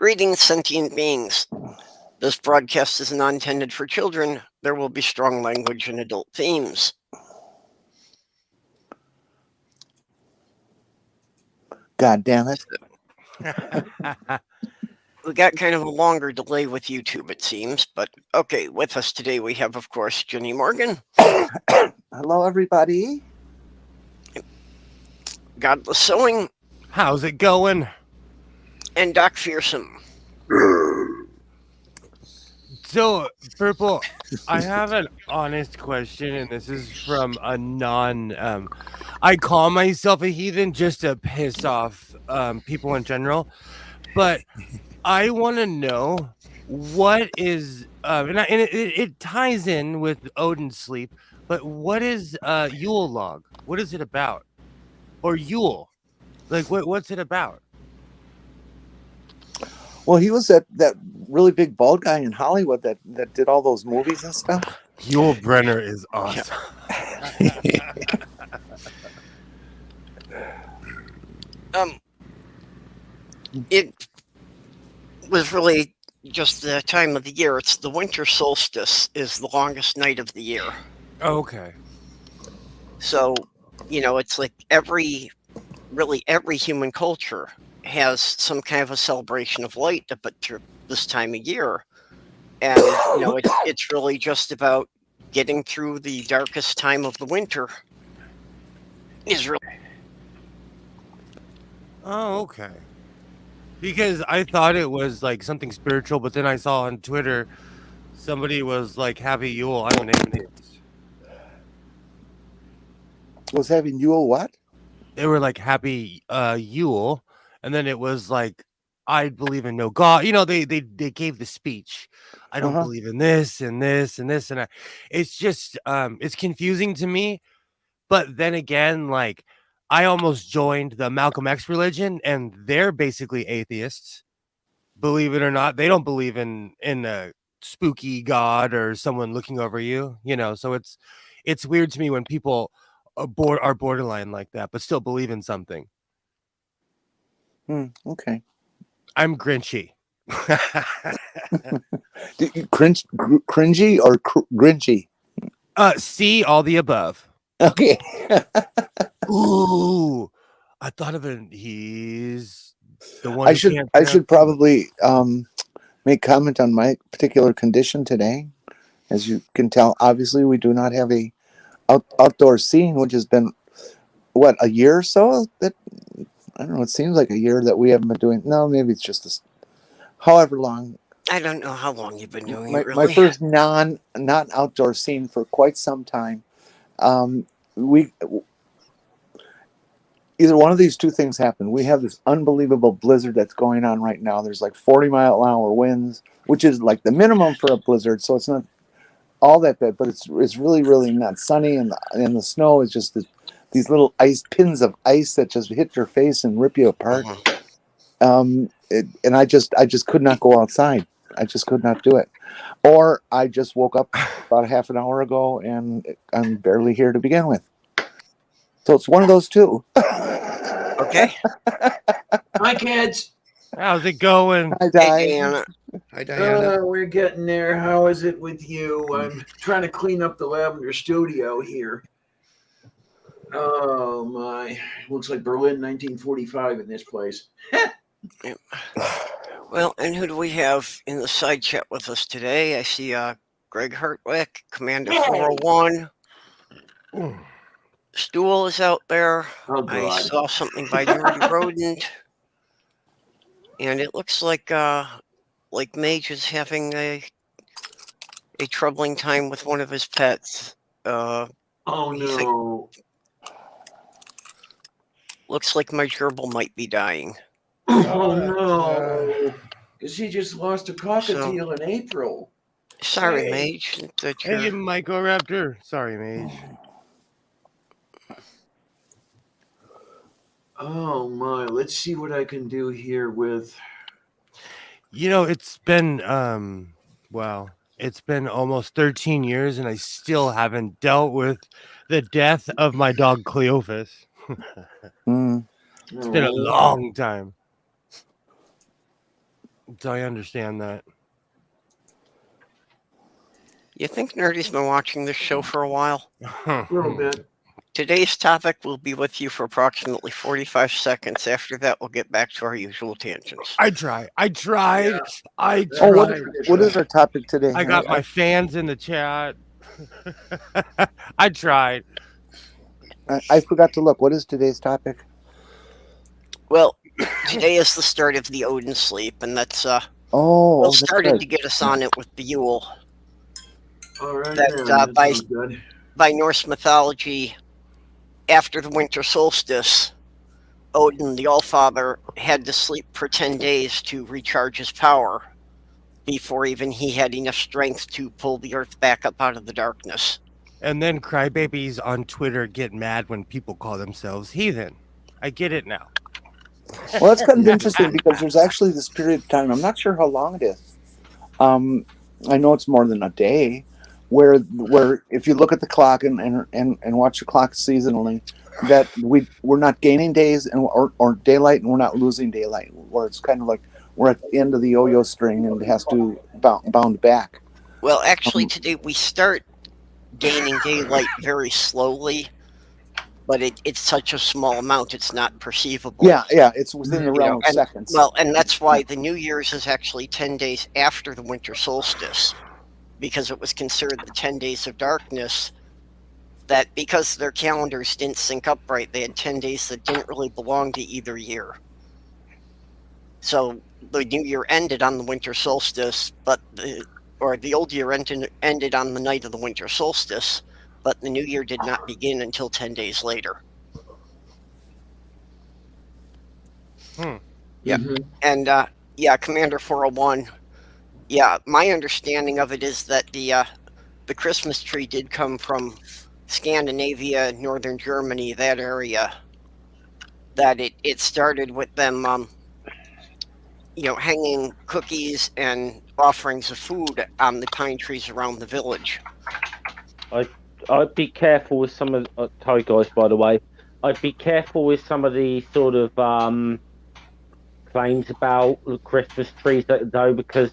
Greetings, sentient beings. This broadcast is not intended for children. There will be strong language and adult themes. God damn it. We got kind of a longer delay with YouTube, it seems, but okay, with us today we have, of course, Jenny Morgan. Hello, everybody. Godless Sewing. How's it going? And Doc Fearsome. So, Purple, I have an honest question, and this is from a I call myself a heathen just to piss off people in general, but I want to know what is, it ties in with Odin Sleep, but what is Yule log? What is it about? Or Yule? Like, what's it about? Well, he was that really big bald guy in Hollywood that did all those movies and stuff. Yule Brenner is awesome. It was really just the time of the year. It's the Winter Solstice is the longest night of the year. Okay. So, it's like every human culture has some kind of a celebration of light up to this time of year. And, it's really just about getting through the darkest time of the winter. Oh, okay. Because I thought it was like something spiritual, but then I saw on Twitter somebody was like, Happy Yule. I don't name names. Was having Yule what? They were like Happy Yule. And then it was like, I believe in no God. They gave the speech. I don't believe in this and this and this. And it's just, it's confusing to me. But then again, like, I almost joined the Malcolm X religion, and they're basically atheists. Believe it or not, they don't believe in a spooky God or someone looking over you. So it's weird to me when people are borderline like that, but still believe in something. Okay. I'm Grinchy. Cringy or Grinchy? See all the above. Okay. Ooh, I thought of it. He's the one. I should probably make comment on my particular condition today. As you can tell, obviously we do not have a outdoor scene, which has been a year or so. That I don't know. It seems like a year that we haven't been doing. No, maybe it's just this. However long. I don't know how long you've been doing it. Really, my first not outdoor scene for quite some time. Either one of these two things happen. We have this unbelievable blizzard that's going on right now. There's like 40-mile-an-hour winds, which is like the minimum for a blizzard. So it's not all that bad, but it's really, really not sunny, and the snow is just these little pins of ice that just hit your face and rip you apart. And I just could not go outside. I just could not do it. Or I just woke up about a half an hour ago and I'm barely here to begin with. So it's one of those two. Okay. Hi, kids. How's it going? Hi, Diana. Hi, Diana. We're getting there. How is it with you? I'm trying to clean up the lavender studio here. Oh, my. Looks like Berlin 1945 in this place. Well, and who do we have in the side chat with us today? I see Greg Hartwick, Commander 401. Stool is out there. Oh, I God. saw something by Dirty Rodent. And it looks like Mage is having a troubling time with one of his pets. Oh, no. Looks like my gerbil might be dying. Oh, no. Because he just lost a cockatiel in April. Sorry, Hey. Mage. Hey, Mycoraptor. Sorry, Mage. Oh, my. Let's see what I can do here with... It's been, it's been almost 13 years, and I still haven't dealt with the death of my dog, Cleophas. It's been a long time. So I understand that. You think Nerdy's been watching this show for a while? A little bit. Today's topic will be with you for approximately 45 seconds. After that, we'll get back to our usual tangents. I tried. Yeah. I Oh, tried. what is our topic today? I got my fans in the chat. I tried. I forgot to look. What is today's topic? Well, today is the start of the Odin Sleep, and that's Oh, Will that's started right. to get us on it with the Yule. All right. That, then, uh, that by- sounds good. By Norse mythology, after the Winter Solstice, Odin, the Allfather, had to sleep for 10 days to recharge his power before even he had enough strength to pull the earth back up out of the darkness. And then crybabies on Twitter get mad when people call themselves heathen. I get it now. Well, that's kind of interesting because there's actually this period of time. I'm not sure how long it is. I know it's more than a day. Where if you look at the clock and watch the clock seasonally, that we're not gaining days or daylight, and we're not losing daylight. Where it's kind of like we're at the end of the yo-yo string and it has to bound back. Well, actually, today we start gaining daylight very slowly, but it's such a small amount, it's not perceivable. Yeah, it's within the realm of seconds. Well, and that's why the New Year's is actually 10 days after the Winter Solstice, because it was considered the 10 days of darkness. That because their calendars didn't sync up right, they had 10 days that didn't really belong to either year. So the New Year ended on the Winter Solstice, but the old year ended on the night of the Winter Solstice, but the New Year did not begin until 10 days later. Yeah. Mhm. And Commander 401. Yeah, my understanding of it is that the Christmas tree did come from Scandinavia, northern Germany, that area. That it started with them, hanging cookies and offerings of food on the pine trees around the village. I'd be careful with some of. Hi guys, by the way. I'd be careful with some of the sort of claims about the Christmas trees, though, because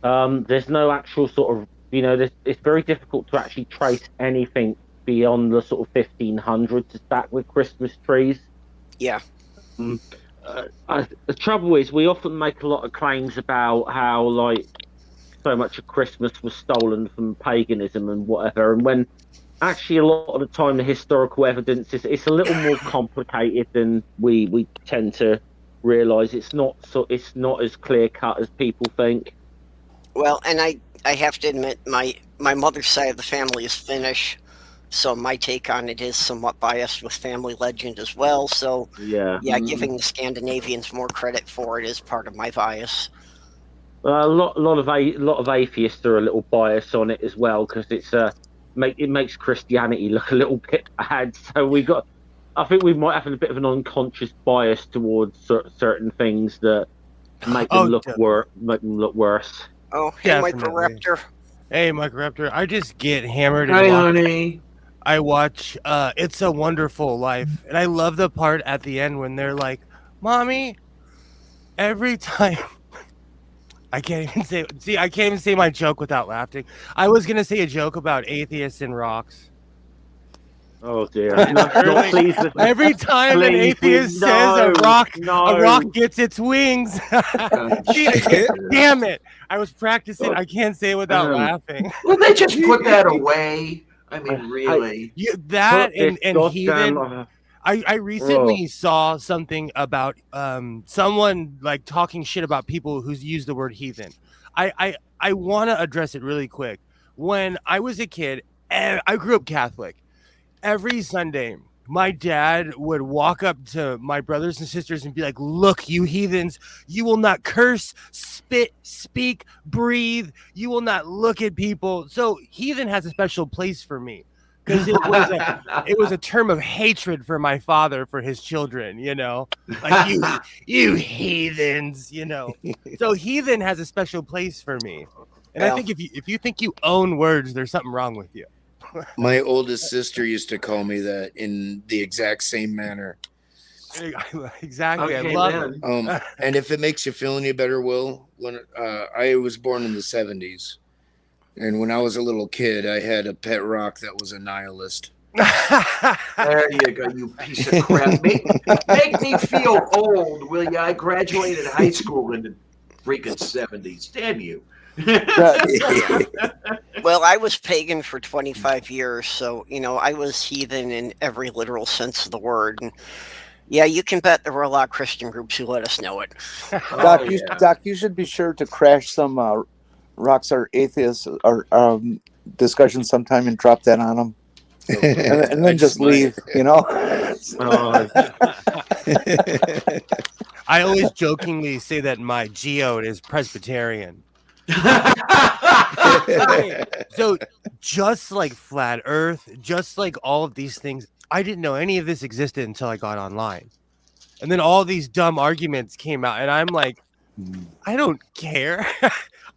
there's no actual sort of, it's very difficult to actually trace anything beyond the sort of 1500s to stack with Christmas trees. Yeah. The trouble is, we often make a lot of claims about how, like, so much of Christmas was stolen from paganism and whatever, and when actually a lot of the time the historical evidence is it's a little more complicated than we tend to realize. It's not as clear cut as people think. Well, and I have to admit, my mother's side of the family is Finnish, so my take on it is somewhat biased with family legend as well. So Yeah, giving the Scandinavians more credit for it is part of my bias. a lot of atheists are a little biased on it as well, because it makes Christianity look a little bit bad. So I think we might have a bit of an unconscious bias towards certain things that make them look worse. Oh, hey, Definitely. Microraptor. Hey, Microraptor. I just get hammered Hi, and honey. I watch It's a Wonderful Life, and I love the part at the end when they're like, "Mommy," every time. I can't even say my joke without laughing. I was gonna say a joke about atheists and rocks. Oh dear! No, please, Every time an atheist says a rock gets its wings. Damn it! I was practicing. I can't say it without laughing. Well, they just put that away. I mean, really. That and heathen. I recently saw something about someone like talking shit about people who's used the word heathen. I want to address it really quick. When I was a kid, I grew up Catholic. Every Sunday, my dad would walk up to my brothers and sisters and be like, "Look, you heathens, you will not curse, spit, speak, breathe. You will not look at people." So heathen has a special place for me, because it was a term of hatred for my father for his children, like you heathens, So heathen has a special place for me, and I think if you think you own words, there's something wrong with you. My oldest sister used to call me that in the exact same manner Exactly. Okay, I love then. it. And if it makes you feel any better, Will, when I was born in the 70s, and when I was a little kid, I had a pet rock that was a nihilist. There you go, you piece of crap. Make me feel old, will you? I graduated high school in the freaking 70s. Damn you. Well, I was pagan for 25 years, so, I was heathen in every literal sense of the word. And yeah, you can bet there were a lot of Christian groups who let us know it. Doc, Oh, yeah. Doc, you should be sure to crash some Rocks Are Atheists or discussion sometime and drop that on them. And then just leave, I always jokingly say that my geode is Presbyterian. So just like flat earth, just like all of these things, I didn't know any of this existed until I got online. And then all these dumb arguments came out and I'm like, I don't care.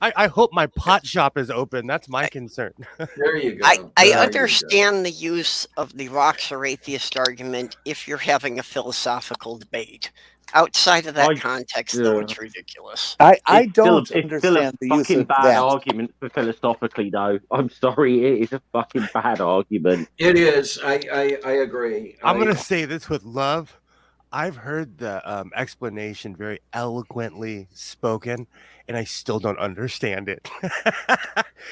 I hope my pot shop is open. That's my concern. There you go. I understand the use of the rocks or atheist argument if you're having a philosophical debate. Outside of that context, though, it's ridiculous. I don't It's still understand a the use fucking of bad that. argument for philosophically, though. I'm sorry, it is a fucking bad argument. It is. I agree. I'm going to say this with love. I've heard the explanation very eloquently spoken, and I still don't understand it.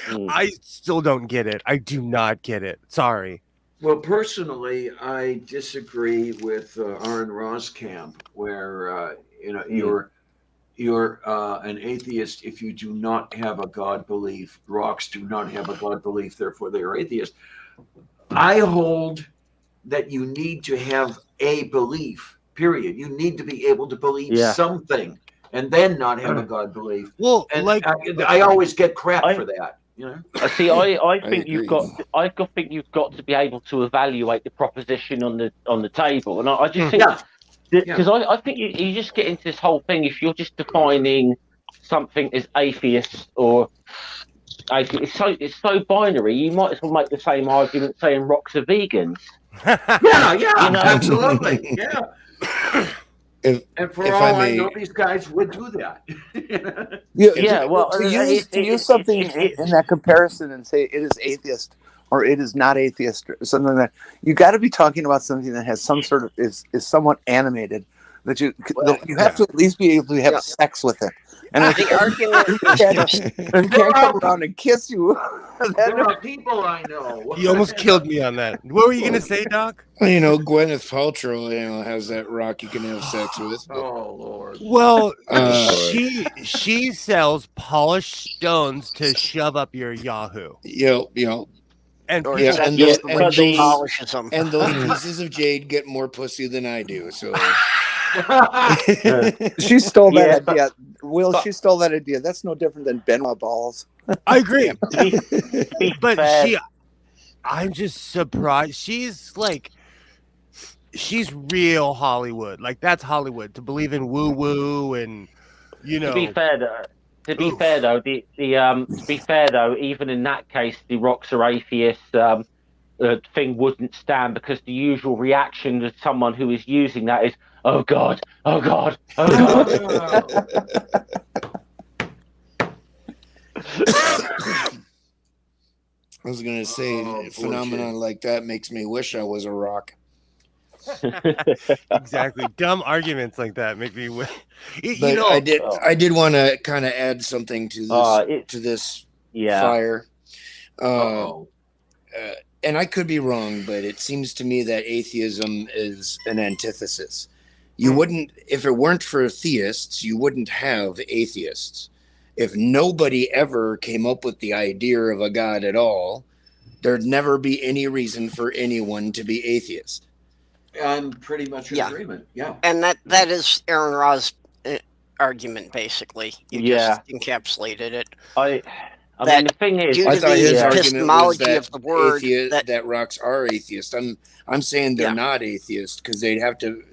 I still don't get it. I do not get it. Sorry. Well, personally, I disagree with Aaron Roskamp, where you're an atheist if you do not have a God belief. Rocks do not have a God belief, therefore they are atheist. I hold that you need to have a belief. Period. You need to be able to believe something, and then not have a God belief. Well, and I always get crap for that. See, I think you've got to be able to evaluate the proposition on the table, and I just think because I think you just get into this whole thing if you're just defining something as atheist or it's so binary. You might as well make the same argument saying rocks are vegans. Absolutely, yeah. And for all I know, these guys would do that. To use something in that comparison and say it is atheist or it is not atheist or something like that, you got to be talking about something that has some sort of is somewhat animated. That you have to at least be able to have sex with it. And the argument can't come around and kiss you. There are people I know. You almost killed me on that. What were you gonna say, Doc? Well, Gwyneth Paltrow, has that rock you can have sex with. But... Oh Lord. Well, she sells polished stones to shove up your Yahoo. And those pieces of jade get more pussy than I do. So she stole that idea. She stole that idea. That's no different than Benoit balls. I agree. But I'm just surprised. She's real Hollywood. Like that's Hollywood to believe in woo woo and To be fair though, even in that case, the rocks are atheist thing wouldn't stand because the usual reaction to someone who is using that is, oh God, oh God, oh God. I was going to say, a phenomenon like that makes me wish I was a rock. Exactly. Dumb arguments like that make me wish. I did want to kind of add something to this fire. And I could be wrong, but it seems to me that atheism is an antithesis. You wouldn't, if it weren't for theists, you wouldn't have atheists. If nobody ever came up with the idea of a God at all, there'd never be any reason for anyone to be atheist. I'm pretty much in agreement. Yeah. And that is Aaron Ra's argument, basically. You just encapsulated it. I mean, the thing is, due to the epistemology of the word that rocks are atheist. I'm saying they're not atheist because they'd have to.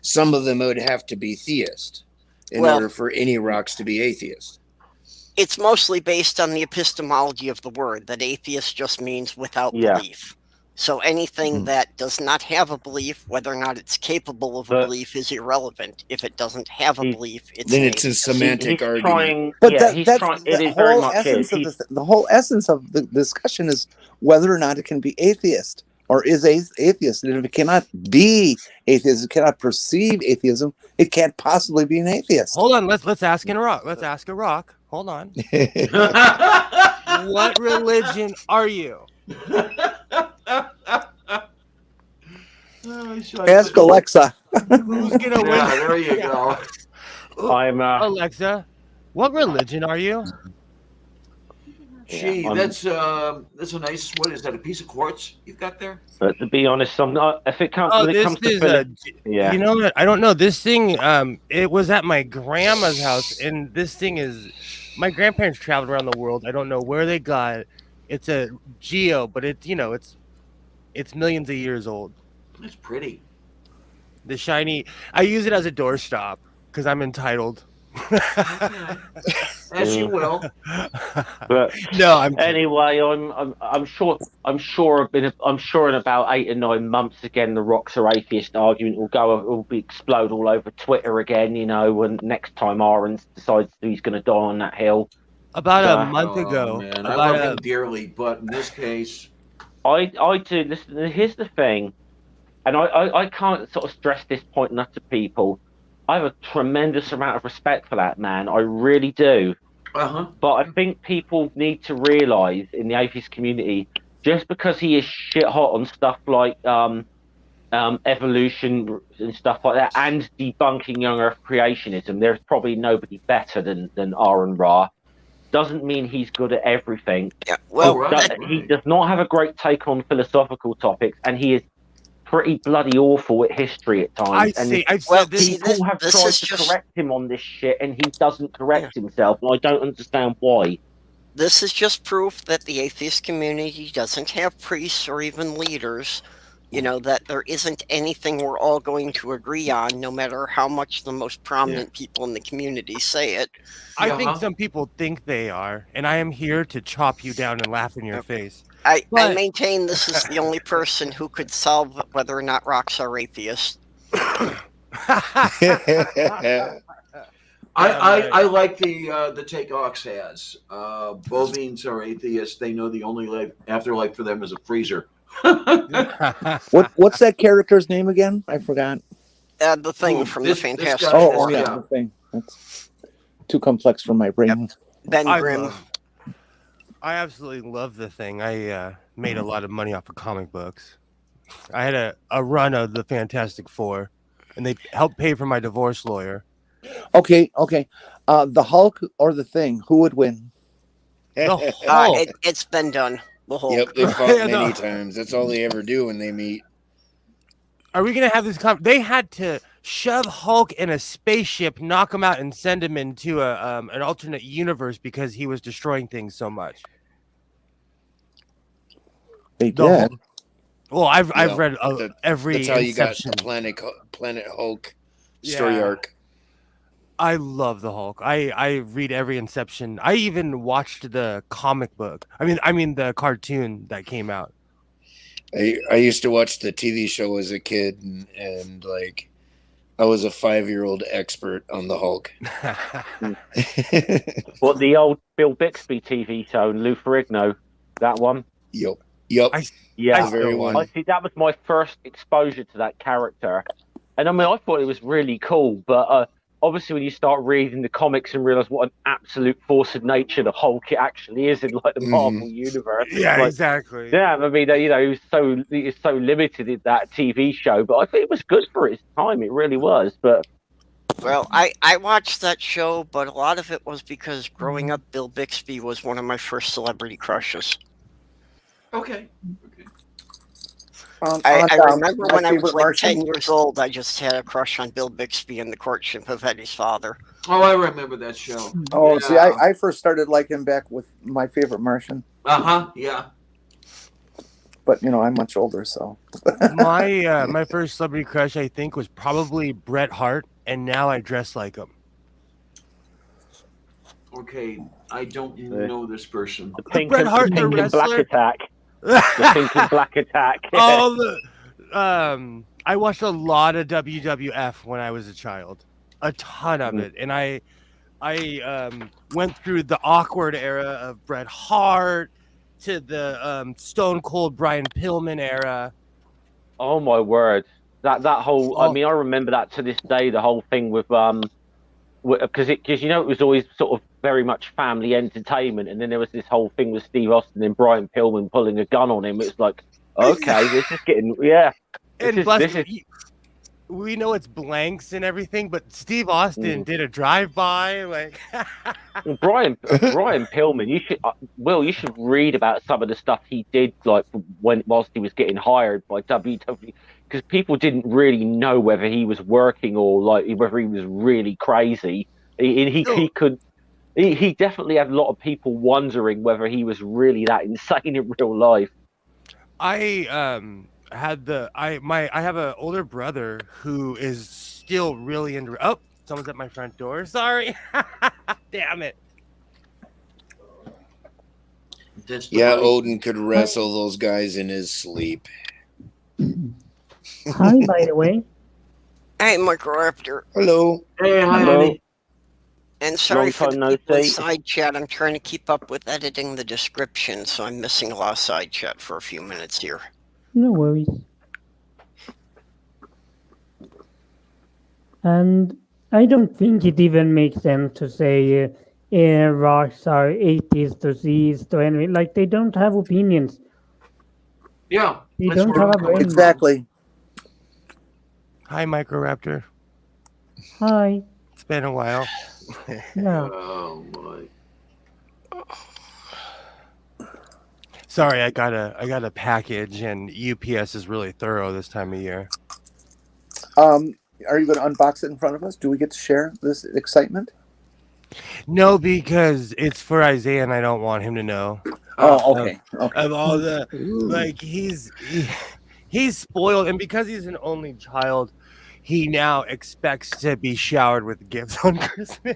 Some of them would have to be theist in order for any rocks to be atheist. It's mostly based on the epistemology of the word, that atheist just means without belief. So anything Hmm. that does not have a belief, whether or not it's capable of a But- belief, is irrelevant. If it doesn't have a He- belief, it's Then an it's a atheist. semantic he's argument. trying. But Yeah, he's that's trying. the It is very whole much essence is. of the whole essence of the discussion is whether or not it can be atheist or is atheist. And if it cannot be atheist, it cannot perceive atheism, it can't possibly be an atheist. Hold on, let's ask a rock. Let's ask a rock. Hold on. What religion are you? Ask Alexa. Who's gonna win? Yeah, there you go. I'm. Alexa, what religion are you? Gee, I'm- that's a nice. What is that? A piece of quartz you've got there? But to be honest, I'm not. If it comes, Oh, when it this comes to is yeah. You know what? I don't know. This thing, it was at my grandma's house, and this thing is. My grandparents traveled around the world. I don't know where they got it. It's a geo, but it's it's millions of years old. It's pretty. The shiny. I use it as a doorstop because I'm entitled. As you will. But No, I'm anyway, I'm sure in about 8 or 9 months again the rocks are atheist argument will explode all over Twitter again. When next time Ahrens decides he's going to die on that hill. about a Uh, month ago. Man, I About love him dearly, but in this case, I do. Listen, here's the thing, and I can't sort of stress this point enough to people. I have a tremendous amount of respect for that man. I really do. But I think people need to realise in the atheist community, just because he is shit hot on stuff like evolution and stuff like that, and debunking young Earth creationism, there's probably nobody better than Aaron Ra. Doesn't mean he's good at everything. Yeah, well, He does not have a great take on philosophical topics, and he is pretty bloody awful at history at times. I've well, said this. see, People have this tried is to just correct him on this shit, and he doesn't correct himself, and I don't understand why. this is just proof that the atheist community doesn't have priests or even leaders. That there isn't anything we're all going to agree on, no matter how much the most prominent people in the community say it. I think some people think they are, and I am here to chop you down and laugh in your face. I But- maintain this is the only person who could solve whether or not rocks are atheists. I like the take Ox has. Bovines are atheists. They know the only afterlife for them is a freezer. What's that character's name again? I forgot. The thing Ooh, from this the guy- Fantastic Oh, Four, yeah, yeah. the thing. That's too complex for my brain. Ben Grimm. I absolutely love the thing. I made a lot of money off of comic books. I had a run of the Fantastic Four, and they helped pay for my divorce lawyer. Okay. The Hulk or the Thing? Who would win? The Hulk. It's been done. The Hulk. Yep, they fought Yeah, no. many times. That's all they ever do when they meet. Are we gonna have this? They had to shove Hulk in a spaceship, knock him out, and send him into an alternate universe because he was destroying things so much. They The did. Hulk. Well, I've Yeah, read every That's how you got Inception. the Planet Hulk story Yeah. arc. I love the Hulk. I read every Inception. I even watched the comic book. I mean the cartoon that came out. I used to watch the TV show as a kid, and like I was a 5-year-old expert on the Hulk. What, the old Bill Bixby TV show, Lou Ferrigno, that one? Yep. Yeah, The very one. I see. That was my first exposure to that character, and I mean, I thought it was really cool. But obviously, when you start reading the comics and realize what an absolute force of nature the Hulk actually is in like the Marvel universe, it's Yeah, like, exactly. yeah. I mean, he was so limited in that TV show, but I think it was good for its time. It really was. But Well, I watched that show, but a lot of it was because growing up, Bill Bixby was one of my first celebrity crushes. Okay. I remember when I was like 10 years old, I just had a crush on Bill Bixby and the courtship of Eddie's father. Oh, I remember that show. Oh, Yeah. see, I first started liking him back with My Favorite Martian, Yeah. but I'm much older, so. My first celebrity crush, I think, was probably Bret Hart, and now I dress like him. Okay, I don't know this person. the pink Bret Hart, and the Black wrestler? Attack. The Thinking Black Attack. All the I watched a lot of WWF when I was a child, a ton of it, and I went through the awkward era of Bret Hart to the Stone Cold Brian Pillman era. Oh my word! That whole. I Oh. mean, I remember that to this day. The whole thing with because it was always sort of very much family entertainment, and then there was this whole thing with Steve Austin and Brian Pillman pulling a gun on him. It's like, okay, this is getting We know it's blanks and everything, but Steve Austin did a drive-by. Like Brian Pillman, you should read about some of the stuff he did, like whilst he was getting hired by WWE, because people didn't really know whether he was working or like whether he was really crazy. He definitely had a lot of people wondering whether he was really that insane in real life. I have an older brother who is still really into. Oh, someone's at my front door. Sorry. Damn it. Yeah, Odin could wrestle those guys in his sleep. Hi, by the way. Hey, Microraptor. Hello. Hey, hi, Hello. honey. And sorry for Long time the no people in see. side chat. I'm trying to keep up with editing the description, so I'm missing a lot of side chat for a few minutes here. No worries. And I don't think it even makes sense to say rocks are atheist or theist or anything. Like, they don't have opinions. Yeah. They that's don't where have I'm a coming brain. from. Exactly. Hi, Microraptor. Hi. It's been a while. Yeah. Oh my. Sorry, I got a package, and UPS is really thorough this time of year. Are you going to unbox it in front of us? Do we get to share this excitement? No, because it's for Isaiah, and I don't want him to know. Oh, okay. Okay. Of all the like, he's spoiled, and because he's an only child, he now expects to be showered with gifts on Christmas.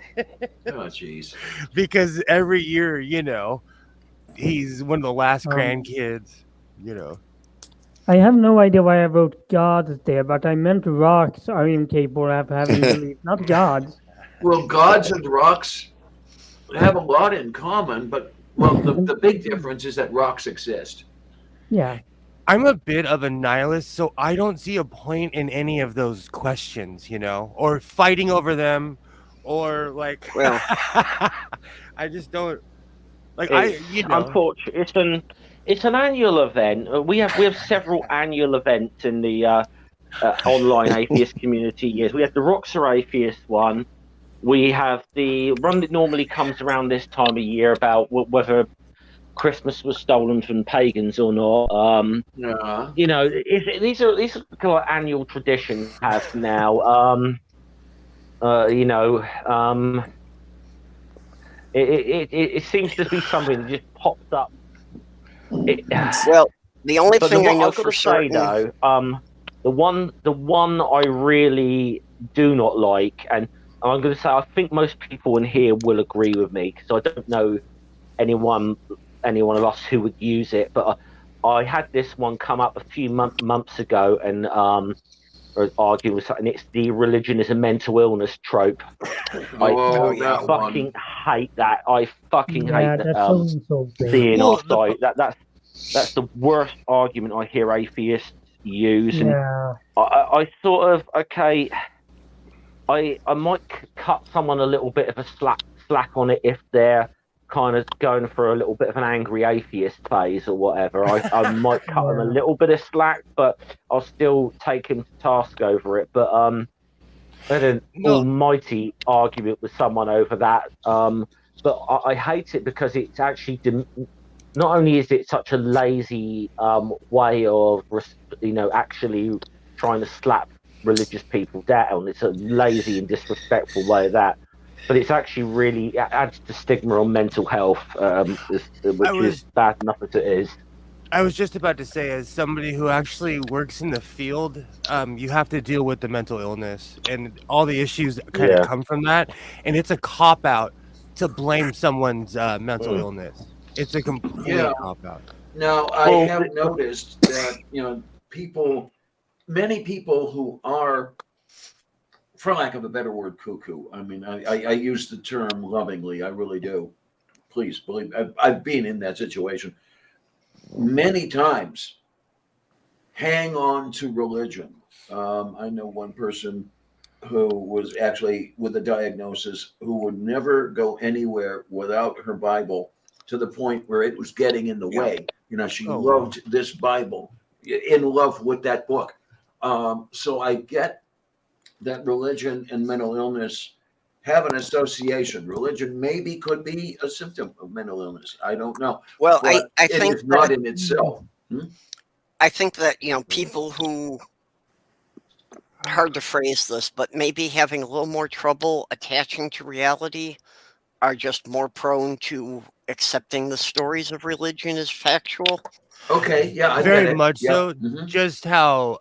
Oh, jeez. Because every year, he's one of the last Um, grandkids. I have no idea why I wrote gods there, but I meant rocks are incapable of having belief, not gods. Well, gods and rocks have a lot in common, but the big difference is that rocks exist. Yeah. I'm a bit of a nihilist, so I don't see a point in any of those questions, or fighting over them, or like. Well, I just don't like. Unfortunately, it's an annual event. We have several annual events in the online atheist community. Yes, we have the Rocks Are Atheist one. We have the one that normally comes around this time of year about whether Christmas was stolen from pagans or not. Yeah. These are kind of annual traditions we have now. It seems to be something that just pops up. well, the only But thing I what know I've got for to say certain. though, the one I really do not like, and I'm going to say I think most people in here will agree with me, because I don't know anyone of us who would use it, but I had this one come up a few months ago, and arguing with something. It's the religion is a mental illness trope. I fucking hate that. I fucking hate that. That's so insulting. Seeing Well, offside. That's the worst argument I hear atheists use. And Yeah. I sort of I might cut someone a little bit of a slack on it if they're kind of going for a little bit of an angry atheist phase or whatever. I might cut them a little bit of slack, but I'll still take him to task over it. But I had an almighty argument with someone over that. But I hate it because it's actually not only is it such a lazy way of actually trying to slap religious people down. It's a lazy and disrespectful way of that. But it's actually really adds to stigma on mental health, which is bad enough as it is. I was just about to say, as somebody who actually works in the field, you have to deal with the mental illness and all the issues that kind of come from that. And it's a cop-out to blame someone's mental illness. It's a complete cop-out. Now, I Well, have noticed that, many people who are, for lack of a better word, cuckoo. I mean, I use the term lovingly. I really do. Please believe I've been in that situation many times. Hang on to religion. I know one person who was actually with a diagnosis who would never go anywhere without her Bible, to the point where it was getting in the way. She loved this Bible, in love with that book. So I get that religion and mental illness have an association. Religion maybe could be a symptom of mental illness. I don't know. Well, But I it think is not in itself. I think that people who, hard to phrase this, but maybe having a little more trouble attaching to reality are just more prone to accepting the stories of religion as factual. Okay, yeah, I get Very it. much Yeah. so. Just how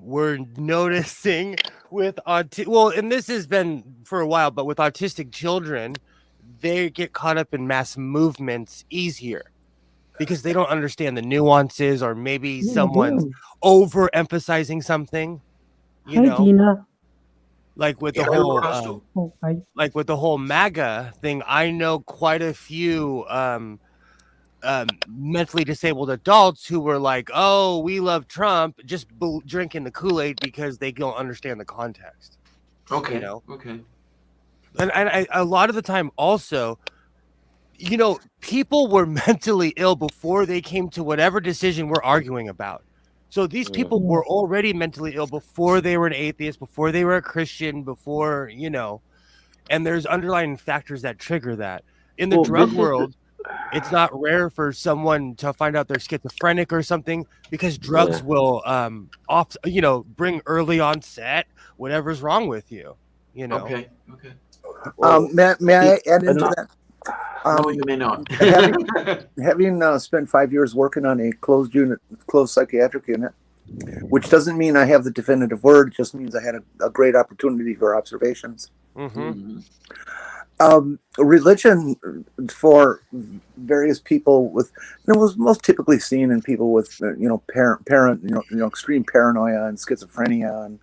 we're noticing with well, and this has been for a while, but with autistic children, they get caught up in mass movements easier because they don't understand the nuances, or maybe someone's overemphasizing something. Hi, Tina. Like with the Yeah, whole Russell. Hi. like with the whole MAGA thing, I know quite a few mentally disabled adults who were like, "Oh, we love Trump," just drinking the Kool-Aid because they don't understand the context. Okay. Okay. And a lot of the time, also, people were mentally ill before they came to whatever decision we're arguing about. So these people were already mentally ill before they were an atheist, before they were a Christian, before, and there's underlying factors that trigger that. In the drug world, it's not rare for someone to find out they're schizophrenic or something, because drugs will bring early onset whatever's wrong with you. Okay. May I add into that? No, you may not. Having spent 5 years working on a closed psychiatric unit, which doesn't mean I have the definitive word, it just means I had a great opportunity for observations. Religion for various people with, was most typically seen in people with, extreme paranoia and schizophrenia and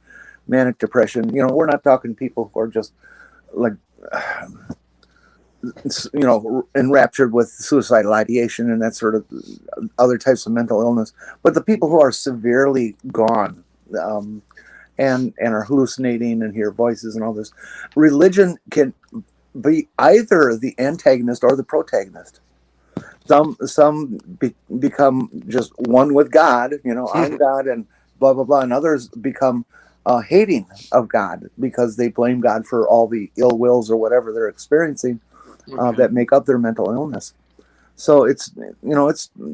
manic depression. We're not talking people who are just like, enraptured with suicidal ideation and that sort of other types of mental illness, but the people who are severely gone, and are hallucinating and hear voices and all this. Religion can be either the antagonist or the protagonist. Some become just one with God, I'm God and blah blah blah, and others become hating of God because they blame God for all the ill wills or whatever they're experiencing that make up their mental illness. So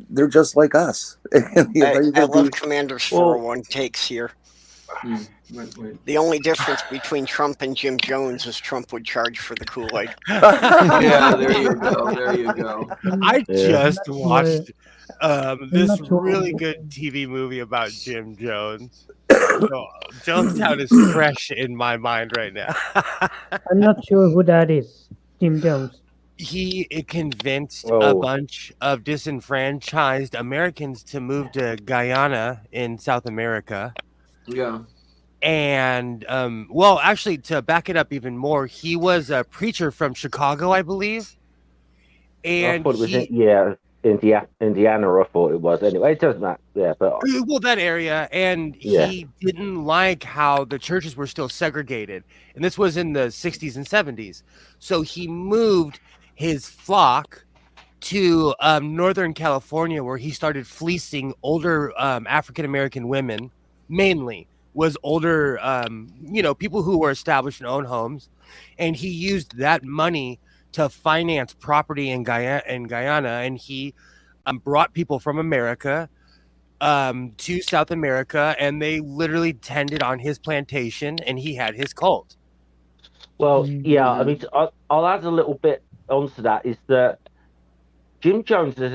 they're just like us. I love Commander's 401 takes here. The only difference between Trump and Jim Jones is Trump would charge for the Kool-Aid. Yeah, there you go. I just watched this really good TV movie about Jim Jones. So Jonestown is fresh in my mind right now. I'm not sure who that is. Jim Jones. He convinced a bunch of disenfranchised Americans to move to Guyana in South America. Yeah. And actually, to back it up even more, he was a preacher from Chicago, I believe. And I thought it was Indiana. I thought it was. Anyway, it doesn't matter. Yeah, but that area, and he didn't like how the churches were still segregated, and this was in the 60s and 70s. So he moved his flock to Northern California, where he started fleecing older African American women, mainly was older, people who were established and owned homes, and he used that money to finance property in Guyana, and he brought people from America to South America, and they literally tended on his plantation, and he had his cult. Well, yeah, I mean, I'll add a little bit onto that, is that Jim Jones is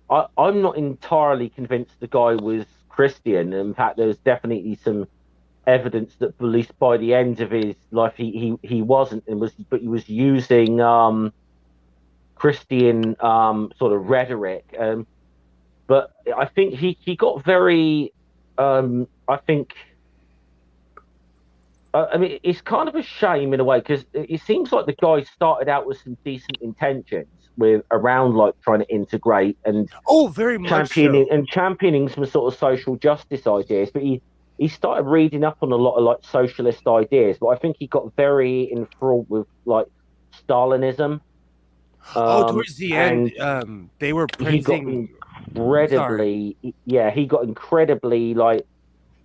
I'm not entirely convinced the guy was Christian. In fact, there's definitely some evidence that at least by the end of his life he wasn't, but he was using Christian sort of rhetoric. But I think he got very, I think, I mean, it's kind of a shame in a way, because it seems like the guy started out with some decent intentions with around like trying to integrate and very much so. championing some sort of social justice ideas. But he started reading up on a lot of like socialist ideas, but I think he got very enthralled with like Stalinism. Towards the end, they were He got printing. incredibly, he got incredibly like,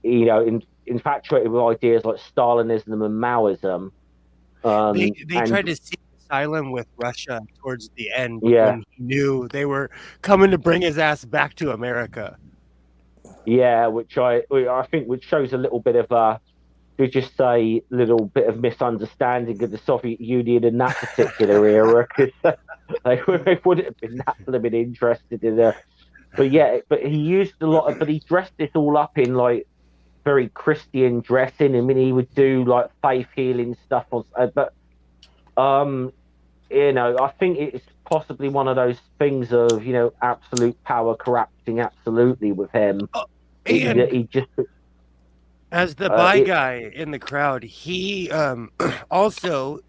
you know, infatuated with ideas like Stalinism and Maoism. They tried to seek asylum with Russia towards the end Yeah. when he knew they were coming to bring his ass back to America. Yeah, which I think which shows a little bit of could just say little bit of misunderstanding of the Soviet Union in that particular era, because they wouldn't have been that blooming interested in it. But he used a lot of, but he dressed this all up in like very Christian dressing. I mean, he would do like faith healing stuff, but you know, I think it's possibly one of those things of, you know, absolute power corrupting absolutely with him. He just, as the guy in the crowd, he also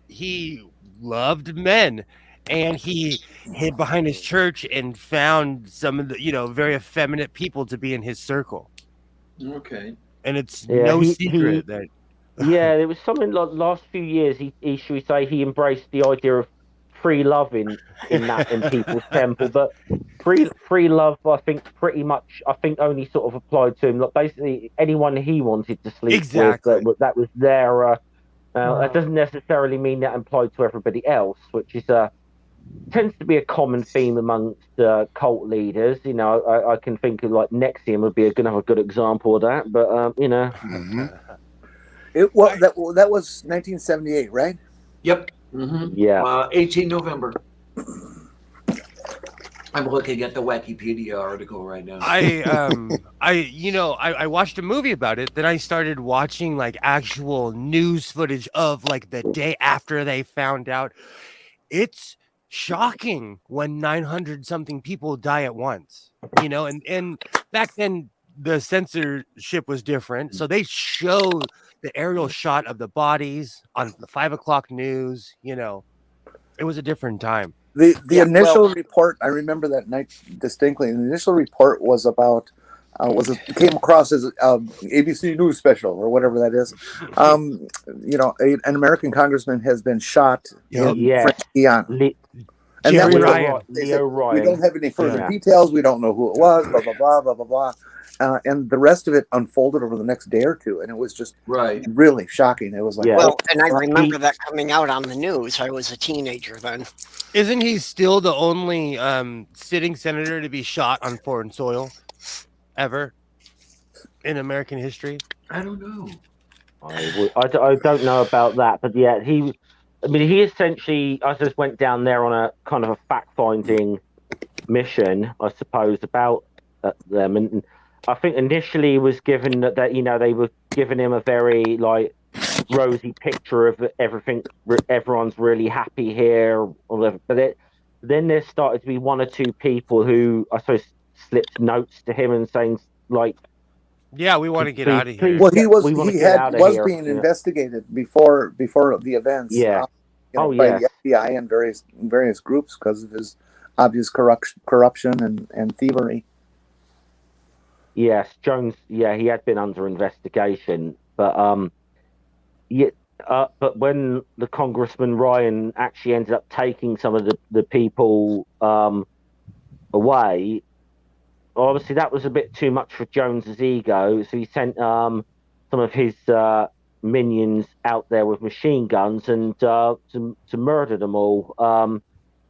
he loved men, and he hid behind his church and found some of the, you know, very effeminate people to be in his circle. Okay. And it's no secret that there was something like the last few years he should we say he embraced the idea of free love in people's temple, but free love I think pretty much only sort of applied to him. Like basically anyone he wanted to sleep with, that was their that doesn't necessarily mean that applied to everybody else, which is tends to be a common theme amongst cult leaders. You know, I can think of like Nexium would be another good example of that, but you know. That was 1978, right? Yep. Mm-hmm. Yeah. 18 November. I'm looking at the Wikipedia article right now. I watched a movie about it. Then I started watching like actual news footage of like the day after they found out. It's shocking when 900 something people die at once, you know, and back then the censorship was different. So they show the aerial shot of the bodies on the 5 o'clock news, you know, it was a different time. The initial report, I remember that night distinctly. The initial report was about, came across as ABC News special or whatever that is. You know, an American congressman has been shot in French Guiana. And that was Leo Ryan. We don't have any further details. We don't know who it was, blah, blah, blah, blah, blah, blah. And the rest of it unfolded over the next day or two, and it was just really shocking. It was like, well, and I remember that coming out on the news. I was a teenager then. Isn't he still the only sitting senator to be shot on foreign soil ever in American history? I don't know. I don't know about that, but yeah, he essentially, I just went down there on a kind of a fact-finding mission, I suppose, about them, and I think initially he was given that you know, they were giving him a very like rosy picture of everything. Everyone's really happy here, but then there started to be one or two people who I suppose slipped notes to him and saying like, "Yeah, we want to get out of here." Well, he was being investigated before the events. Yeah. By the FBI and various groups because of his obvious corruption and thievery. Yes, Jones. Yeah, he had been under investigation, but but when the Congressman Ryan actually ended up taking some of the people away, obviously that was a bit too much for Jones's ego. So he sent some of his minions out there with machine guns and to murder them all. And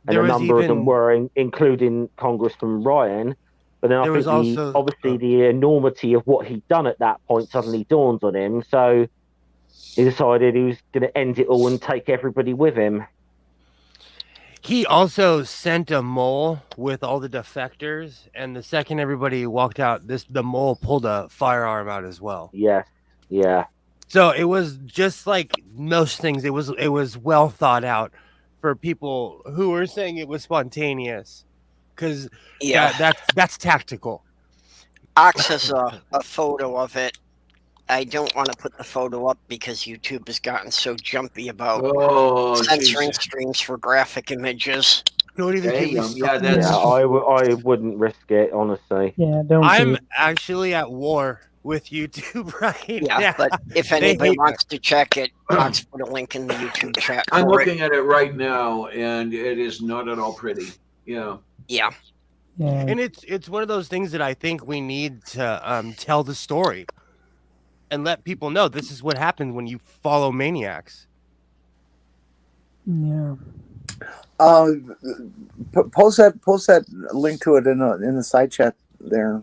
a number of them were including Congressman Ryan. But then I think obviously the enormity of what he'd done at that point suddenly dawned on him. So he decided he was going to end it all and take everybody with him. He also sent a mole with all the defectors, and the second everybody walked out, the mole pulled a firearm out as well. Yeah. So it was just like most things. It was well thought out for people who are saying it was spontaneous, because Yeah, that's tactical. Ox has a photo of it. I don't want to put the photo up because YouTube has gotten so jumpy about Oh, censoring jeez. streams for graphic images. Don't even get me Damn. Yeah, started. that's. Yeah, I wouldn't risk it, honestly. Yeah, don't do I'm it. actually at war with YouTube right Yeah, now. but if They anybody hate wants to check it, Ox put a link in the YouTube chat I'm for it. looking at it right now, and it is not at all pretty. Yeah. Yeah, Yeah, And it's one of those things that I think we need to tell the story and let people know this is what happens when you follow maniacs. yeah. Post that link to it in the side chat there.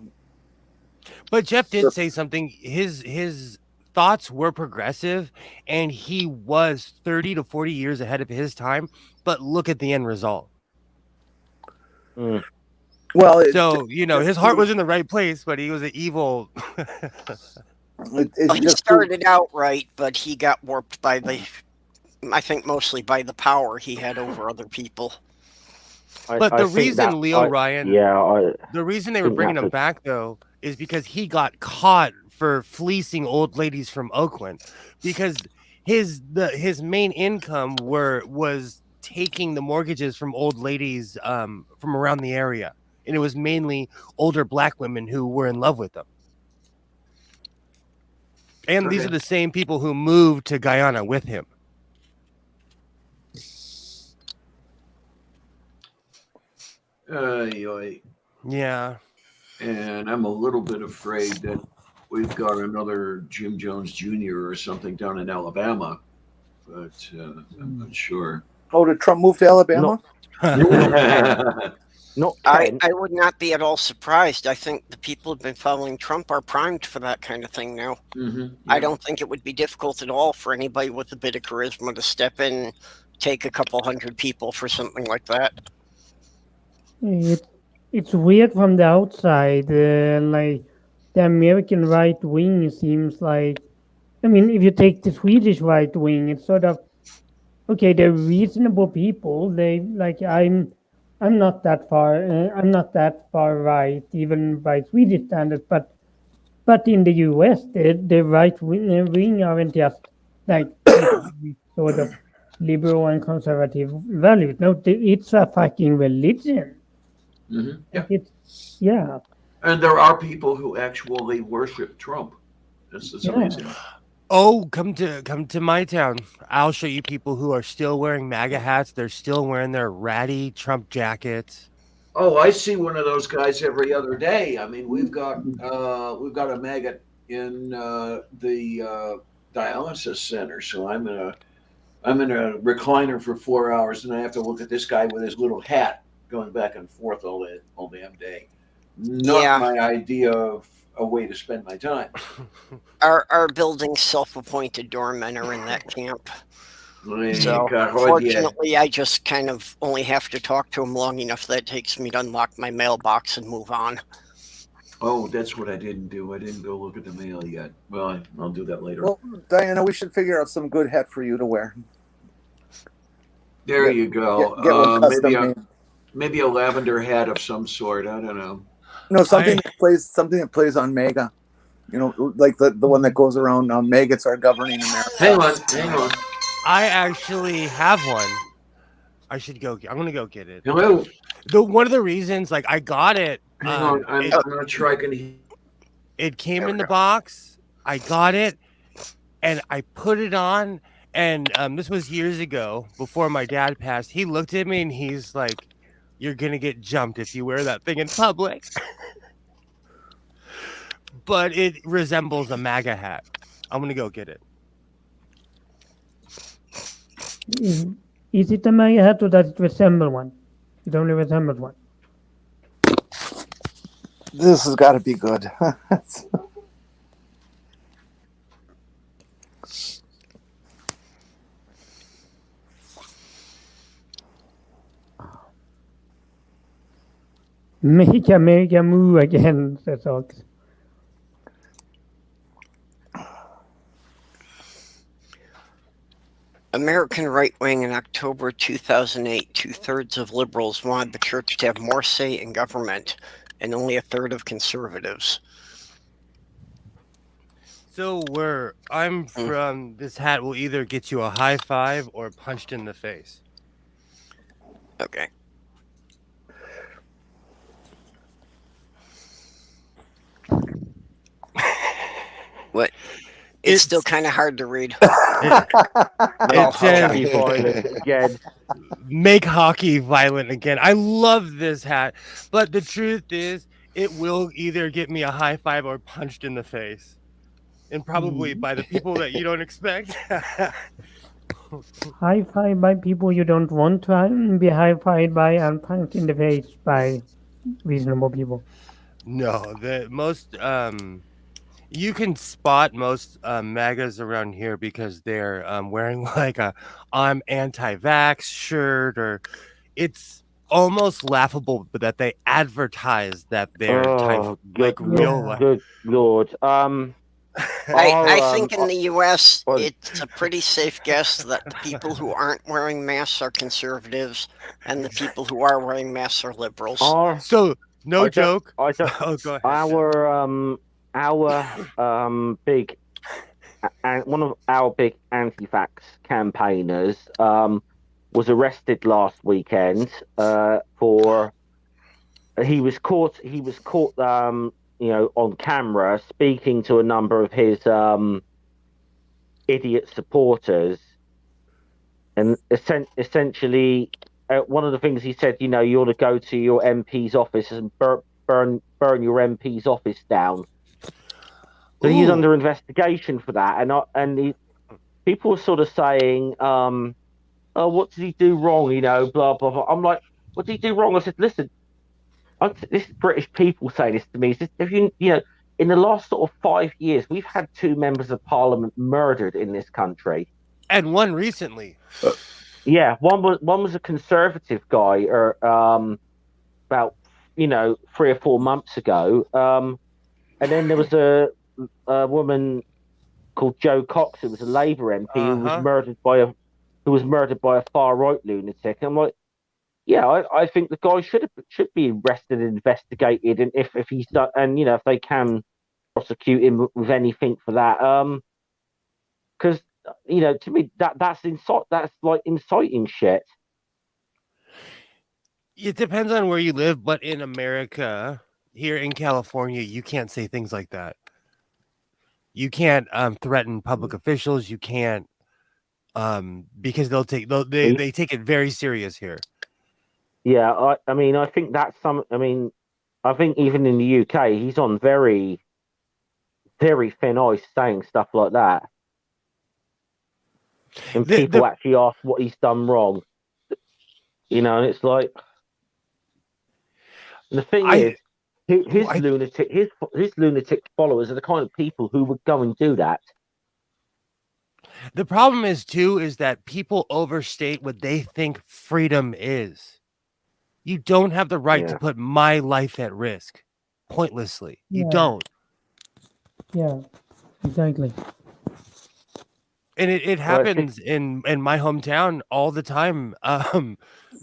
But Jeff did Sure. say something. His thoughts were progressive, and he was 30 to 40 years ahead of his time. But look at the end result. Mm. Well, So his heart was in the right place, but he was an evil. well, he started out right, but he got warped by I think mostly by the power he had over other people. But I the think reason that- Leo I- Ryan, Yeah, the reason they were think bringing that's him a- back though is because he got caught for fleecing old ladies from Oakland, because his main income was taking the mortgages from old ladies from around the area, and it was mainly older black women who were in love with him. And these Okay. are the same people who moved to Guyana with him. Yeah. And I'm a little bit afraid that we've got another Jim Jones Jr. or something down in Alabama, but I'm not sure. Oh, did Trump move to Alabama? Not I Kent. would not be at all surprised. I think the people who've been following Trump are primed for that kind of thing now. Mhm, I yeah. don't think it would be difficult at all for anybody with a bit of charisma to step in and take a couple hundred people for something like that. It's weird from the outside. Like the American right wing seems like. I mean, if you take the Swedish right wing, it's sort of okay. They're reasonable people. They like I'm not that far. I'm not that far right, even by Swedish standards. But in the U.S., the right wing aren't just like sort of liberal and conservative values. No, it's a fucking religion. Mhm, yeah. Like yeah. And there are people who actually worship Trump. This is Yeah. amazing. Oh, come to my town. I'll show you people who are still wearing MAGA hats. They're still wearing their ratty Trump jackets. Oh, I see one of those guys every other day. I mean, we've got a maggot in the dialysis center, so I'm in a recliner for 4 hours, and I have to look at this guy with his little hat going back and forth all damn day. Not Yeah. my idea of a way to spend my time. Our building's self-appointed doormen are in that camp. So Yeah. fortunately, I just kind of only have to talk to them long enough that it takes me to unlock my mailbox and move on. Oh, that's what I didn't do. I didn't go look at the mail yet. Well, I'll do that later. Well, Diana, we should figure out some good hat for you to wear. There you go. Get one custom made. Maybe a lavender hat of some sort. I don't know. No, something that plays on Mega. You know, like the one that goes around. Maggots are governing America. Hang on. I actually have one. I should go. I'm gonna go get it. Hello. One of the reasons, like, I got it. Hang on. I'm not sure I can. It came in the box. I got it, and I put it on. And this was years ago, before my dad passed. He looked at me and he's like, "You're gonna get jumped if you wear that thing in public." But it resembles a MAGA hat. I'm gonna go get it. Is it a MAGA hat or does it resemble one? It only resembles one. This has got to be good. Make America move again, says Ox. American Right Wing in October 2008, 2/3 of liberals wanted the church to have more say in government, and only 1/3 of conservatives. So where I'm from, this hat will either get you a high five or punched in the face. Okay. What? It's still kind of hard to read. It Oh, says, Hockey violent again. make hockey violent again. I love this hat, but the truth is, it will either get me a high five or punched in the face, and probably by the people that you don't expect. High five by people you don't want to be high fived by and punched in the face by reasonable people. No, the most you can spot most MAGAs around here because they're wearing like a "I'm anti-vax" shirt, or it's almost laughable, but that they advertise that they're like real life. Good Lord. I think in the U.S., it's a pretty safe guess that the people who aren't wearing masks are conservatives, and the people who are wearing masks are liberals. So no joke. I don't. Oh, go ahead. Our big and one of our big anti-vax campaigners was arrested last weekend for he was caught on camera speaking to a number of his idiot supporters, and essentially one of the things he said, you ought to go to your MP's office and burn your MP's office down. So he's under investigation for that, and people were sort of saying, "Oh, what did he do wrong?" Blah blah blah. I'm like, "What did he do wrong?" I said, "Listen, this is British people saying this to me. If in the last sort of 5 years, we've had 2 members of Parliament murdered in this country, and one recently. Yeah, one was a Conservative guy, or about 3 or 4 months ago, and then there was a woman called Jo Cox, who was a Labour MP, who was murdered by a far right lunatic. And I'm like, yeah, I think the guy should be arrested and investigated, and if he's done, and if they can prosecute him with anything for that, because to me that's like inciting shit. It depends on where you live, but in America, here in California, you can't say things like that. You can't threaten public officials. You can't because they take it very serious here. Yeah, I think that's I think even in the UK, he's on very, very thin ice saying stuff like that. And people actually ask what he's done wrong. And it's like, the thing is, his lunatic followers are the kind of people who would go and do that. The problem is that people overstate what they think freedom is. You don't have the right to put my life at risk pointlessly. You don't. Yeah, exactly. And it happens in my hometown all the time.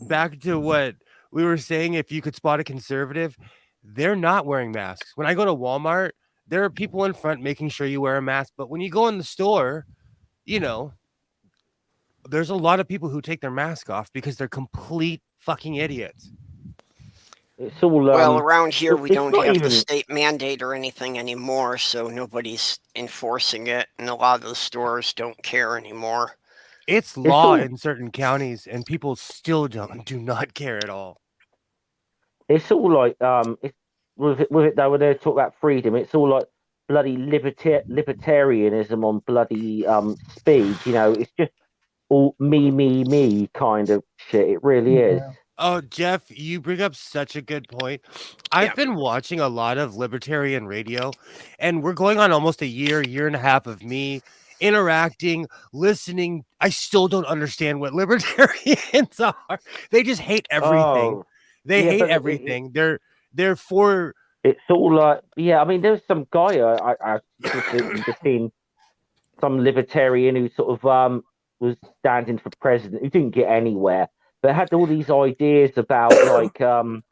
Back to what we were saying, if you could spot a conservative, they're not wearing masks. When I go to Walmart, there are people in front making sure you wear a mask. But when you go in the store, there's a lot of people who take their mask off because they're complete fucking idiots. It's all well, around here we don't have the state mandate or anything anymore, so nobody's enforcing it, and a lot of the stores don't care anymore. It's law in certain counties, and people still do not care at all. It's all like with it though, when they talk about freedom, it's all like bloody libertarianism on bloody speed. It's just all me kind of shit. It really is. Oh, Jeff, you bring up such a good point. I've been watching a lot of libertarian radio, and we're going on almost a year and a half of me interacting, listening. I still don't understand what libertarians are. They just hate everything. They hate everything. They're for. It's all like, there's some guy I just seen, some libertarian who sort of was standing for president, who didn't get anywhere, but had all these ideas about like how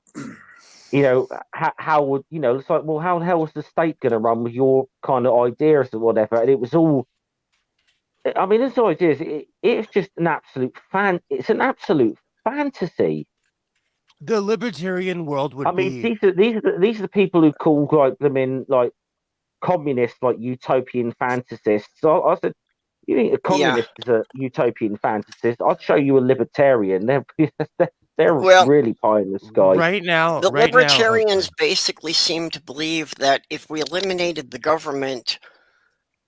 would it's like, well, how the hell is the state going to run with your kind of ideas or whatever? And it was all. I mean, this idea it's just an absolute It's an absolute fantasy. The libertarian world would be. These are the people who call like them in like communists, like utopian fantasists. So I said, you think a communist is a utopian fantasist? I'd show you a libertarian. They're really pie in the sky. Right now, the libertarians basically seem to believe that if we eliminated the government,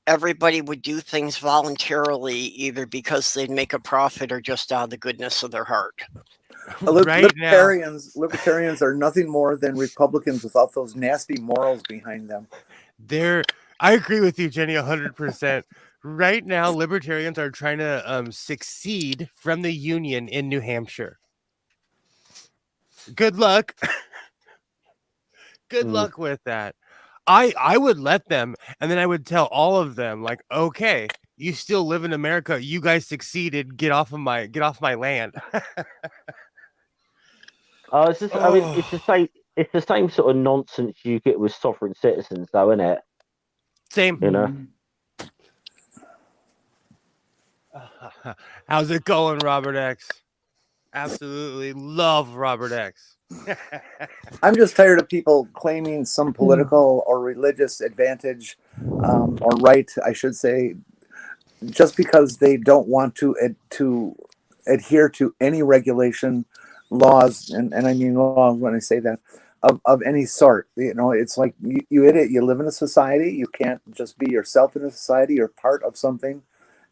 everybody would do things voluntarily, either because they'd make a profit or just out of the goodness of their heart. Libertarians are nothing more than Republicans without those nasty morals behind them. I agree with you, Jenny, 100%. Right now, libertarians are trying to succeed from the Union in New Hampshire. Good luck. Good luck with that. I would let them, and then I would tell all of them, like, okay, you still live in America. You guys succeeded. Get off my land. It's the same sort of nonsense you get with sovereign citizens, though, isn't it? Same. You know. How's it going, Robert X? Absolutely love Robert X. I'm just tired of people claiming some political or religious advantage or right, I should say, just because they don't want to adhere to any regulation, laws, and I mean laws when I say that, of any sort. It's like you idiot. You live in a society. You can't just be yourself in a society. You're part of something,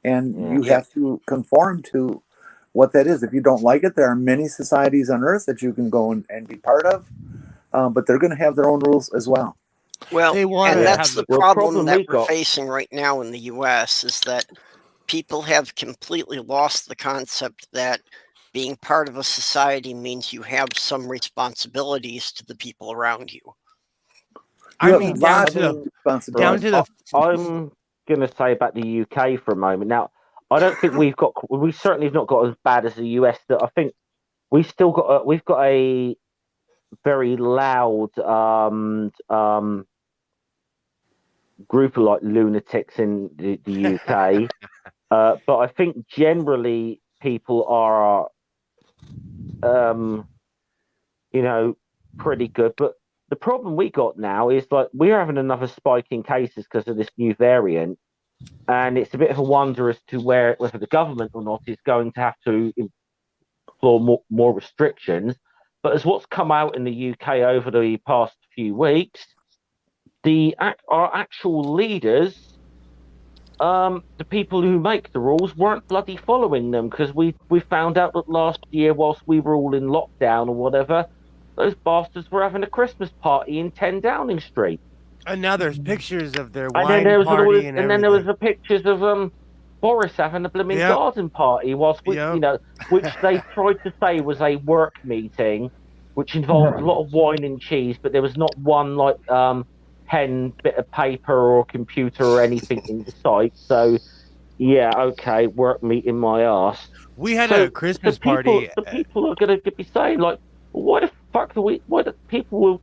and you have to conform to what that is. If you don't like it, there are many societies on Earth that you can go and be part of, but they're going to have their own rules as well. Well, and that's the problem that we're facing right now in the U.S. is that people have completely lost the concept that being part of a society means you have some responsibilities to the people around you. I'm going to say about the UK for a moment. Now, I don't think we certainly have not got as bad as the US. That I think we've got a very loud group of like lunatics in the UK, but I think generally people are, pretty good. But the problem we got now is like we're having another spike in cases because of this new variant. And it's a bit of a wonder as to whether the government or not is going to have to employ more restrictions. But as what's come out in the UK over the past few weeks, our actual leaders, the people who make the rules, weren't bloody following them, because we found out that last year, whilst we were all in lockdown or whatever, those bastards were having a Christmas party in 10 Downing Street. And now there's pictures of their wine party and then there was the pictures of Boris having a blooming garden party, which they tried to say was a work meeting, which involved a lot of wine and cheese, but there was not one like pen, bit of paper or computer or anything in sight. So, work meeting my ass. We had a Christmas party. The people are going to be saying like, why the fuck do we? Why do people will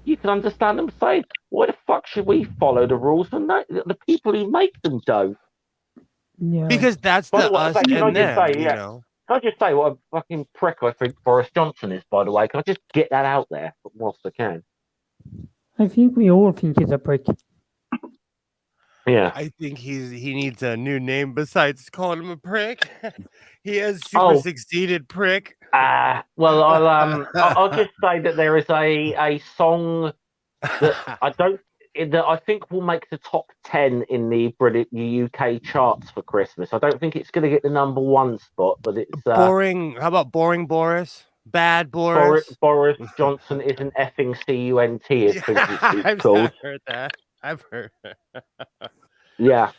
you can understand them saying, why the fuck should we follow the rules when the people who make them don't? Yeah. Because that's the us and them, Can I just say what a fucking prick I think Boris Johnson is, by the way? Can I just get that out there whilst I can? I think we all think he's a prick. Yeah. I think he needs a new name besides calling him a prick. He has super succeeded prick. Well, I'll just say that there is a song that I think will make the top 10 in the UK charts for Christmas. I don't think it's going to get the number 1 spot, but it's boring. How about boring Boris? Bad Boris. Boris Johnson is an effing cunt. It's called. I've heard that. I've heard. Yeah.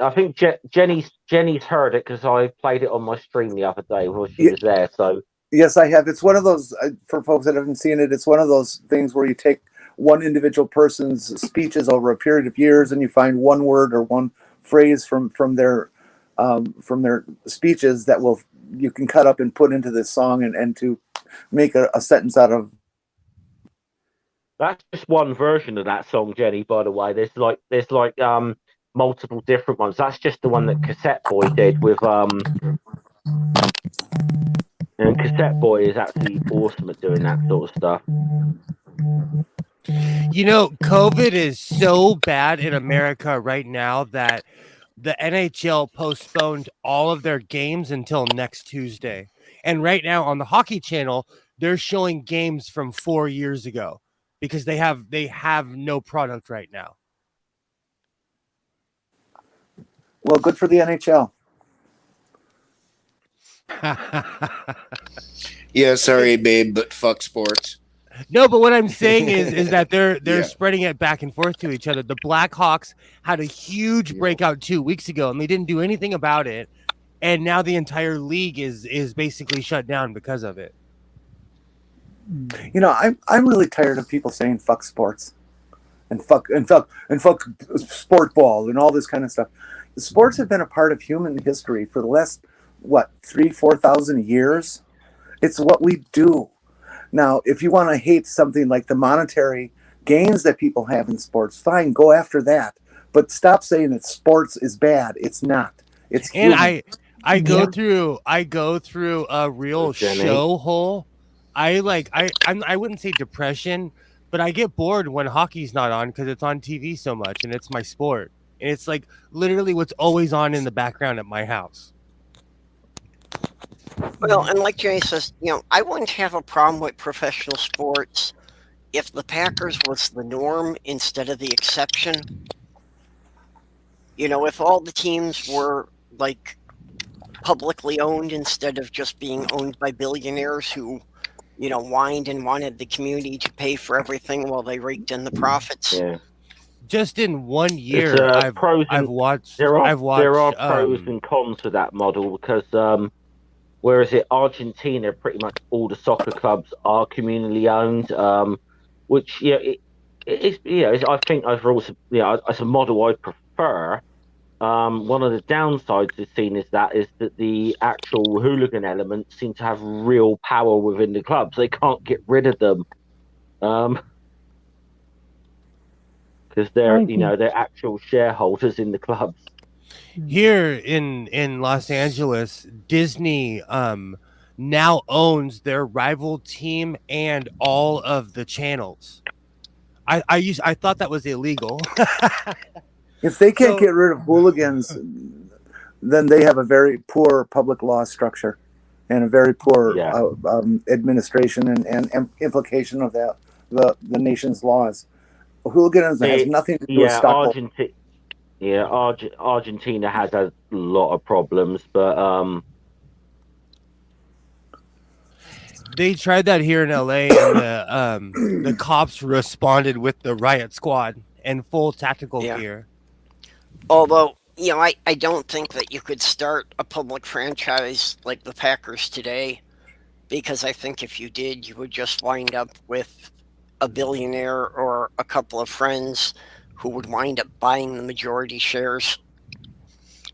I think Jenny's heard it because I played it on my stream the other day while she was there. So yes, I have. It's one of those for folks that haven't seen it. It's one of those things where you take one individual person's speeches over a period of years, and you find one word or one phrase from their speeches that will you can cut up and put into this song and to make a sentence out of. That's just one version of that song, Jenny. By the way, there's multiple different ones. That's just the one that Cassette Boy did with and Cassette Boy is absolutely awesome at doing that sort of stuff. You know, COVID is so bad in America right now that the NHL postponed all of their games until next Tuesday. And right now on the Hockey Channel, they're showing games from 4 years ago because they have no product right now. Well, good for the NHL. Yeah, sorry, babe, but fuck sports. No, but what I'm saying is that they're Yeah. spreading it back and forth to each other. The Blackhawks had a huge breakout 2 weeks ago, and they didn't do anything about it. And now the entire league is basically shut down because of it. You know, I'm really tired of people saying fuck sports and fuck sport ball and all this kind of stuff. The sports have been a part of human history for the last 3,000-4,000 years. It's what we do. Now, if you want to hate something like the monetary gains that people have in sports, fine, go after that. But stop saying that sports is bad. It's not. It's human. And I go through a real show hole. I wouldn't say depression, but I get bored when hockey's not on because it's on TV so much and it's my sport. And it's like literally what's always on in the background at my house. Well, and like Jay says, I wouldn't have a problem with professional sports if the Packers was the norm instead of the exception. If all the teams were like publicly owned instead of just being owned by billionaires who, whined and wanted the community to pay for everything while they raked in the profits. Yeah. Just in 1 year, I've watched. There are pros and cons to that model because whereas in Argentina, pretty much all the soccer clubs are communally owned, which I think overall, as a model I prefer. One of the downsides is seen that the actual hooligan elements seem to have real power within the clubs. They can't get rid of them because they're actual shareholders in the clubs. Here in Los Angeles, Disney now owns their rival team and all of the channels. I thought that was illegal. If they can't get rid of hooligans, then they have a very poor public law structure and a very poor administration and implication of the nation's laws. Hooliganism has nothing to do with Stockholm. Argentina has a lot of problems, but they tried that here in LA, and the cops responded with the riot squad and full tactical gear. Although, I don't think that you could start a public franchise like the Packers today, because I think if you did, you would just wind up with a billionaire or a couple of friends who would wind up buying the majority shares.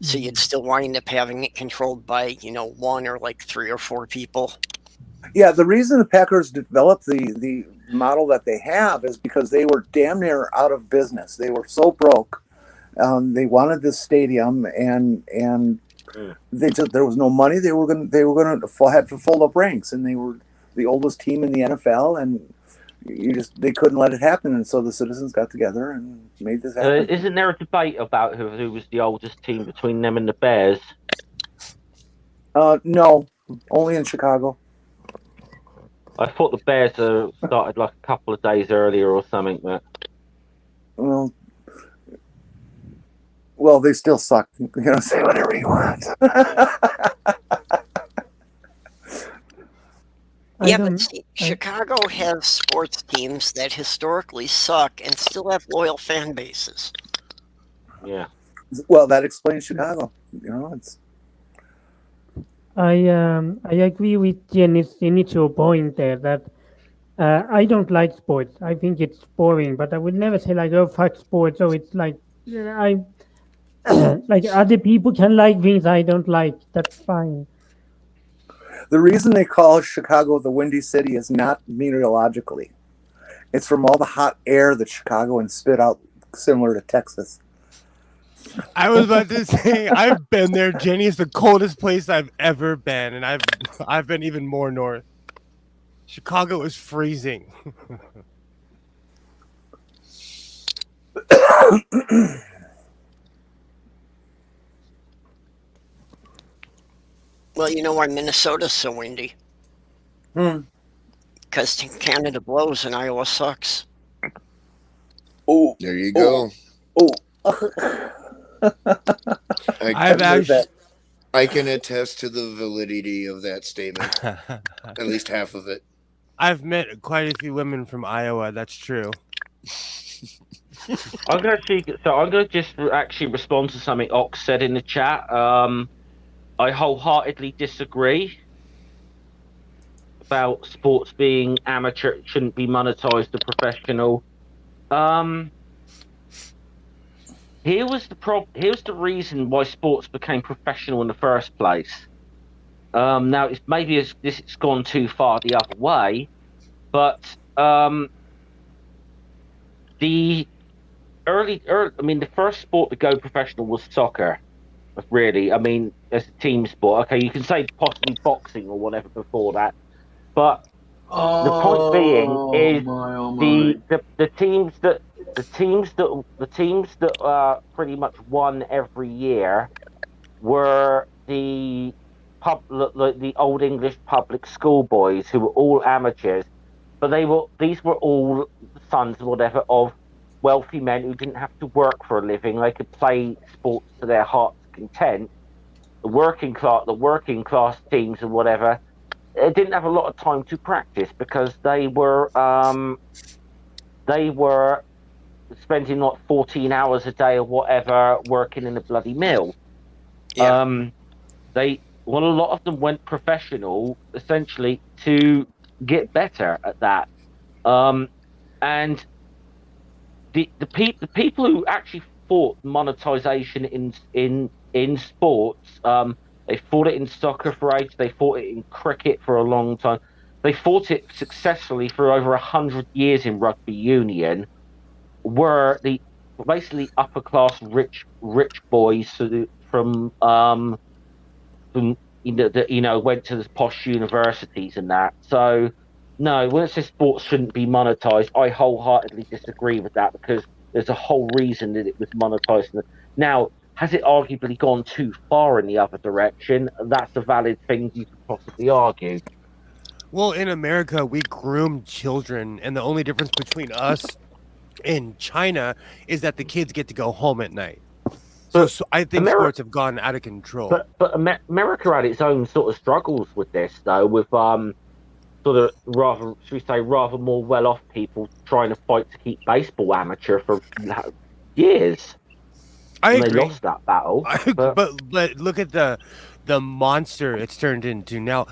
So you'd still wind up having it controlled by, one or like 3 or 4 people. Yeah, the reason the Packers developed the model that they have is because they were damn near out of business. They were so broke. They wanted this stadium, and there was no money. They were going to have to fold up ranks, and they were the oldest team in the NFL, and they couldn't let it happen. And so the citizens got together and made this happen. Isn't there a debate about who was the oldest team between them and the Bears? No, only in Chicago. I thought the Bears started like a couple of days earlier or something. But well, they still suck. Say whatever you want. But see, Chicago has sports teams that historically suck and still have loyal fan bases. Yeah. Well, that explains Chicago. It's. I agree with Jenny's initial point there that I don't like sports. I think it's boring, but I would never say like, oh, fuck sports. So it's like Like other people can like things I don't like. That's fine. The reason they call Chicago the Windy City is not meteorologically. It's from all the hot air that Chicagoans spit out, similar to Texas. I was about to say I've been there, Jenny. It's the coldest place I've ever been, and I've been even more north. Chicago is freezing. Well, you know why Minnesota's so windy? Because Canada blows and Iowa sucks. Oh, There you go. oh. I can attest to the validity of that statement. At least half of it. I've met quite a few women from Iowa. That's true. I'm gonna just actually respond to something Ox said in the chat. I wholeheartedly disagree about sports being amateur. It shouldn't be monetized or professional. Here's the reason why sports became professional in the first place. Now it's gone too far the other way, but the the first sport to go professional was soccer. Really, I mean, as a team sport. Okay, you can say possibly boxing or whatever before that, but the point being is the teams that pretty much won every year were the old English public school boys who were all amateurs, but these were all sons or whatever of wealthy men who didn't have to work for a living. They could play sports to their heart's content. The working class teams or whatever, they didn't have a lot of time to practice because they were spending like 14 hours a day or whatever working in a bloody mill. Yeah. A lot of them went professional essentially to get better at that. And the people who actually fought monetization in sports, they fought it in soccer for ages, they fought it in cricket for a long time, they fought it successfully for over 100 years in rugby union, were the basically upper class rich boys from went to the posh universities and that. So no, when it says sports shouldn't be monetized, I wholeheartedly disagree with that because there's a whole reason that it was monetized. Now, has it arguably gone too far in the other direction? That's a valid thing you could possibly argue. Well, in America, we groom children, and the only difference between us and China is that the kids get to go home at night. So I think sports have gone out of control. But America had its own sort of struggles with this, though, with sort of rather more well-off people trying to fight to keep baseball amateur for years. I agree. They lost that battle. But look at the monster it's turned into now.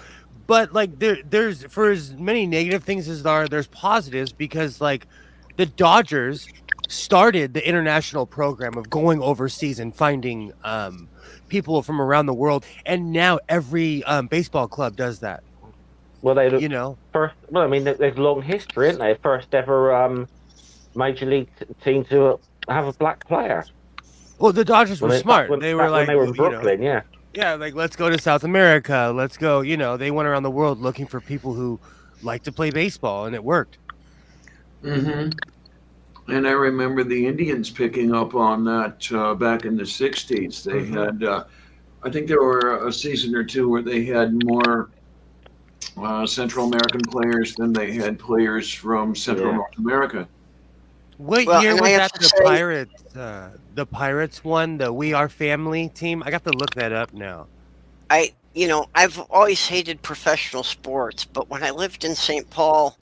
But like there's for as many negative things as there's positives because like the Dodgers started the international program of going overseas and finding people from around the world, and now every baseball club does that. Well, they've long history, isn't they? First ever major league team to have a black player. Well, the Dodgers were smart. They were like, when they were in Brooklyn, yeah, like let's go to South America. Let's go. They went around the world looking for people who like to play baseball, and it worked. Mm-hmm. And I remember the Indians picking up on that back in the 60s. They had, I think there were a season or two where they had more Central American players than they had players from Central North America. What year was that the Pirates won, the We Are Family team? I got to look that up now. I've always hated professional sports, but when I lived in St. Paul,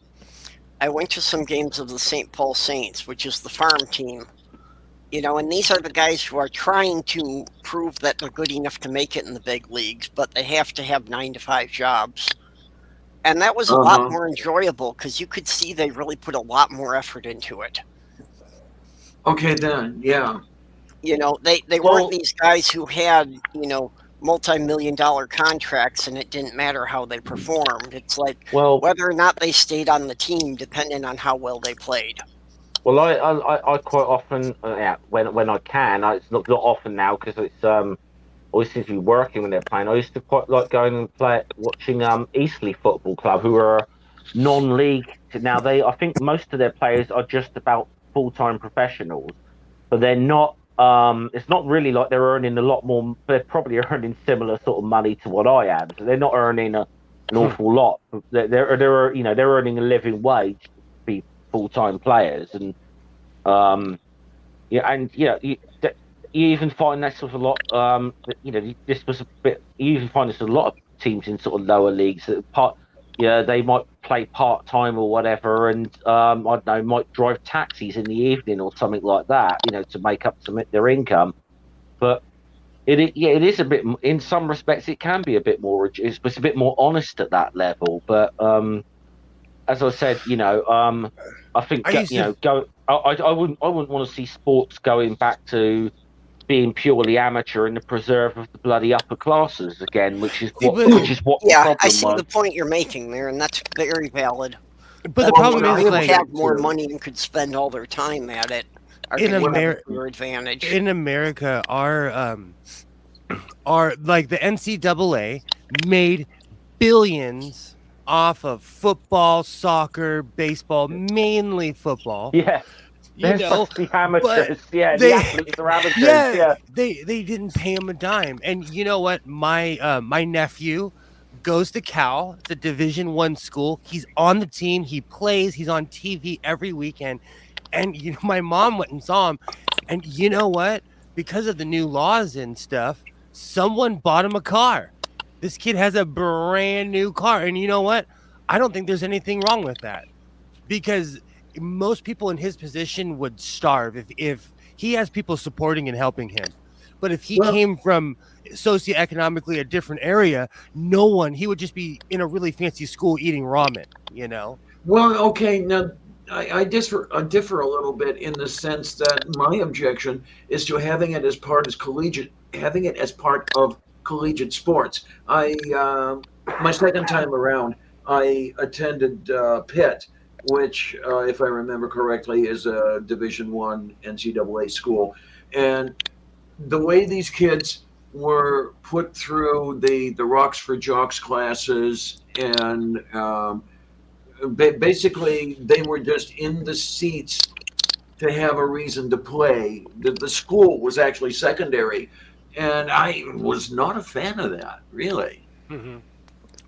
I went to some games of the St. Paul Saints, which is the farm team. And these are the guys who are trying to prove that they're good enough to make it in the big leagues, but they have to have 9-to-5 jobs. And that was a lot more enjoyable because you could see they really put a lot more effort into it. Okay, then, yeah. You know, they weren't these guys who had, you know, multi-million-dollar contracts and it didn't matter how they performed. It's like whether or not they stayed on the team depended on how well they played. Well, I quite often, when I can, it's not often now because it's always seems to be working when they're playing. I used to quite like going and watching Eastleigh Football Club, who are non-league. Now I think most of their players are just about full-time professionals, but they're not. It's not really like they're earning a lot more. They're probably earning similar sort of money to what I am. So they're not earning an awful lot. They're earning a living wage to be full-time players, and you even find that sort of a lot. This was a bit. You even find this a lot of teams in sort of lower leagues that they might play part time or whatever, and I don't know, might drive taxis in the evening or something like that, to make up their income. But it is a bit. In some respects, it can be a bit more. It's a bit more honest at that level. But as I said, I think I wouldn't want to see sports going back to being purely amateur in the preserve of the bloody upper classes again, which is what the problem I see was. the point you're making there, and that's very valid. But the problem is, people like, have more money and could spend all their time at it. In Advantage. In America, our like the NCAA made billions off of football, soccer, baseball, mainly football. Yeah. You know, the amateurs, the athletes are amateurs. They didn't pay him a dime. And you know what? My my nephew goes to Cal. It's a Division I school. He's on the team. He plays. He's on TV every weekend. And my mom went and saw him. And you know what? Because of the new laws and stuff, someone bought him a car. This kid has a brand new car. And you know what? I don't think there's anything wrong with that, because most people in his position would starve if he has people supporting and helping him. But if he came from socioeconomically a different area, he would just be in a really fancy school eating ramen, Well, okay, now I differ a little bit in the sense that my objection is to having it as part of collegiate sports. My second time around, I attended Pitt, which, if I remember correctly, is a Division I NCAA school. And the way these kids were put through the Rocks for Jocks classes, and basically they were just in the seats to have a reason to play. The school was actually secondary, and I was not a fan of that, really. Mm-hmm.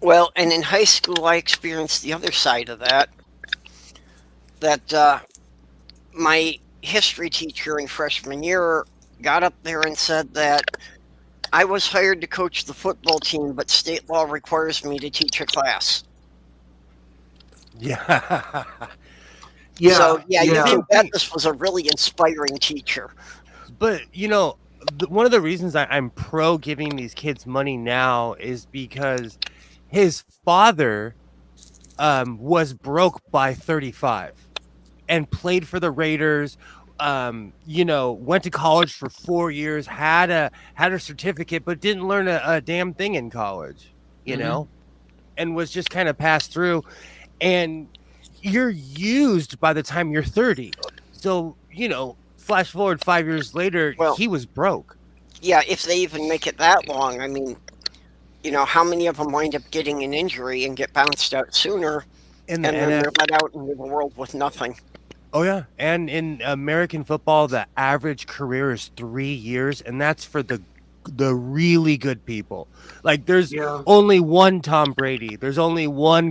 Well, and in high school, I experienced the other side of that. That my history teacher in freshman year got up there and said that I was hired to coach the football team, but state law requires me to teach a class. Yeah. So, you can bet this was a really inspiring teacher. But, one of the reasons I'm pro giving these kids money now is because his father was broke by 35 and played for the Raiders, went to college for 4 years, had a certificate, but didn't learn a damn thing in college, and was just kind of passed through. And you're used by the time you're 30. So, flash forward 5 years later, he was broke. Yeah, if they even make it that long. I mean, how many of them wind up getting an injury and get bounced out sooner, and then they're let out into the world with nothing. Oh, yeah. And in American football, the average career is 3 years, and that's for the really good people. Like, there's only one Tom Brady. There's only one,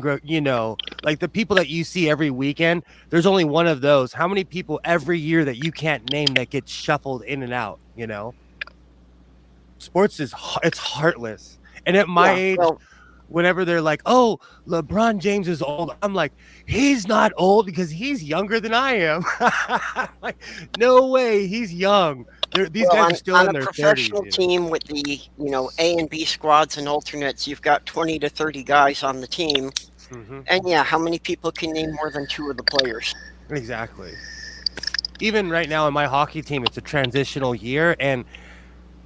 like the people that you see every weekend, there's only one of those. How many people every year that you can't name that get shuffled in and out, Sports it's heartless. And at my age, whenever they're like, oh, LeBron James is old, I'm like, he's not old because he's younger than I am. Like, no way, he's young. These guys are still in their 30s. On a professional team with the, A and B squads and alternates, you've got 20 to 30 guys on the team. Mm-hmm. And how many people can name more than two of the players? Exactly. even right now in my hockey team, it's a transitional year, and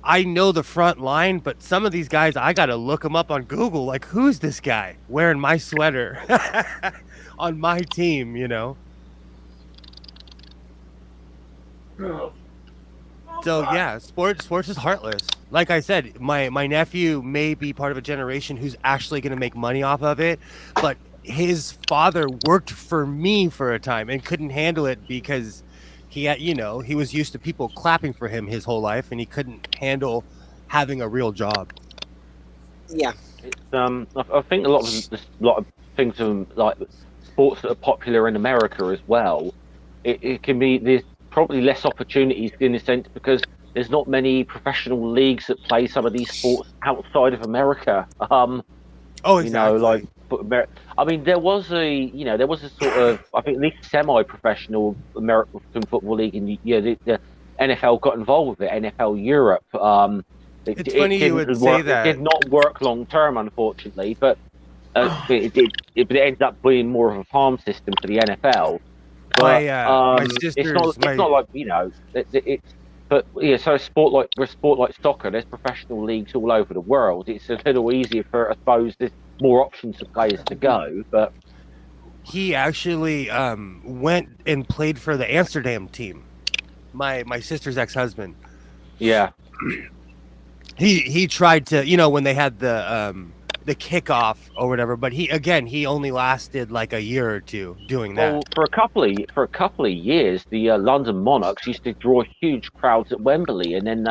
I know the front line, but some of these guys, I got to look them up on Google. Like, who's this guy wearing my sweater on my team, you know? So yeah, sports is heartless. Like I said, my nephew may be part of a generation who's actually going to make money off of it, but his father worked for me for a time and couldn't handle it because he had, he was used to people clapping for him his whole life, and he couldn't handle having a real job. Yeah. It's, I think a lot of things like sports that are popular in America as well. It can be, there's probably less opportunities in a sense because there's not many professional leagues that play some of these sports outside of America. Exactly. I mean, there was a sort of, I think, at least semi-professional American football league in the NFL got involved with it. NFL Europe. It's funny you would say that. It did not work long term, unfortunately, but it ends up being more of a farm system for the NFL. But my sister's, it's not like so a sport like soccer, there's professional leagues all over the world. It's a little easier for, I suppose, there's more options for players to go. But he actually went and played for the Amsterdam team. My sister's ex-husband. Yeah. He tried to, when they had the kickoff or whatever, but he only lasted like a year or two doing that. Well, for a couple of years, the London Monarchs used to draw huge crowds at Wembley, and then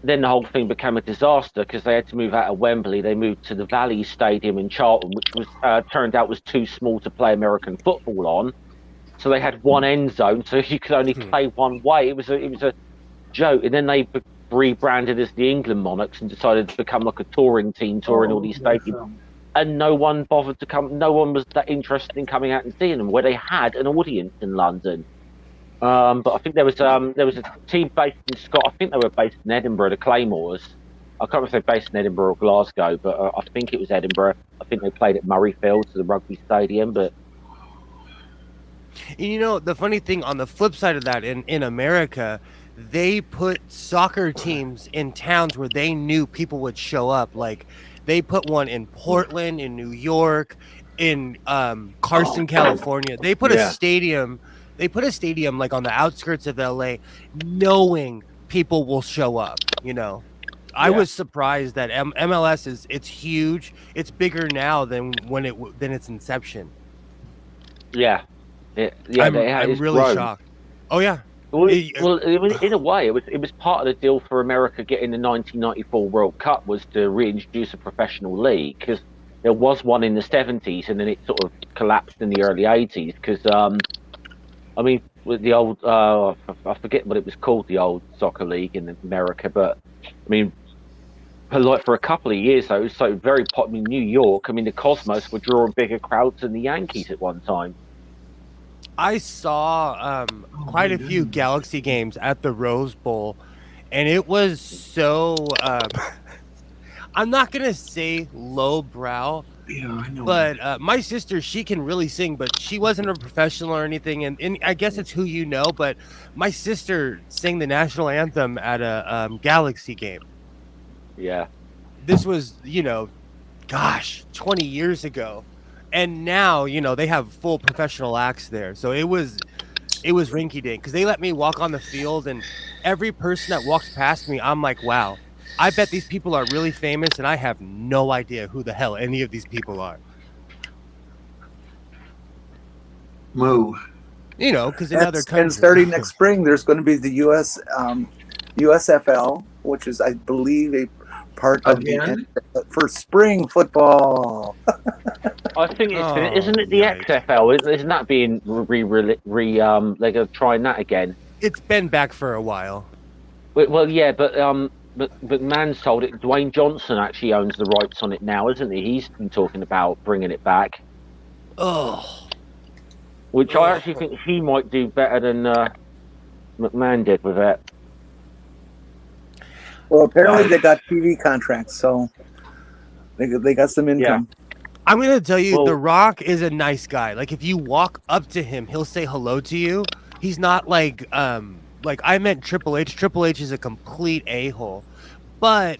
the whole thing became a disaster because they had to move out of Wembley. They moved to the Valley Stadium in Charlton, which was turned out was too small to play American football on. So they had one end zone, so you could only play one way. It was a joke, and then they rebranded as the England Monarchs and decided to become like a touring team, touring all these stadiums. And no one bothered to come. No one was that interested in coming out and seeing them, where they had an audience in London. But I think there was a team based in Scotland. I think they were based in Edinburgh, the Claymores. I can't remember if they're based in Edinburgh or Glasgow, but I think it was Edinburgh. I think they played at Murrayfield, to the rugby stadium. But the funny thing on the flip side of that, in America, they put soccer teams in towns where they knew people would show up. Like they put one in Portland, in New York, in Carson, California. They put a stadium. They put a stadium like on the outskirts of LA, knowing people will show up. I was surprised that MLS it's huge. It's bigger now than than its inception. Yeah. I'm really shocked. Oh yeah. Well, in a way, it was part of the deal for America getting the 1994 World Cup was to reintroduce a professional league, because there was one in the 70s and then it sort of collapsed in the early 80s. Because I mean, with the old I forget what it was called, the old soccer league in America, but I mean, like for a couple of years though, it was so very popular in New York. I mean, the Cosmos were drawing bigger crowds than the Yankees at one time. I saw quite a few Galaxy games at the Rose Bowl, and it was so I'm not gonna say lowbrow, I know. but my sister, she can really sing, but she wasn't a professional or anything, and I guess it's who you know, but my sister sang the national anthem at a Galaxy game. Yeah. This was, 20 years ago. And now, they have full professional acts there. So it was rinky-dink, because they let me walk on the field, and every person that walks past me, I'm like, wow, I bet these people are really famous, and I have no idea who the hell any of these people are. Moo. Because in other countries. And starting next spring, there's going to be the USFL, which is, I believe, a part of for spring football. I think isn't it the XFL? Isn't that being they're going to try that again? It's been back for a while. Well, yeah, but Man's told it. Dwayne Johnson actually owns the rights on it now, isn't he? He's been talking about bringing it back. Which I actually think he might do better than McMahon did with it. Well, apparently they got TV contracts, so they got some income. I'm gonna tell you, Well- The Rock is a nice guy. Like if you walk up to him, he'll say hello to you. He's not like I meant Triple H. Triple H is a complete a-hole. But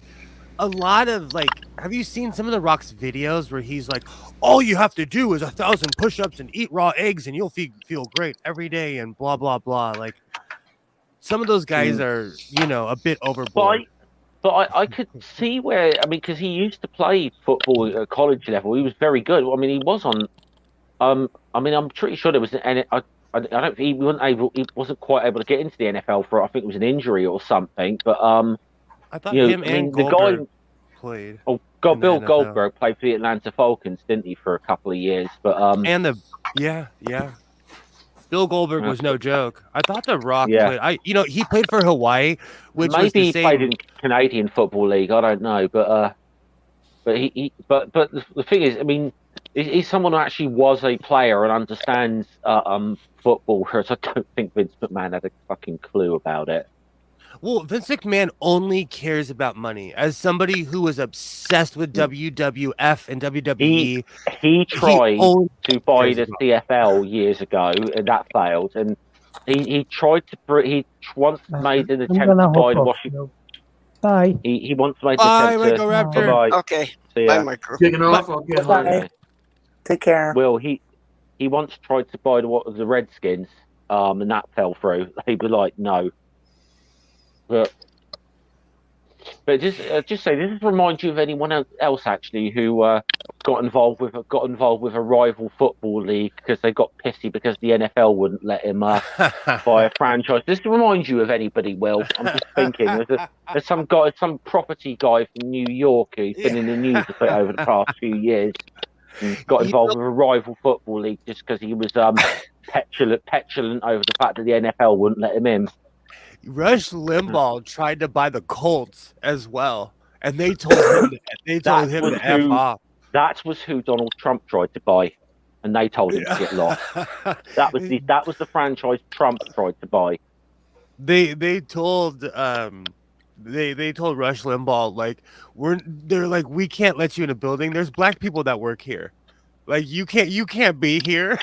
a lot of have you seen some of The Rock's videos where he's like, all you have to do is 1,000 push-ups and eat raw eggs and you'll feel great every day and blah blah blah. Like some of those guys are, a bit overboard. But I could see where, I mean, because he used to play football at college level. He was very good. I mean, he was on. I mean, I'm pretty sure there was I don't. He wasn't able. He wasn't quite able to get into the NFL for. I think it was an injury or something. But I thought him and Goldberg played. Oh, in the Bill NFL. Goldberg played for the Atlanta Falcons, didn't he, for a couple of years? But yeah. Bill Goldberg was no joke. I thought The Rock Yeah. played. He played for Hawaii, which was maybe the he same. played in Canadian Football League. I don't know, but the thing is, I mean, he's someone who actually was a player and understands football. Whereas I don't think Vince McMahon had a fucking clue about it. Well, Vince McMahon only cares about money. As somebody who was obsessed with WWF and WWE, He tried only to buy cares the about- CFL years ago, and that failed. And he tried to. He once made an I'm attempt gonna to buy hop the off. Washington. So, bye. He once made Bye, an Michael attempt to. Raptor. Bye. Okay. See Bye, ya. Micro. Taking off. Okay, Bye. honey. Take care. Well, he once tried to buy the Redskins, and that fell through. They were like, no. But just say this reminds you of anyone else actually who got involved with a rival football league because they got pissy because the NFL wouldn't let him buy a franchise. This reminds you of anybody? Will, I'm just thinking there's some guy, some property guy from New York who's been in the news a bit over the past few years. And got involved with a rival football league just because he was petulant over the fact that the NFL wouldn't let him in. Rush Limbaugh tried to buy the Colts as well, and they told him to F off. That was who Donald Trump tried to buy, and they told him to get lost. That was the franchise Trump tried to buy. They told they told Rush Limbaugh they're like, we can't let you in a building. There's black people that work here. Like you can't be here.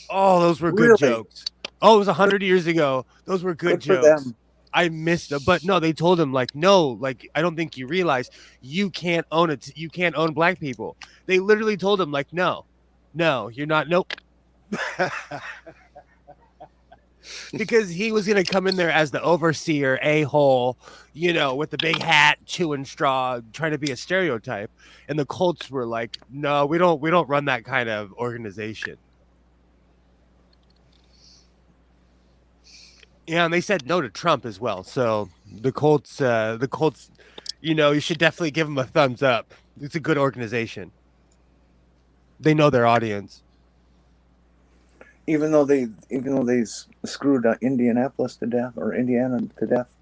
Oh, those were good Really? jokes. Oh, it was 100 years ago. Those were good Good for jokes. them. I missed them, but no, they told him no, I don't think you realize you can't own it. You can't own black people. They literally told him no, you're not. Nope. Because he was gonna come in there as the overseer, a-hole, with the big hat, chewing straw, trying to be a stereotype. And the Colts were like, no, we don't run that kind of organization. Yeah, and they said no to Trump as well. So the Colts, you should definitely give them a thumbs up. It's a good organization. They know their audience. Even though they screwed Indianapolis to death, or Indiana to death.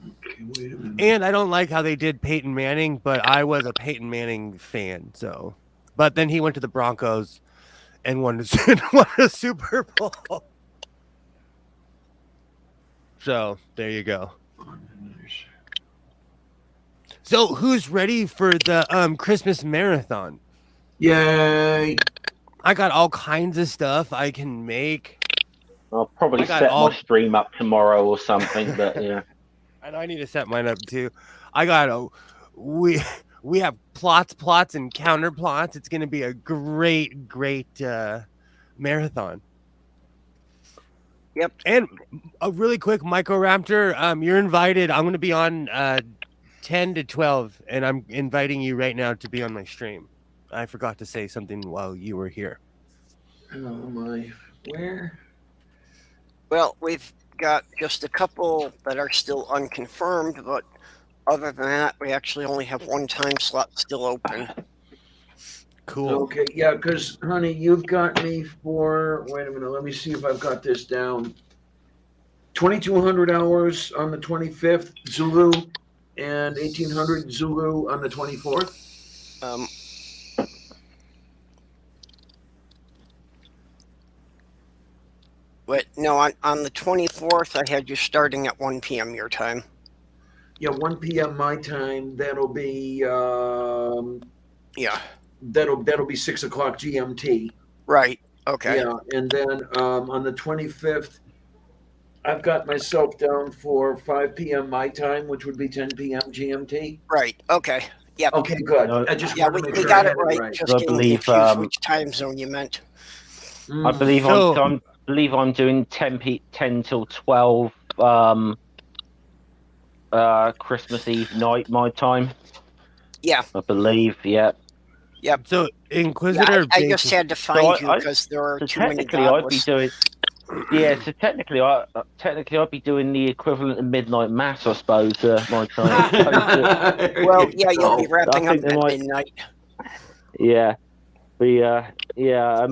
Okay, wait a minute. And I don't like how they did Peyton Manning, but I was a Peyton Manning fan. So, but then he went to the Broncos and won a Super Bowl. So there you go. So who's ready for the Christmas marathon? Yay! I got all kinds of stuff I can make. I'll probably set my stream up tomorrow or something, but yeah. I know I need to set mine up too. We have plots and counter plots. It's going to be a great marathon. Yep. And a really quick, Microraptor, you're invited. I'm going to be on 10 to 12, and I'm inviting you right now to be on my stream. I forgot to say something while you were here. Oh my, where? Well, we've got just a couple that are still unconfirmed, but other than that, we actually only have one time slot still open. Cool. Okay, yeah, because, honey, you've got me for, wait a minute, let me see if I've got this down. 2,200 hours on the 25th, Zulu, and 1,800 Zulu on the 24th. But no, on the 24th, I had you starting at 1 p.m. your time. Yeah, 1 p.m. my time. That'll be Yeah. That'll be 6 o'clock GMT. Right. Okay. Yeah, and then on the 25th, I've got myself down for 5 p.m. my time, which would be 10 p.m. GMT. Right. Okay. Yep. Okay, good. No, I just Yeah, wanted to make we sure got I it had right. right. Just I getting believe, confused which time zone you meant. I believe So- I'm doing 10 till 12 Christmas Eve night my time. Yeah. I believe, yeah. So Yeah, Inquisitor I just Bacon. had to find you I- because there are So too many technically I'd be godless. doing so technically I'd be doing the equivalent of midnight mass, I suppose, my time. Well, yeah, you'll be wrapping I up think they at might- midnight. Yeah. I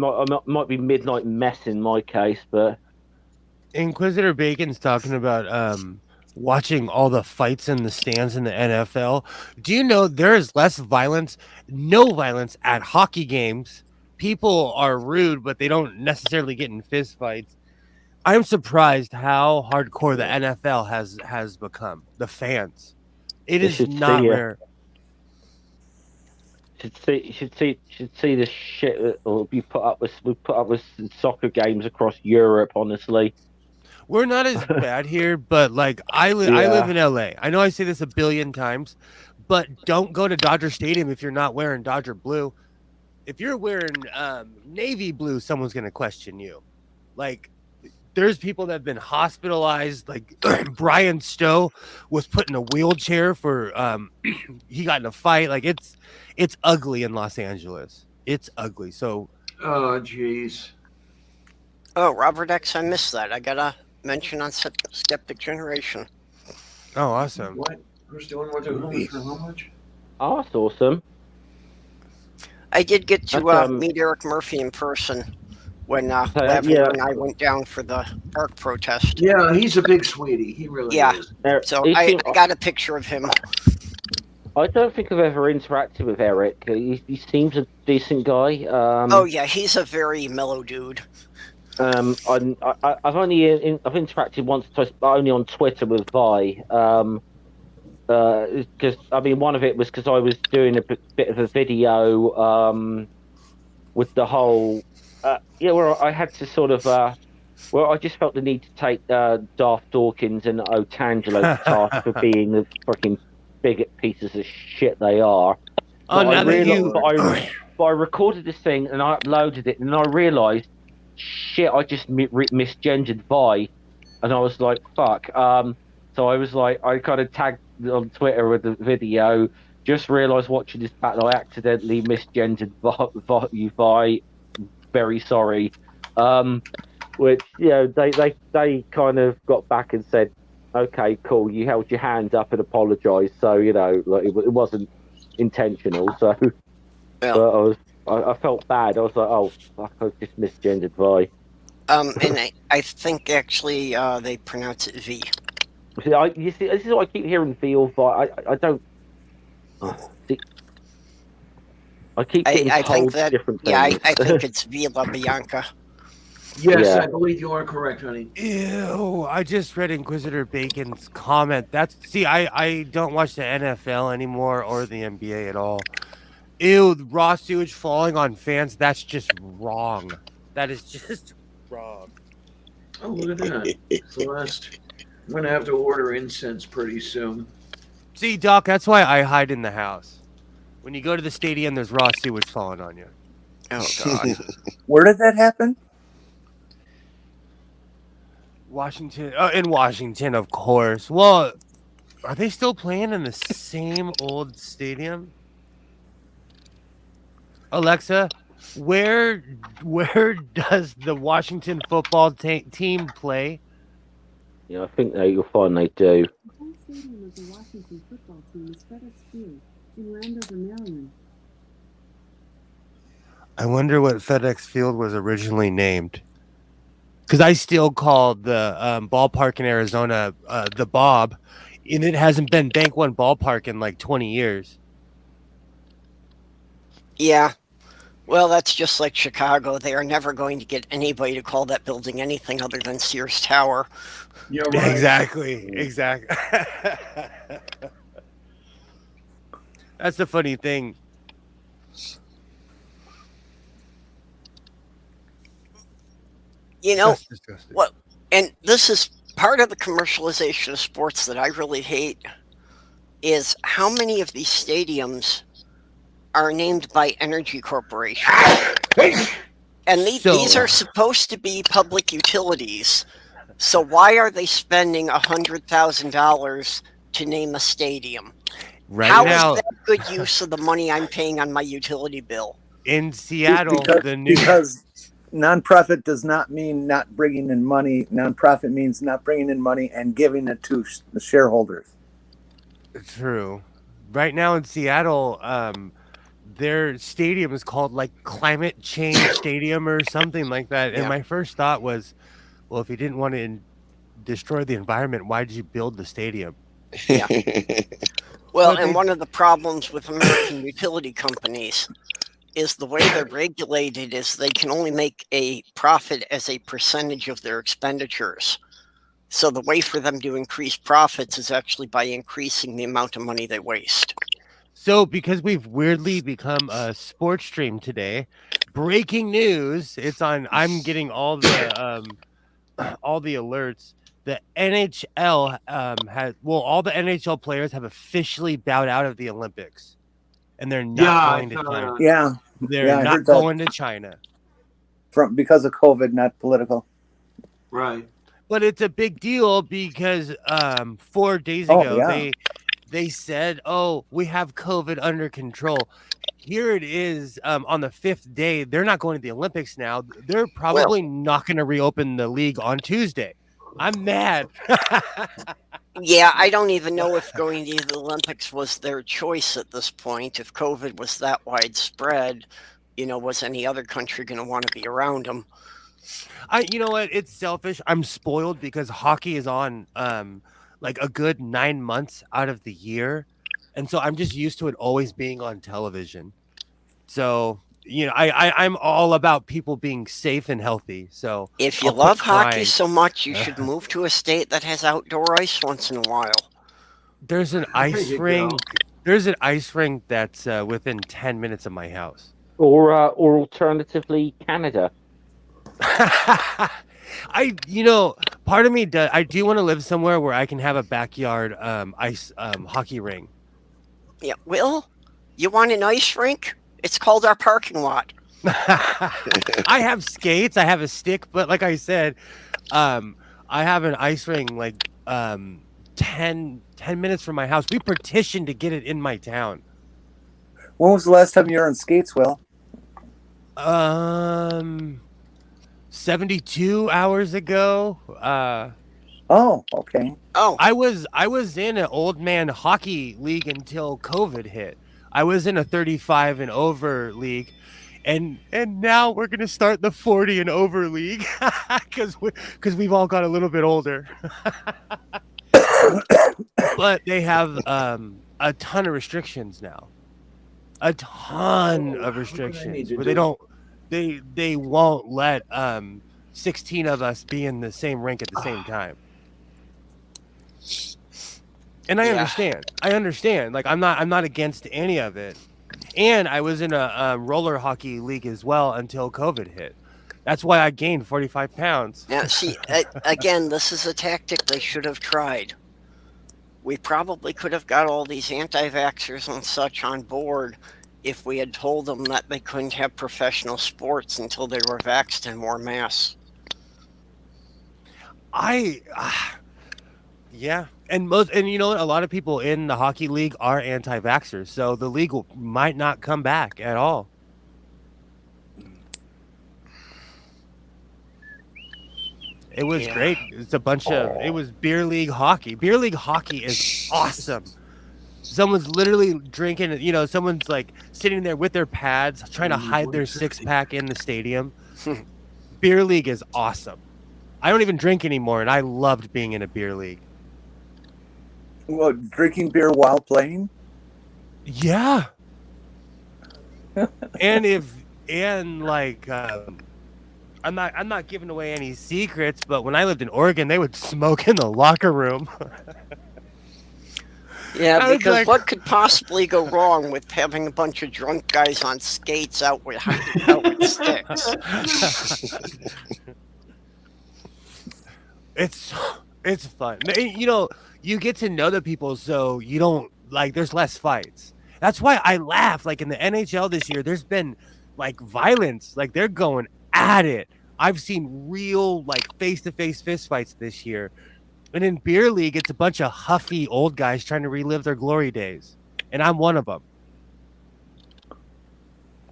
might be midnight mess in my case, but Inquisitor Bacon's talking about watching all the fights in the stands in the NFL. Do you know there is less violence, no violence at hockey games? People are rude, but they don't necessarily get in fist fights. I'm surprised how hardcore the NFL has become. The fans, it You is should not see, rare. should see the shit that we put up with soccer games across Europe. Honestly, We're not as bad here, but like I live in LA. I know I say this a billion times, but don't go to Dodger Stadium if you're not wearing Dodger blue. If you're wearing navy blue, someone's gonna question you. Like there's people that have been hospitalized. Like Brian Stowe was put in a wheelchair for he got in a fight. Like it's ugly in Los Angeles. It's ugly. So Oh, jeez. Oh, Robert X, I missed that. I gotta mention on Skeptic Generation. oh awesome. What? Who's doing what? How much for how much? oh, that's awesome. I did get to That's, meet Eric Murphy in person when yeah. Lavender and I went down for the ARC protest. Yeah, he's a big sweetie. He really Yeah. is. So He I seemed- got a picture of him. I don't think I've ever interacted with Eric. He seems a decent guy. Oh yeah, he's a very mellow dude. I've interacted once or twice, but only on Twitter with Vi. Because one of it was because I was doing a bit of a video with the whole where I had to sort of well, I just felt the need to take Darth Dawkins and Otangelo to task for being the fucking bigot pieces of shit they are. Oh, now that you But I recorded this thing and I uploaded it, and I realised, shit, I just misgendered Vi, and I was like, fuck. So I was like, I kind of tagged on Twitter with the video. Just realised watching this battle, I accidentally misgendered Vi. Very sorry. Which they kind of got back and said, okay, cool. You held your hands up and apologised. So like it wasn't intentional. So, Yeah. but I felt bad. I was like, oh fuck, I just misgendered Vi. And I think actually they pronounce it V. You see, this is what I keep hearing. Vi or Vi. I don't. See, I keep getting I think told that different things. yeah, I think it's Vila Bianca. Yes, Yeah. I believe you are correct, honey. Ew, I just read Inquisitor Bacon's comment. I don't watch the NFL anymore or the NBA at all. Ew, raw sewage falling on fans, that's just wrong. That is just wrong. Oh, look at that. Celeste. I'm going to have to order incense pretty soon. See, Doc, that's why I hide in the house. When you go to the stadium, there's raw sewage falling on you. Oh God. Where did that happen? Washington, in Washington, of course. Well, are they still playing in the same old stadium? Alexa, where does the Washington football team play? Yeah, I think you'll find they do. The home stadium of the Washington football team is FedEx Field in Landover, Maryland. I wonder what FedEx Field was originally named. Because I still call the ballpark in Arizona the Bob, and it hasn't been Bank One ballpark in like 20 years. Yeah. Well, that's just like Chicago. They are never going to get anybody to call that building anything other than Sears Tower. Yeah, right. Exactly. That's the funny thing. You know That's disgusting. what? And this is part of the commercialization of sports that I really hate is how many of these stadiums are named by energy corporations. And these So are supposed to be public utilities. So why are they spending $100,000 to name a stadium? right How is now that good use of the money I'm paying on my utility bill? in Seattle, the new because nonprofit does not mean not bringing in money. Nonprofit means not bringing in money and giving it to the shareholders. true. Right now in Seattle, their stadium is called like Climate Change Stadium or something like that. And Yeah. my first thought was, well, if you didn't want to destroy the environment, why did you build the stadium? Yeah. Well, But and they- one of the problems with American utility companies is the way they're regulated is they can only make a profit as a percentage of their expenditures. So the way for them to increase profits is actually by increasing the amount of money they waste. So because we've weirdly become a sports stream today, breaking news, it's on I'm getting all the alerts. The NHL has all the NHL players have officially bowed out of the Olympics. And they're not going to China. Yeah, They're yeah, I not heard that. going to China. Because of COVID, not political. Right. But it's a big deal because 4 days Oh, ago yeah. they said, "Oh, we have COVID under control." Here it is on the 5th day. They're not going to the Olympics now. They're probably not going to reopen the league on Tuesday. I'm mad. Yeah, I don't even know if going to the Olympics was their choice at this point. If COVID was that widespread, was any other country going to want to be around them? You know what? It's selfish. I'm spoiled because hockey is on like a good 9 months out of the year. And so I'm just used to it always being on television. So, I'm all about people being safe and healthy. So If you I'll quit love hockey crying. so much, you should move to a state that has outdoor ice once in a while. There's an There ice you rink. go. There's an ice rink that's within 10 minutes of my house. Or alternatively, Canada. Part of me I do want to live somewhere where I can have a backyard ice hockey ring. Yeah, Will, you want an ice rink? It's called our parking lot. I have skates, I have a stick, but like I said, I have an ice ring like 10 minutes from my house. We petitioned to get it in my town. When was the last time you were on skates, Will? 72 hours ago. Oh, okay. Oh, I was in an old man hockey league until COVID hit. I was in a 35 and over league, and now we're gonna start the 40 and over league because we've all got a little bit older. But they have a ton of restrictions now. A ton of restrictions where they won't let 16 of us be in the same rink at the same time. And I understand. Like I'm not against any of it. And I was in a roller hockey league as well until COVID hit. That's why I gained 45 pounds. now see, again, this is a tactic they should have tried. We probably could have got all these anti-vaxxers and such on board if we had told them that they couldn't have professional sports until they were vaxxed in more mass. Yeah. And you know what? A lot of people in the hockey league are anti-vaxxers, so the league might not come back at all. It was great. It's a bunch of. It was beer league hockey. Beer league hockey is awesome. Someone's literally drinking. Someone's like sitting there with their pads, trying to hide their 6-pack in the stadium. Beer league is awesome. I don't even drink anymore, and I loved being in a beer league. Well, drinking beer while playing? Yeah. I'm not giving away any secrets, but when I lived in Oregon, they would smoke in the locker room. Yeah, I was because like- what could possibly go wrong with having a bunch of drunk guys on skates out with sticks? It's fun. You know, you get to know the people, so you don't like. There's less fights. That's why I laugh. Like in the NHL this year, there's been like violence. Like they're going at it. I've seen real like face-to-face fist fights this year. And in beer league, it's a bunch of huffy old guys trying to relive their glory days, and I'm one of them.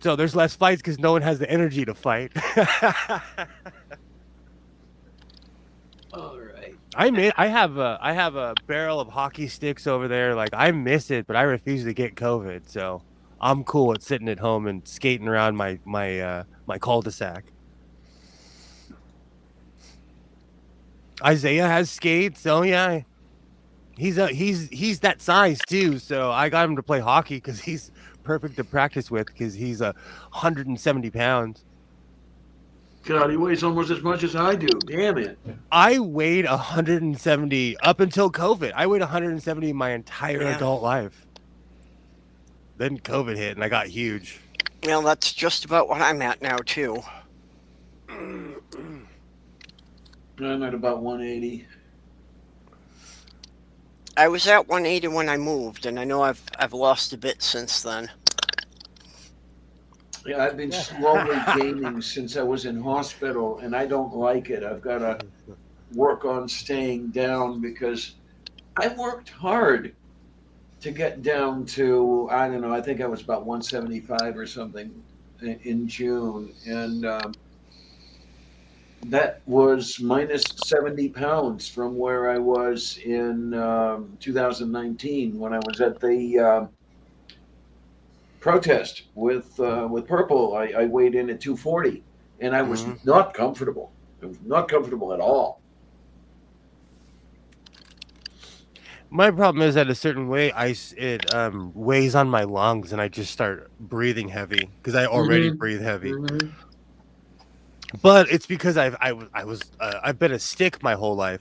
So there's less fights because no one has the energy to fight. All right. I have a barrel of hockey sticks over there. Like I miss it, but I refuse to get COVID. So I'm cool with sitting at home and skating around my cul-de-sac. Isaiah has skates. Oh yeah, he's that size too. So I got him to play hockey because he's perfect to practice with because he's 170 pounds. God, he weighs almost as much as I do. Damn it. I weighed 170 up until COVID. I weighed 170 my entire adult life. Then COVID hit and I got huge. Well, that's just about what I'm at now too. I'm at about 180. I was at 180 when I moved, and I know I've lost a bit since then. Yeah, I've been slowly gaining since I was in hospital, and I don't like it. I've got to work on staying down because I worked hard to get down to, I don't know, I think I was about 175 or something in June. And that was minus 70 pounds from where I was in 2019 when I was at the protest with Purple. I weighed in at 240, and I was not comfortable. I was not comfortable at all. My problem is at a certain weight, it weighs on my lungs, and I just start breathing heavy because I already breathe heavy. But it's because I've been a stick my whole life,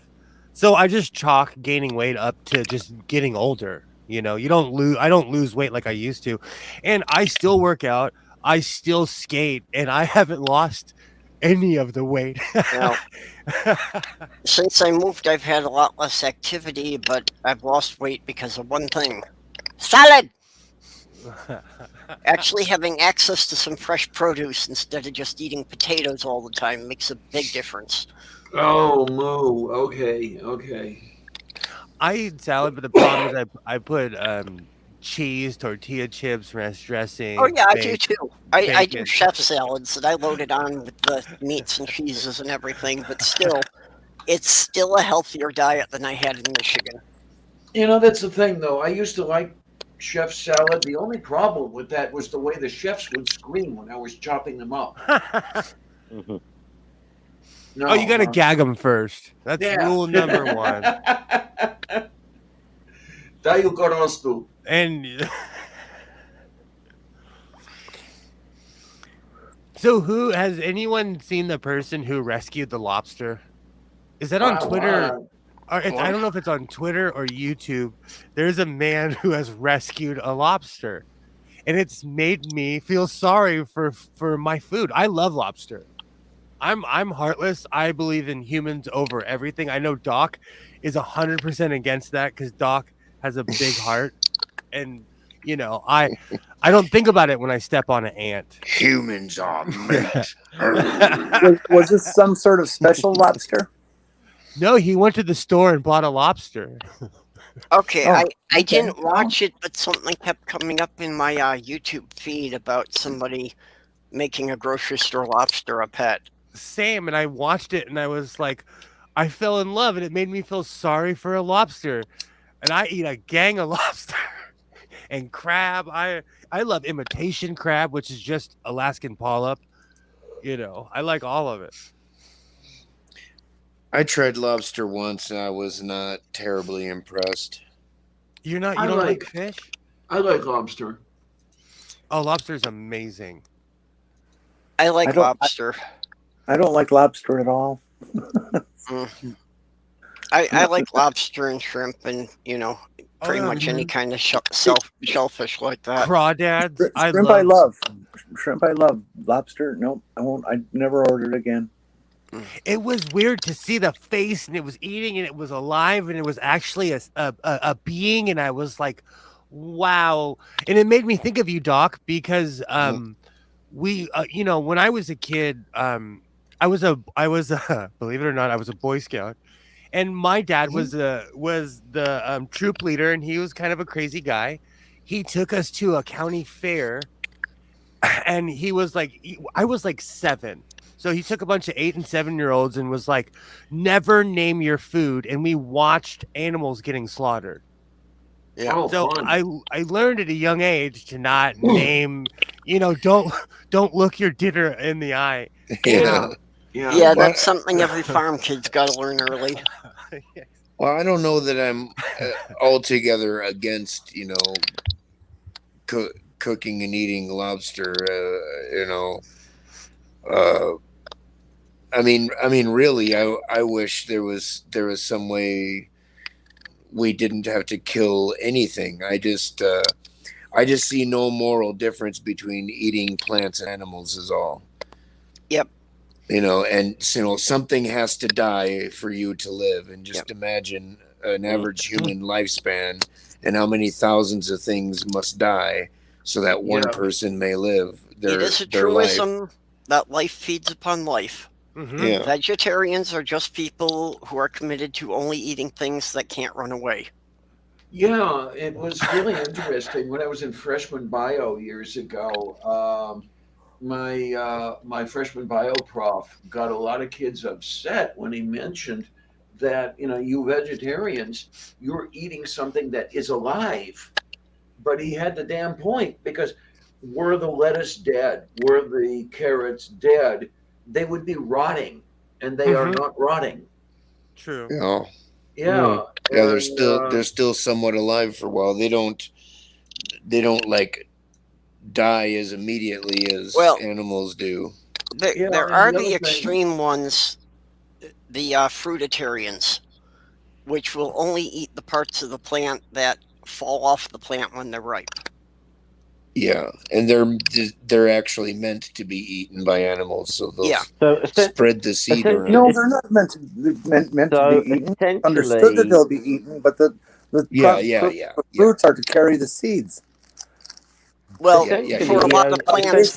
so I just chalk gaining weight up to just getting older. You know, I don't lose weight like I used to, and I still work out, I still skate, and I haven't lost any of the weight. Now, since I moved, I've had a lot less activity, but I've lost weight because of one thing: salad. Actually, having access to some fresh produce instead of just eating potatoes all the time makes a big difference. Oh, moo. Okay. I eat salad, but the problem is I put cheese, tortilla chips, ranch dressing. Oh yeah, I do too. I do bacon. chef salads that I loaded on with the meats and cheeses and everything, but still, it's still a healthier diet than I had in Michigan. You know, that's the thing, though. I used to like chef salad. The only problem with that was the way the chefs would scream when I was chopping them up. No, Oh, you gotta gag them first. That's Yeah. rule number one. Daju korostu. And so, who has anyone seen the person who rescued the lobster? Is that on Twitter? Or I don't know if it's on Twitter or YouTube. There's a man who has rescued a lobster, and it's made me feel sorry for my food. I love lobster. I'm heartless. I believe in humans over everything. I know Doc is 100% against that because Doc has a big heart, and you know I don't think about it when I step on an ant. Humans are meat. Was this some sort of special lobster? No, he went to the store and bought a lobster. Okay, Oh, I didn't watch it, but something kept coming up in my YouTube feed about somebody making a grocery store lobster a pet. Same, and I watched it and I was like, I fell in love, and it made me feel sorry for a lobster. And I eat a gang of lobster and crab. I love imitation crab, which is just Alaskan polyp. You know, I like all of it. I tried lobster once and I was not terribly impressed. You don't I like like- fish? I like lobster. Oh, lobster is amazing. I like I don't- lobster. I don't like lobster at all. I like lobster and shrimp, and pretty yeah. much any kind of shellfish like that. Crawdads. I Shrimp I love. love. Shrimp I love. Lobster, nope, I won't. I never ordered again. It was weird to see the face, and it was eating, and it was alive, and it was actually a being, and I was like, wow. And it made me think of you, Doc, because we when I was a kid, I was believe it or not, I was a Boy Scout, and my dad was the troop leader, and he was kind of a crazy guy. He took us to a county fair, and he was like, I was like 7. So he took a bunch of 8 and 7-year-olds and was like, never name your food. And we watched animals getting slaughtered. Yeah. Oh, So fun. I learned at a young age to not name, don't look your dinner in the eye. Yeah. Yeah, that's something every farm kid's got to learn early. Well, I don't know that I'm altogether against, cooking and eating lobster. I mean, really, I wish there was some way we didn't have to kill anything. I just see no moral difference between eating plants and animals is all. Yep. And something has to die for you to live, and just imagine an average human lifespan and how many thousands of things must die so that one person may live It is a truism that life feeds upon life. Yeah. Vegetarians are just people who are committed to only eating things that can't run away. Yeah, it was really interesting. When I was in freshman bio years ago, my freshman bio prof got a lot of kids upset when he mentioned that, you vegetarians, you're eating something that is alive. But he had the damn point, because were the lettuce dead, were the carrots dead, they would be rotting, and they are not rotting. True. Yeah, they're still somewhat alive for a while. They don't like die as immediately as animals do. There are the extreme ones, the fruitarians, which will only eat the parts of the plant that fall off the plant when they're ripe. Yeah, and they're actually meant to be eaten by animals, so they'll spread the seed around. No, they're not meant to be eaten. Understood that they'll be eaten, but the fruits are to carry the seeds. Well, for a lot of plants,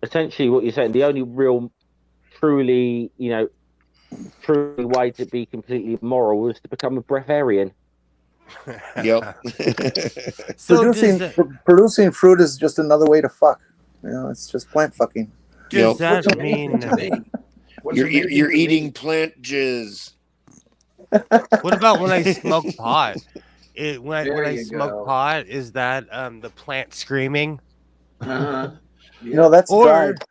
essentially what you're saying, the only real, truly way to be completely moral is to become a breatharian. Yep. So producing fruit is just another way to fuck. It's just plant fucking. Does that mean you're eating plant jizz? What about when I smoke pot? When I smoke pot, is that the plant screaming? No, that's dried.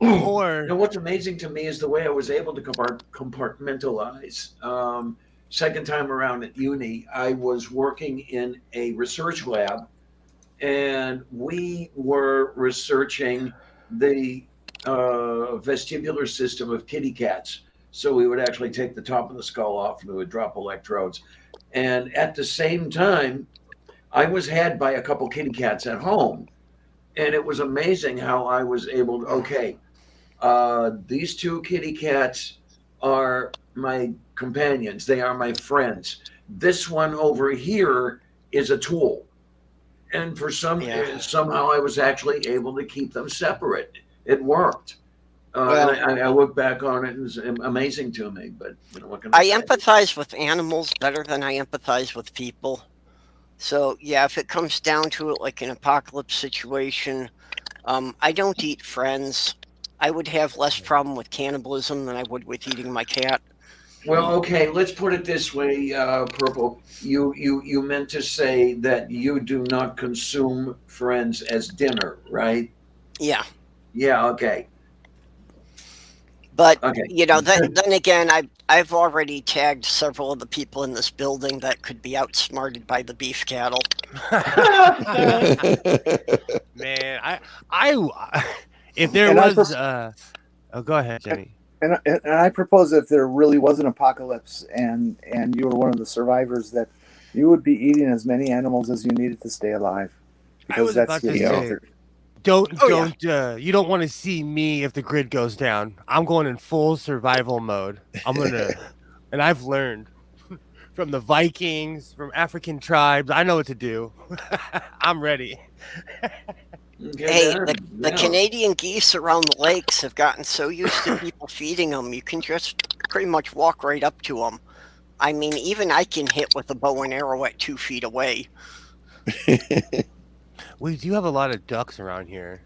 Or what's amazing to me is the way I was able to compartmentalize. Second time around at uni, I was working in a research lab, and we were researching the vestibular system of kitty cats. So we would actually take the top of the skull off, and we would drop electrodes. And at the same time, I was had by a couple kitty cats at home. And it was amazing how I was able to, these 2 kitty cats are my companions. They are my friends. This one over here is a tool. And for somehow I was actually able to keep them separate. It worked. I look back on it, and it's amazing to me. But what can I say? empathize with animals better than I empathize with people. So yeah, if it comes down to it, like an apocalypse situation, I don't eat friends. I would have less problem with cannibalism than I would with eating my cat. Well, okay, let's put it this way, Purple. You meant to say that you do not consume friends as dinner, right? Yeah. Yeah, okay. But then again, I've already tagged several of the people in this building that could be outsmarted by the beef cattle. Man, I if there was go ahead, Jenny. And I propose if there really was an apocalypse and you were one of the survivors, that You would be eating as many animals as you needed to stay alive. I Because was that's about your to Yeah. say, nature. Oh, yeah. you don't want to see me if the grid goes down. I'm going in full survival mode. And I've learned from the Vikings, from African tribes. I know what to do. I'm ready. Okay, Hey, then, the yeah. Canadian geese around the lakes have gotten so used to people feeding them, you can just pretty much walk right up to them. I mean, even I can hit with a bow and arrow at 2 feet away. We do have a lot of ducks around here.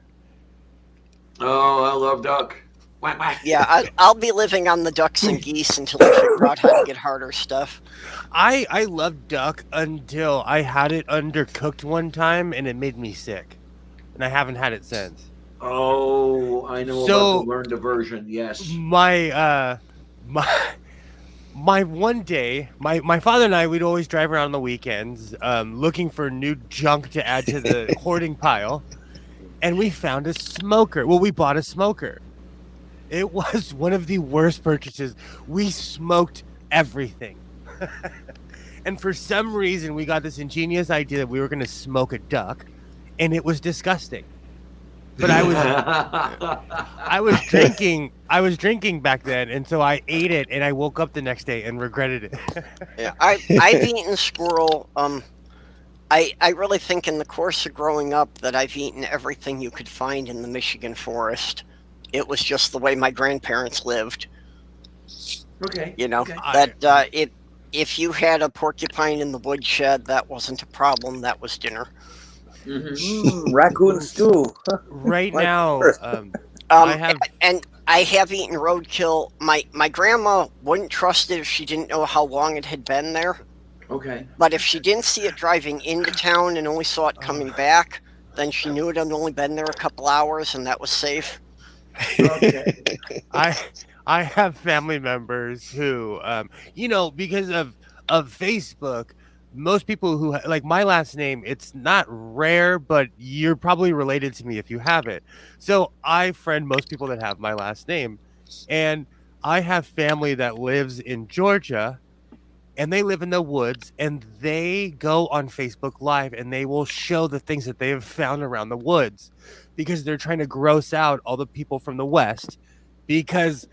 Oh, I love duck. Whack, whack. Yeah, I'll be living on the ducks and geese until I figure out how to get harder stuff. I love duck until I had it undercooked one time and it made me sick. And I haven't had it since. Oh, I know about So- the learned aversion. Yes. My my one day, my father and I, we'd always drive around on the weekends looking for new junk to add to the hoarding pile. And we found a smoker. Well, we bought a smoker. It was one of the worst purchases. We smoked everything. And for some reason, we got this ingenious idea that we were going to smoke a duck, and it was disgusting. But I was drinking back then, and so I ate it, and I woke up the next day and regretted it. Yeah, I've eaten squirrel. I really think in the course of growing up that I've eaten everything you could find in the Michigan forest. It was just the way my grandparents lived. Okay. You know, okay. that if you had a porcupine in the woodshed, that wasn't a problem. That was dinner. Mhm. Raccoon stew. Right My now, first. I have And I have eaten roadkill. My grandma wouldn't trust it if she didn't know how long it had been there. Okay. But if she didn't see it driving into town and only saw it coming back, then she knew it had only been there a couple hours, and that was safe. Okay. I have family members who, because of Facebook, most people who like my last name, it's not rare, but you're probably related to me if you have it. So I friend most people that have my last name, and I have family that lives in Georgia, and they live in the woods, and they go on Facebook Live and they will show the things that they have found around the woods because they're trying to gross out all the people from the West. Because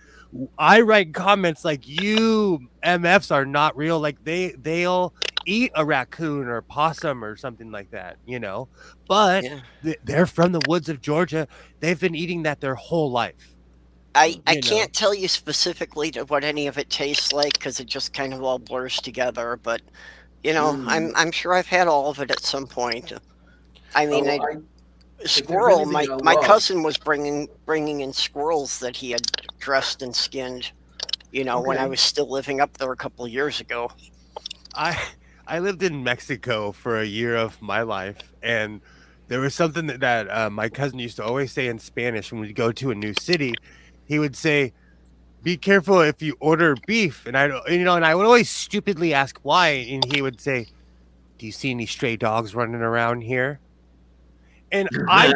I write comments like, you MFs are not real. Like they'll eat a raccoon or a possum or something like that, but Yeah. they're from the woods of Georgia. They've been eating that their whole life. I You know. can't tell you specifically to what any of it tastes like because it just kind of all blurs together. But I'm sure I've had all of it at some point. I mean, Oh, squirrel. anything I My love- cousin was bringing in squirrels that he had dressed and skinned. When I Okay. was still living up there a couple of years ago. I lived in Mexico for a year of my life, and there was something that my cousin used to always say in Spanish when we'd go to a new city. He would say, "Be careful if you order beef," and I would always stupidly ask why, and he would say, "Do you see any stray dogs running around here?" And I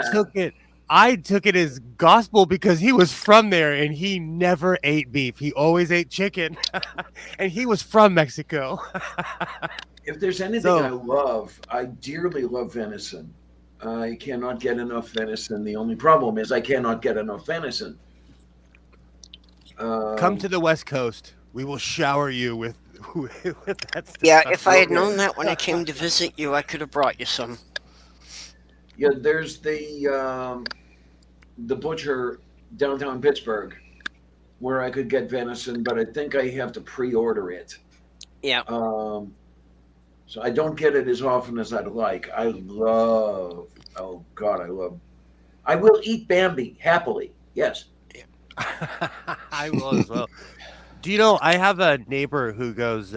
took it as gospel because he was from there and he never ate beef. He always ate chicken, and he was from Mexico. If there's anything So- I love, I dearly love venison. I cannot get enough venison. The only problem is I cannot get enough venison. Come to the West Coast. We will shower you with that stuff. Yeah, if I had Okay. known that when I came to visit you, I could have brought you some. Yeah, there's the butcher downtown Pittsburgh where I could get venison, but I think I have to pre-order it. Yeah. So I don't get it as often as I'd like. I will eat Bambi happily. Yes. I will as well. Do you know I have a neighbor who goes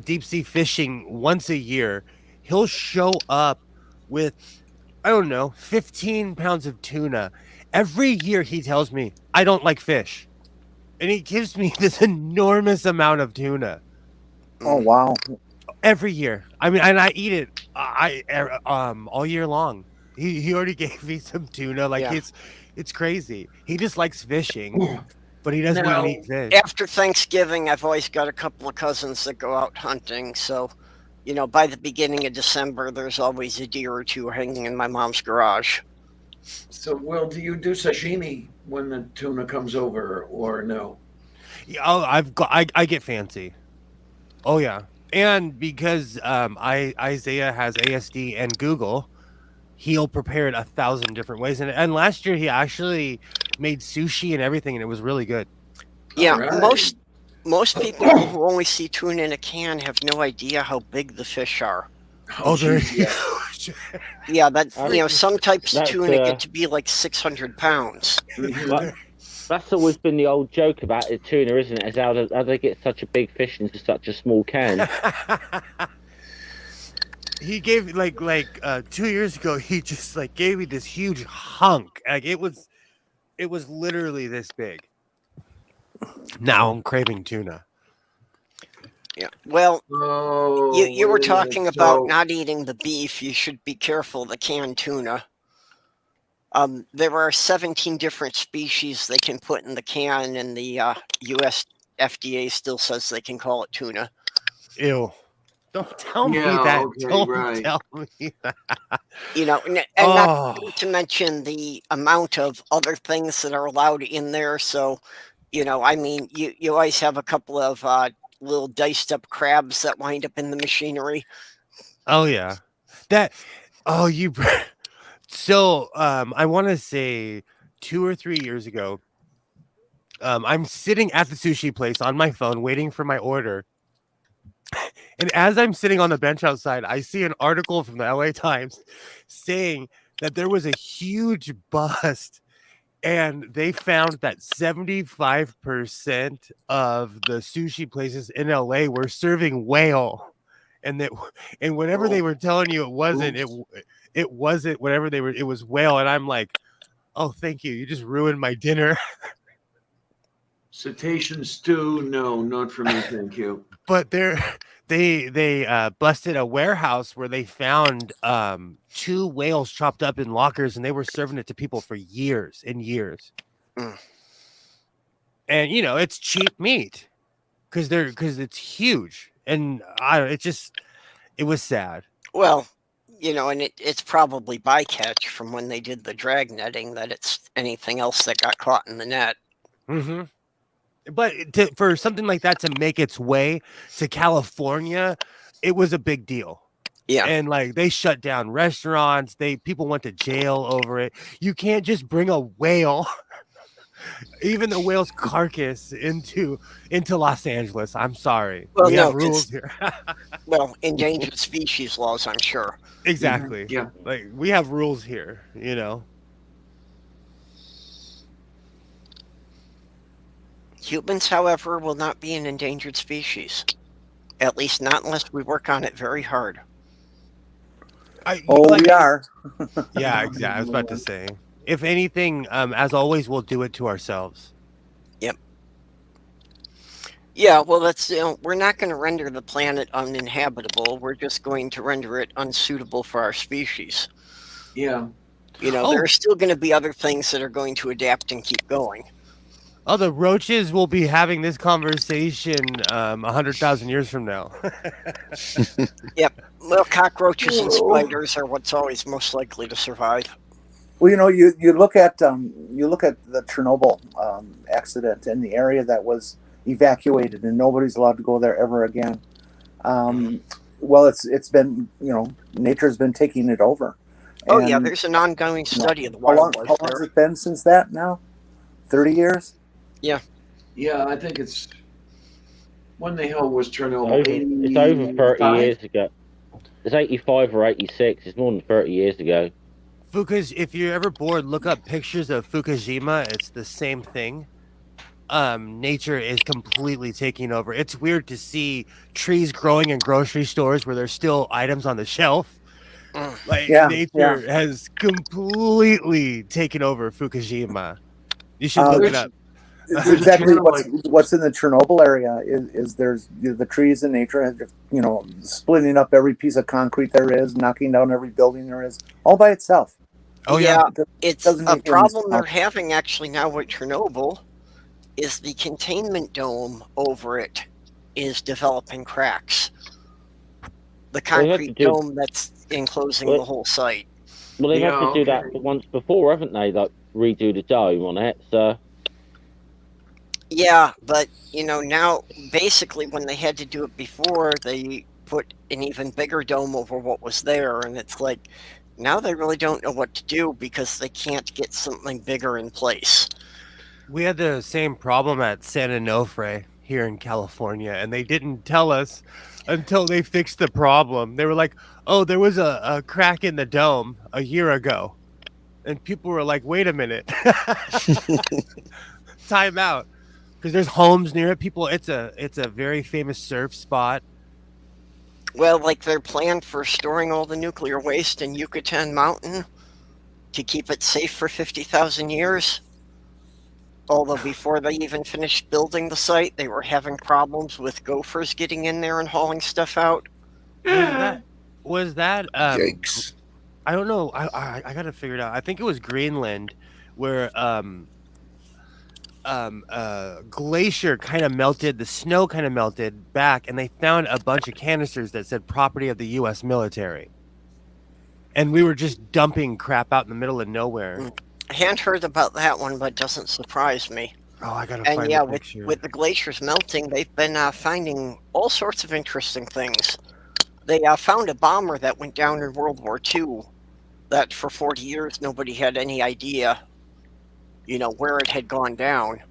deep sea fishing once a year? He'll show up with, I don't know, 15 pounds of tuna. Every year he tells me I don't like fish. And he gives me this enormous amount of tuna Oh wow. every year. I mean, and I eat it all year long. He already gave me some tuna. Like Yeah. it's crazy. He just likes fishing. but he doesn't Now, even eat fish. After Thanksgiving, I've always got a couple of cousins that go out hunting. So, by the beginning of December, there's always a deer or two hanging in my mom's garage. so Will, do you do sashimi when the tuna comes over, or no? Yeah, I get fancy. Oh yeah, and because Isaiah has ASD and Google, he'll prepare it 1,000 different ways. And last year he actually made sushi and everything, and it was really good. Yeah, All right. most people who only see tuna in a can have no idea how big the fish are. Oh, they're geez, yeah. huge. Yeah, some types of That's, tuna get to be like 600 pounds. But that's always been the old joke about the tuna, isn't it? Is how they get such a big fish into such a small can. He gave like 2 years ago. He just gave me this huge hunk. Like it was literally this big. Now I'm craving tuna. Yeah. Well, Oh, you were wait a minute. talking about So- not eating the beef. You should be careful of the canned tuna. There are 17 different species they can put in the can, and the U.S. FDA still says they can call it tuna. Ew. Don't tell me Yeah, that. okay, Don't right. tell me that. And Oh. not to mention the amount of other things that are allowed in there. So, you always have a couple of little diced up crabs that wind up in the machinery. Oh yeah. That. Oh, you. So I want to say 2 or 3 years ago. I'm sitting at the sushi place on my phone waiting for my order. And as I'm sitting on the bench outside, I see an article from the LA Times saying that there was a huge bust, and they found that 75% of the sushi places in LA were serving whale, and whatever they were telling you it wasn't, it wasn't whatever they were. It was whale, and I'm like, oh, thank you. You just ruined my dinner. Cetacean stew? No, not for me, thank you. But they busted a warehouse where they found 2 whales chopped up in lockers, and they were serving it to people for years and years. Mm. And it's cheap meat because it's huge, and it was sad. Well, and it's probably bycatch from when they did the drag netting that it's anything else that got caught in the net. Mm-hmm. But for something like that to make its way to California, it was a big deal. Yeah. And they shut down restaurants. People went to jail over it. You can't just bring a whale, even the whale's carcass, into Los Angeles. I'm sorry. Well, we no, have rules here. Well, endangered species laws, I'm sure. Exactly. Yeah. We have rules here, Humans, however, will not be an endangered species. At least not unless we work on it very hard. We are. Yeah, exactly. I was about to say, if anything, as always, we'll do it to ourselves. Yep. Yeah, well, that's we're not going to render the planet uninhabitable. We're just going to render it unsuitable for our species. Yeah. There are still going to be other things that are going to adapt and keep going. Oh, the roaches will be having this conversation 100,000 years from now. Yep. Well, cockroaches and spiders are what's always most likely to survive. Well, you look at the Chernobyl accident and the area that was evacuated, and nobody's allowed to go there ever again. Well, it's been nature's been taking it over. Oh And, yeah, there's an ongoing study of the how long wildlife has there. it been since that now? 30 years? Yeah. Yeah, I think it's when the hell was Chernobyl? It's over 30 85? years ago. It's 85 or 86. It's more than 30 years ago. If you're ever bored, look up pictures of Fukushima. It's the same thing. Nature is completely taking over. It's weird to see trees growing in grocery stores where there's still items on the shelf. Nature has completely taken over Fukushima. You should look it up. It's exactly what's in the Chernobyl area is there's the trees in nature, splitting up every piece of concrete there is, knocking down every building there is, all by itself. Oh yeah, It's a problem they're having actually now with Chernobyl is the containment dome over it is developing cracks. The Well, they had concrete to do- dome that's enclosing Well- the whole site. Well, they've Yeah, had to do that okay. once before, haven't they? Like redo the dome on it. So Yeah, but now basically when they had to do it before, they put an even bigger dome over what was there, and it's like now they really don't know what to do because they can't get something bigger in place. We had the same problem at San Onofre here in California, and they didn't tell us until they fixed the problem. They were like, "Oh, there was a crack in the dome a year ago," and people were like, "Wait a minute, time out," because there's homes near it. People, it's a very famous surf spot. Well, like their plan for storing all the nuclear waste in Yucatan Mountain to keep it safe for 50,000 years. Although before they even finished building the site, they were having problems with gophers getting in there and hauling stuff out. Was that Yikes. I don't know. I gotta figure it out. I think it was Greenland, where glacier kind of melted, the snow kind of melted back, and they found a bunch of canisters that said property of the U.S. military. And we were just dumping crap out in the middle of nowhere. I hadn't heard about that one, but it doesn't surprise me. Oh, I gotta And find yeah, the picture. with the glaciers melting, they've been finding all sorts of interesting things. They found a bomber that went down in World War II that for 40 years nobody had any idea, where it had gone down.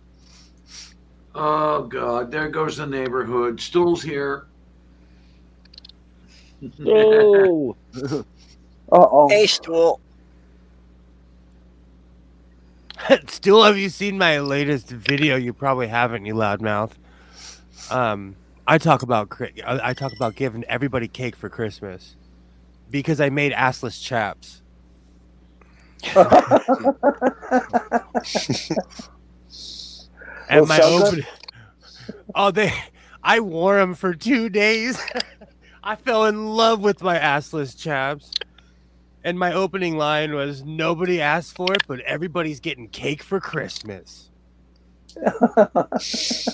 Oh God, there goes the neighborhood. Stool's here. oh, Uh-oh. Hey, Stool. Still, have you seen my latest video? You probably haven't, you loudmouth. I talk about giving everybody cake for Christmas because I made assless chaps. And Well, my sounds open, I wore them for 2 days. I fell in love with my assless chaps. And my opening line was, "Nobody asked for it, but everybody's getting cake for Christmas."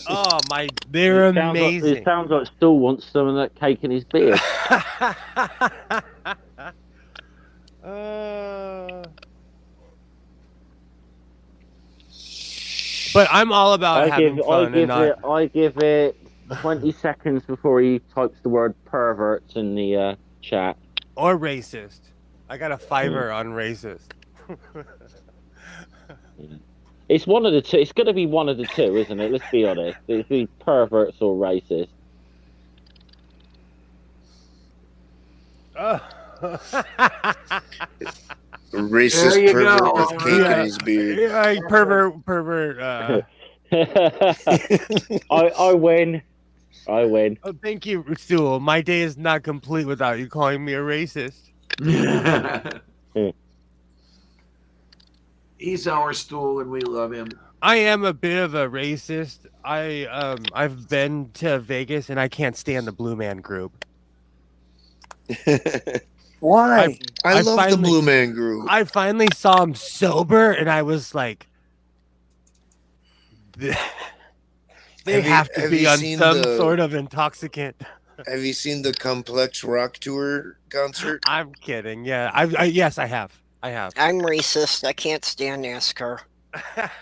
Oh my, they're amazing. It sounds like Stool wants some of that cake in his beard. But I'm all about having fun. I give it 20 seconds before he types the word perverts in the chat. Or racist. I got a fiver on racist. It's one of the two. It's going to be one of the two, isn't it? Let's be honest. It's be perverts or racist. Racist There you pervert go. with cake in his beard. Yeah, pervert. I win. I win. Oh, thank you, Stool. My day is not complete without you calling me a racist. He's our Stool, and we love him. I am a bit of a racist. I've been to Vegas and I can't stand the Blue Man Group. Why? I love the Blue Man Group. I finally saw him sober and I was like, they have to be on some sort of intoxicant. Have you seen the Complex Rock Tour concert? I'm kidding. Yeah, yes, I have. I'm racist. I can't stand NASCAR.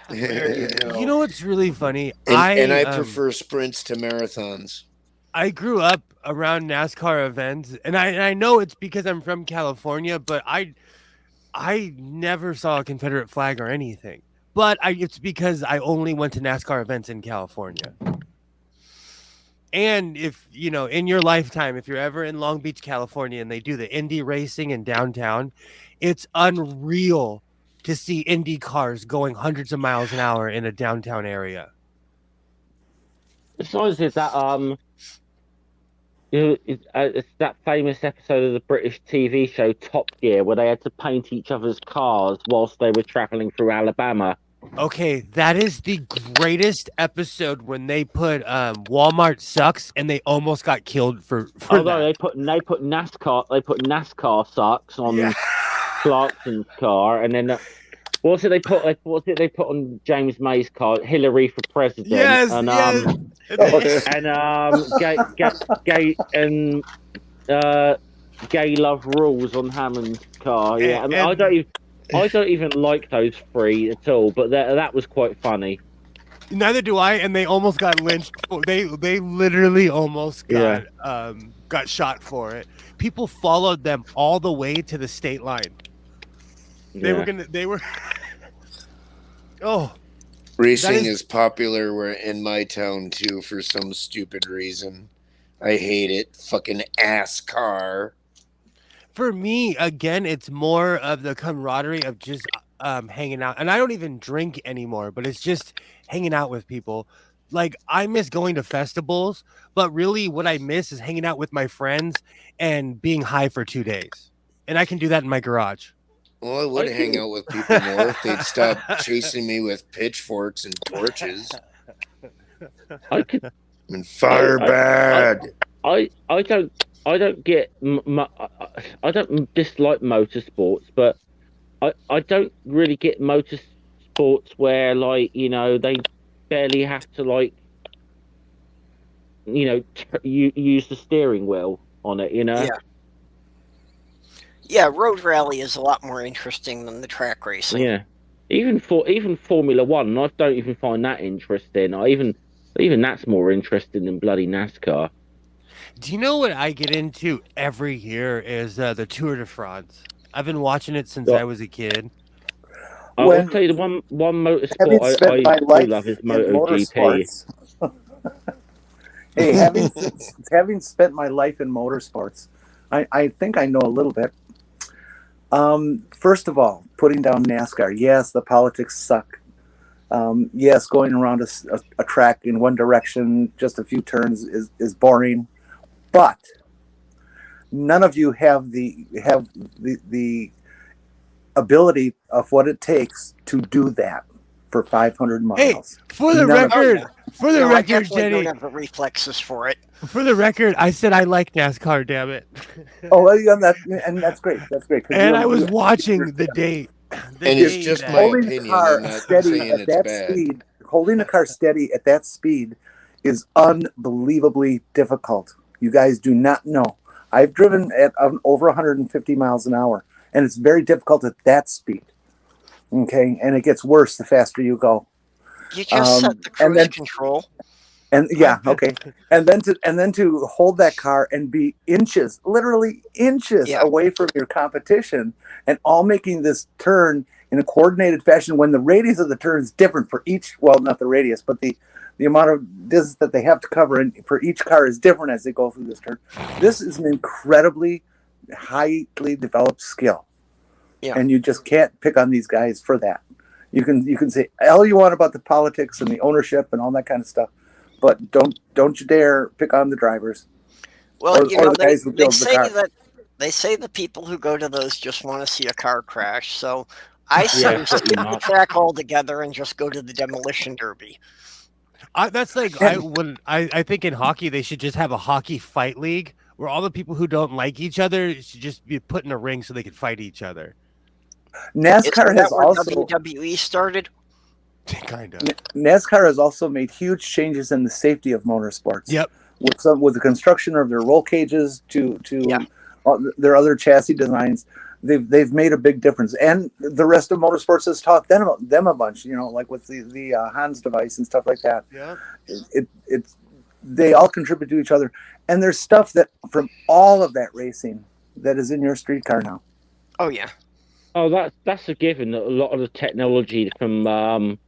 There you go. You know what's really funny? And I prefer sprints to marathons. I grew up around NASCAR events, and I know it's because I'm from California, but I never saw a Confederate flag or anything. But it's because I only went to NASCAR events in California. And if, in your lifetime, if you're ever in Long Beach, California, and they do the Indy racing in downtown, it's unreal to see Indy cars going hundreds of miles an hour in a downtown area. Besides, is that it's that famous episode of the British TV show Top Gear where they had to paint each other's cars whilst they were traveling through Alabama. Okay, that is the greatest episode when they put Walmart sucks and they almost got killed for Although that. they put NASCAR socks on Clarkson's car, and then What's it they put on James May's card? Hillary for president. Yes, and yes. gay and gay love rules on Hammond's car. Yeah, I mean, I don't even like those three at all. But that was quite funny. Neither do I, and they almost got lynched. They literally almost got shot for it. People followed them all the way to the state line. They were oh, racing is popular in my town too for some stupid reason. I hate it. Fucking ass car. For me, again, it's more of the camaraderie of just hanging out. And I don't even drink anymore, but it's just hanging out with people. Like, I miss going to festivals, but really what I miss is hanging out with my friends and being high for 2 days. And I can do that in my garage. Well, I would hang out with people more if they'd stop chasing me with pitchforks and torches. I mean, fire bad. I don't dislike motorsports, but I don't really get motorsports where, like, you know, they barely have to, like, you know, use the steering wheel on it, you know. Yeah, road rally is a lot more interesting than the track racing. Yeah, even Formula One, I don't even find that interesting. Even that's more interesting than bloody NASCAR. Do you know what I get into every year is the Tour de France? I've been watching it since I was a kid. I'll tell you the one motorsport I love is MotoGP. Hey, having spent my life in motorsports, I think I know a little bit. First of all, putting down NASCAR. Yes, the politics suck. Yes, going around a track in one direction, just a few turns is boring. But none of you have the ability of what it takes to do that for 500 miles. Hey, for the record, Jenny, don't have the reflexes for it. For the record, I said I like NASCAR. Damn it! And that's great. That's great. And I was watching the date. It's just my opinion. I'm not saying it's bad. Speed, holding the car steady at that speed is unbelievably difficult. You guys do not know. I've driven at over 150 miles an hour, and it's very difficult at that speed. Okay, and it gets worse the faster you go. You just set the cruise control. And okay. And then to hold that car and be literally inches away from your competition, and all making this turn in a coordinated fashion when the radius of the turn is different for each, well, not the radius, but the amount of distance that they have to cover and for each car is different as they go through this turn. This is an incredibly highly developed skill. Yeah. And you just can't pick on these guys for that. You can say all you want about the politics and the ownership and all that kind of stuff, but don't you dare pick on the drivers. Well, they say the people who go to those just want to see a car crash. So I say skip the track altogether and just go to the demolition derby. That's like I think in hockey they should just have a hockey fight league where all the people who don't like each other should just be put in a ring so they can fight each other. NASCAR has also WWE started. Kind of. NASCAR has also made huge changes in the safety of motorsports. Yep. With the construction of their roll cages to their other chassis designs, they've made a big difference. And the rest of motorsports has taught them a bunch. You know, like with the Hans device and stuff like that. Yeah. They all contribute to each other. And there's stuff that from all of that racing that is in your street car now. Oh yeah. Oh, that's a given. That a lot of the technology from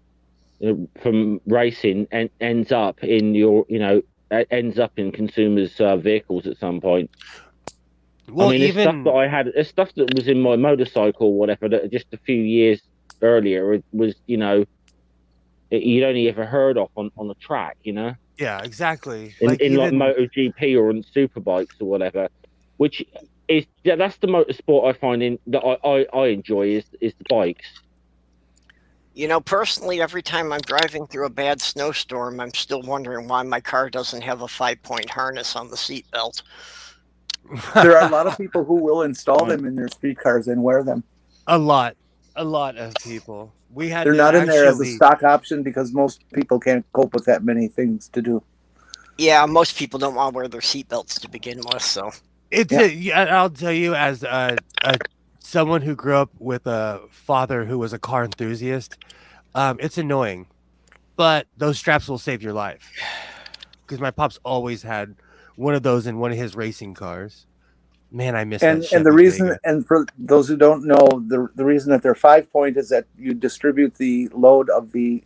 racing ends up in consumers' vehicles at some point. Well, I mean, there's stuff that was in my motorcycle, or whatever, that just a few years earlier it was, you'd only ever heard of on a track, Yeah, exactly. In MotoGP or on superbikes or whatever, which is that's the motorsport I find that I enjoy is the bikes. Personally, every time I'm driving through a bad snowstorm, I'm still wondering why my car doesn't have a 5-point harness on the seatbelt. There are a lot of people who will install them in their street cars and wear them. A lot. A lot of people. We had They're to not in there as a actually. stock option because most people can't cope with that many things to do. Yeah, most people don't want to wear their seatbelts to begin with, so It's Yeah. I'll tell you, as someone who grew up with a father who was a car enthusiast, it's annoying, but those straps will save your life. Because my pops always had one of those in one of his racing cars. Man, I miss that And Chevy the reason, Vega. and for those who don't know, the reason that they're 5-point is that you distribute the load of the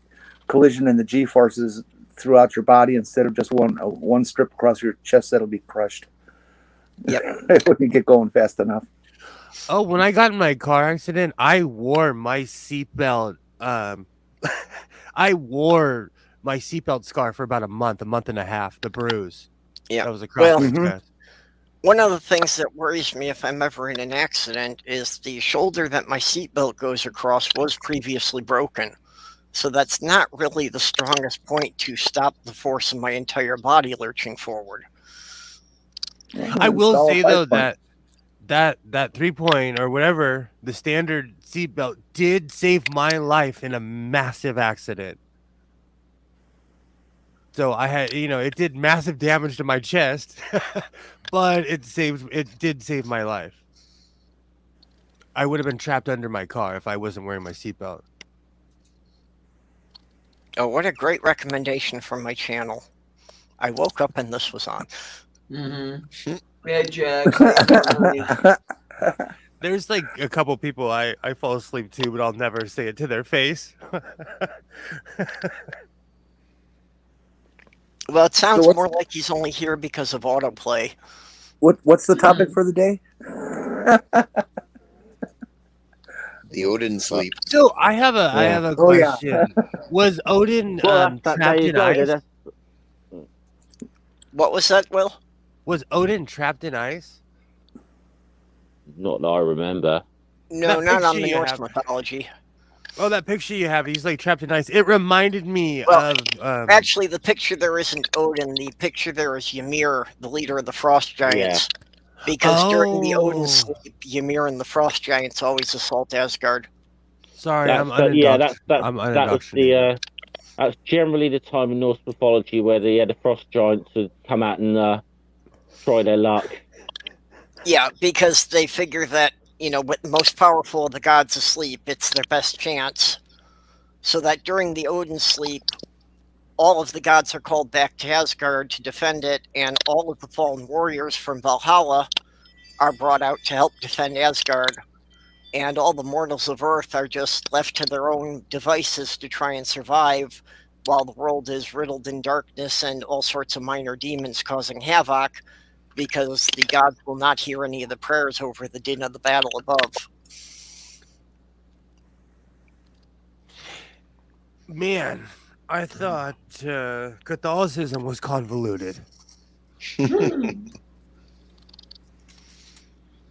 collision and the G forces throughout your body instead of just one strip across your chest that'll be crushed. Yep. When you get going fast enough. Oh, when I got in my car accident, I wore my seatbelt. I wore my seatbelt scar for about a month and a half. The bruise. yeah. That was across Well, my Mhm. chest. one of the things that worries me if I'm ever in an accident is the shoulder that my seatbelt goes across was previously broken. So that's not really the strongest point to stop the force of my entire body lurching forward. I will Install a say though 5-point. that 3-point or whatever the standard seatbelt did save my life in a massive accident. So I had, it did massive damage to my chest, but it did save my life. I would have been trapped under my car if I wasn't wearing my seatbelt. Oh, what a great recommendation from my channel. I woke up and this was on. Mm-hmm. Bad Jack. Hey, There's like a couple people I fall asleep to, but I'll never say it to their face. Well, it sounds what's- more like he's only here because of autoplay. What's the topic for the day? The Odin Sleep. So I have a Oh, yeah. question. Was Odin Well, trapped there you in go. ice? That's- What was that, Will? Was Odin trapped in ice? Not that I remember. No, That not on picture the you Norse have. mythology. Oh, that picture you have, he's like trapped in ice. It reminded me Well, of Actually, the picture there isn't Odin. The picture there is Ymir, the leader of the Frost Giants. Because during the Odin Oh. Sleep, Ymir and the Frost Giants always assault Asgard. Sorry, That's I'm I'm that was unindoctrinated. that's generally the time in Norse mythology where the frost giants would come out and try their luck. Yeah, because they figure that, with the most powerful of the gods asleep, it's their best chance. So that during the Odin Sleep, all of the gods are called back to Asgard to defend it, and all of the fallen warriors from Valhalla are brought out to help defend Asgard. And all the mortals of Earth are just left to their own devices to try and survive, while the world is riddled in darkness and all sorts of minor demons causing havoc, because the gods will not hear any of the prayers over the din of the battle above. Man, I thought Catholicism was convoluted.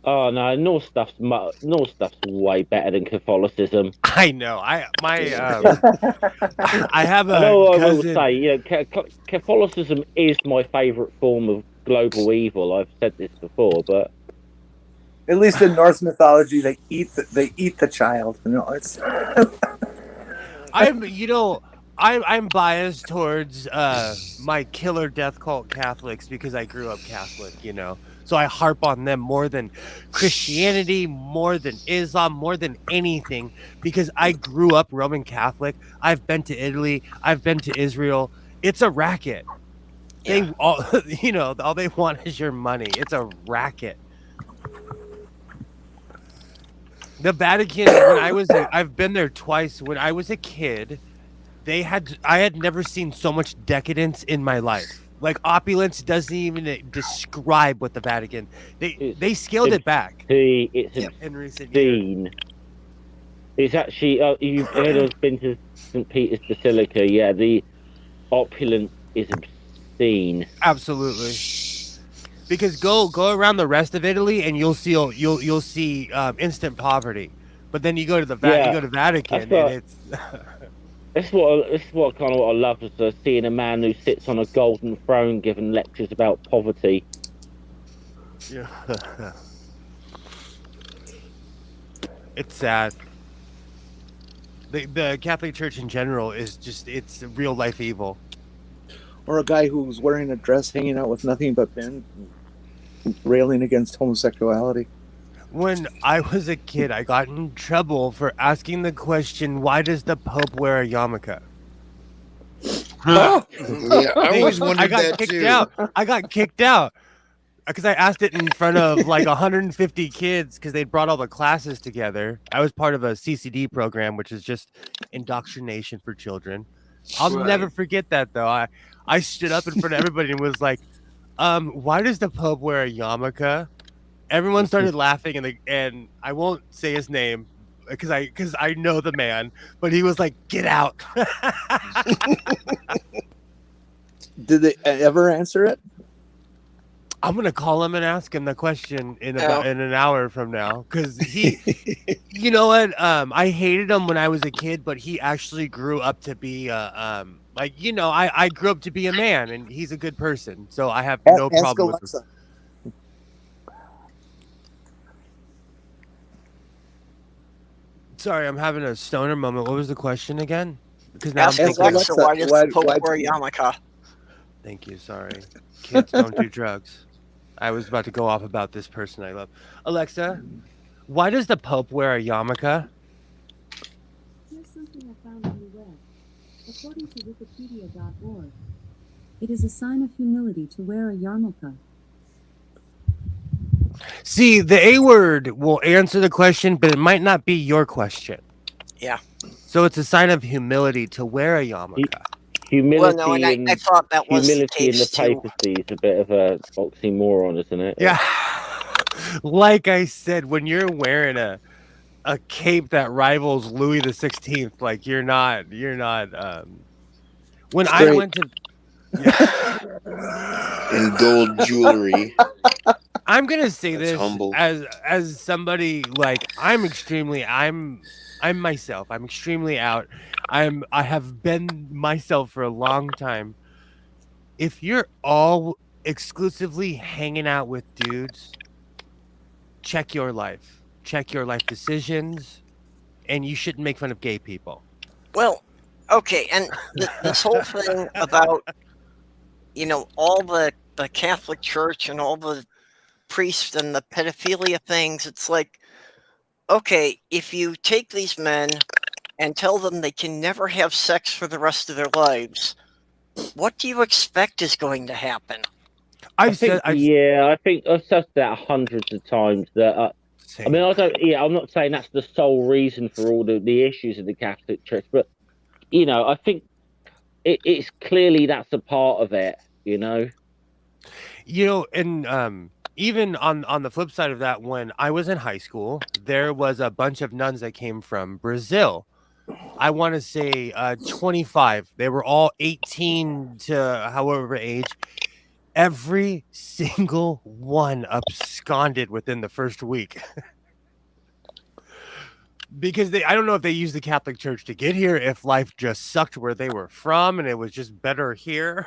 Oh no, Norse stuff's way better than Catholicism. I know. I have a I will cousin. say, Catholicism is my favourite form of global evil. I've said this before, but At least in Norse mythology, they eat the child. It's I'm biased towards my killer death cult Catholics because I grew up Catholic, So I harp on them more than Christianity, more than Islam, more than anything, because I grew up Roman Catholic. I've been to Italy. I've been to Israel. It's a racket. Yeah. They all they want is your money. It's a racket. The Vatican, I've been there twice. When I was a kid, I had never seen so much decadence in my life. Like opulence doesn't even describe what the Vatican. They scaled it back it's in recent years. obscene. It's actually you've heard of been to St. Peter's Basilica? Yeah, the opulence is obscene. Absolutely. Because go around the rest of Italy and you'll see instant poverty, but then you go to the Vatican and it's. This is what kind of what I love is seeing a man who sits on a golden throne giving lectures about poverty. Yeah. It's sad. The Catholic Church in general is just, it's real life evil. Or a guy who's wearing a dress, hanging out with nothing but men, railing against homosexuality. When I was a kid, I got in trouble for asking the question, why does the Pope wear a yarmulke? Yeah, I always I wondered got that kicked too. out. I got kicked out because I asked it in front of like 150 kids because they'd brought all the classes together. I was part of a CCD program, which is just indoctrination for children. I'll never forget that though. I stood up in front of everybody and was like, why does the Pope wear a yarmulke? Everyone started laughing, and I won't say his name because I know the man, but he was like, "Get out." Did they ever answer it? I'm gonna call him and ask him the question in an hour from now, because he, you know what? I hated him when I was a kid, but he actually grew up to be like, you know, I grew up to be a man, and he's a good person, so I have no problem with this. Sorry, I'm having a stoner moment. What was the question again? Because now Ask Alexa, why does the Pope wear a yarmulke? Thank you. Sorry, kids don't do drugs. I was about to go off about this person I love. Alexa, why does the Pope wear a yarmulke? Here's something I found on the web. According to Wikipedia.org, it is a sign of humility to wear a yarmulke. See, the A word will answer the question, but it might not be your question. Yeah. So it's a sign of humility to wear a yarmulke. Humility, well, no, and I thought that was humility in the too. papacy is a bit of a oxymoron, isn't it? Yeah. Like I said, when you're wearing a cape that rivals Louis the 16th, like you're not when Straight. I went to In gold jewelry. I'm gonna say That's this humble. as somebody, like, I'm myself. I'm extremely out. I have been myself for a long time. If you're all exclusively hanging out with dudes, check your life decisions, and you shouldn't make fun of gay people. Well, okay, and this whole thing about, you know, all the Catholic Church and all the priests and the pedophilia things, it's like, okay, if you take these men and tell them they can never have sex for the rest of their lives, what do you expect is going to happen? I think I've said that hundreds of times. That I mean, I'm not saying that's the sole reason for all the issues of the Catholic Church, but you know, I think it's clearly that's a part of it. You know, and even on the flip side of that, when I was in high school, there was a bunch of nuns that came from Brazil. I want to say 25. They were all 18 to however age. Every single one absconded within the first week. Because I don't know if they used the Catholic Church to get here, if life just sucked where they were from and it was just better here.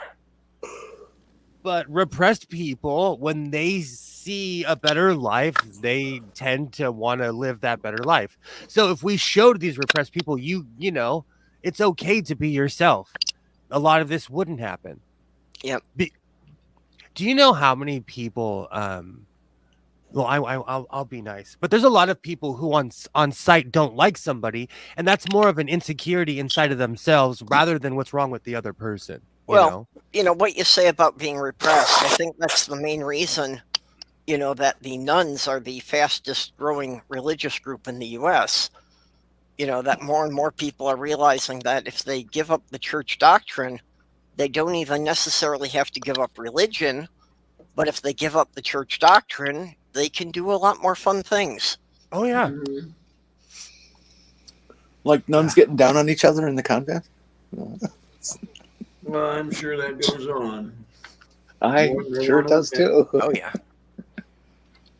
But repressed people, when they see a better life, they tend to want to live that better life. So if we showed these repressed people, you know, it's okay to be yourself, a lot of this wouldn't happen. Yep. Do you know how many people? Well, I'll be nice, but there's a lot of people who on site don't like somebody, and that's more of an insecurity inside of themselves rather than what's wrong with the other person. You know what you say about being repressed. I think that's the main reason, you know, that the nuns are the fastest growing religious group in the U.S. You know, that more and more people are realizing that if they give up the church doctrine, they don't even necessarily have to give up religion, but if they give up the church doctrine, they can do a lot more fun things. Oh, yeah. Mm-hmm. Like nuns getting down on each other in the convent? Well, I'm sure that goes on. I sure does too. Oh, yeah.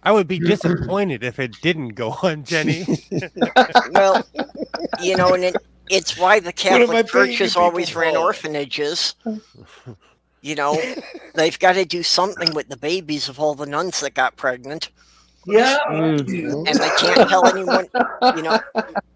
I would be disappointed if it didn't go on, Jenny. Well, you know, and it's why the Catholic Church has always ran orphanages. You know, they've got to do something with the babies of all the nuns that got pregnant. Yeah. Mm. and they can't tell anyone. You know,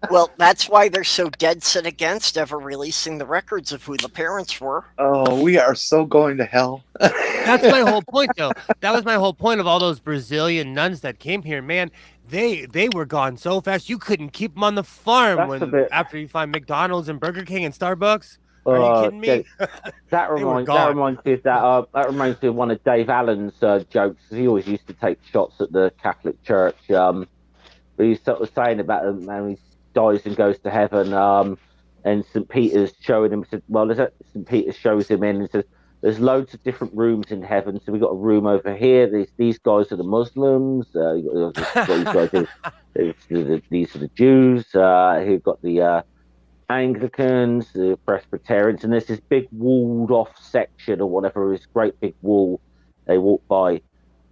well, that's why they're so dead set against ever releasing the records of who the parents were. Oh, we are so going to hell. That's my whole point, though. That was my whole point of all those Brazilian nuns that came here. Man, they were gone so fast you couldn't keep them on the farm That's a bit. after you find McDonald's and Burger King and Starbucks. Are you kidding me? That They were reminds gone. me of that reminds me of one of Dave Allen's jokes. He always used to take shots at the Catholic Church. But he's sort of saying about him, man, he dies and goes to heaven. And St. Peter's showing him. Said, well, St. Peter shows him in and says, "There's loads of different rooms in heaven. So we got a room over here. These guys are the Muslims. You got these are the Jews. Who got the Anglicans, the Presbyterians, and there's this big walled off section or whatever, this great big wall they walk by.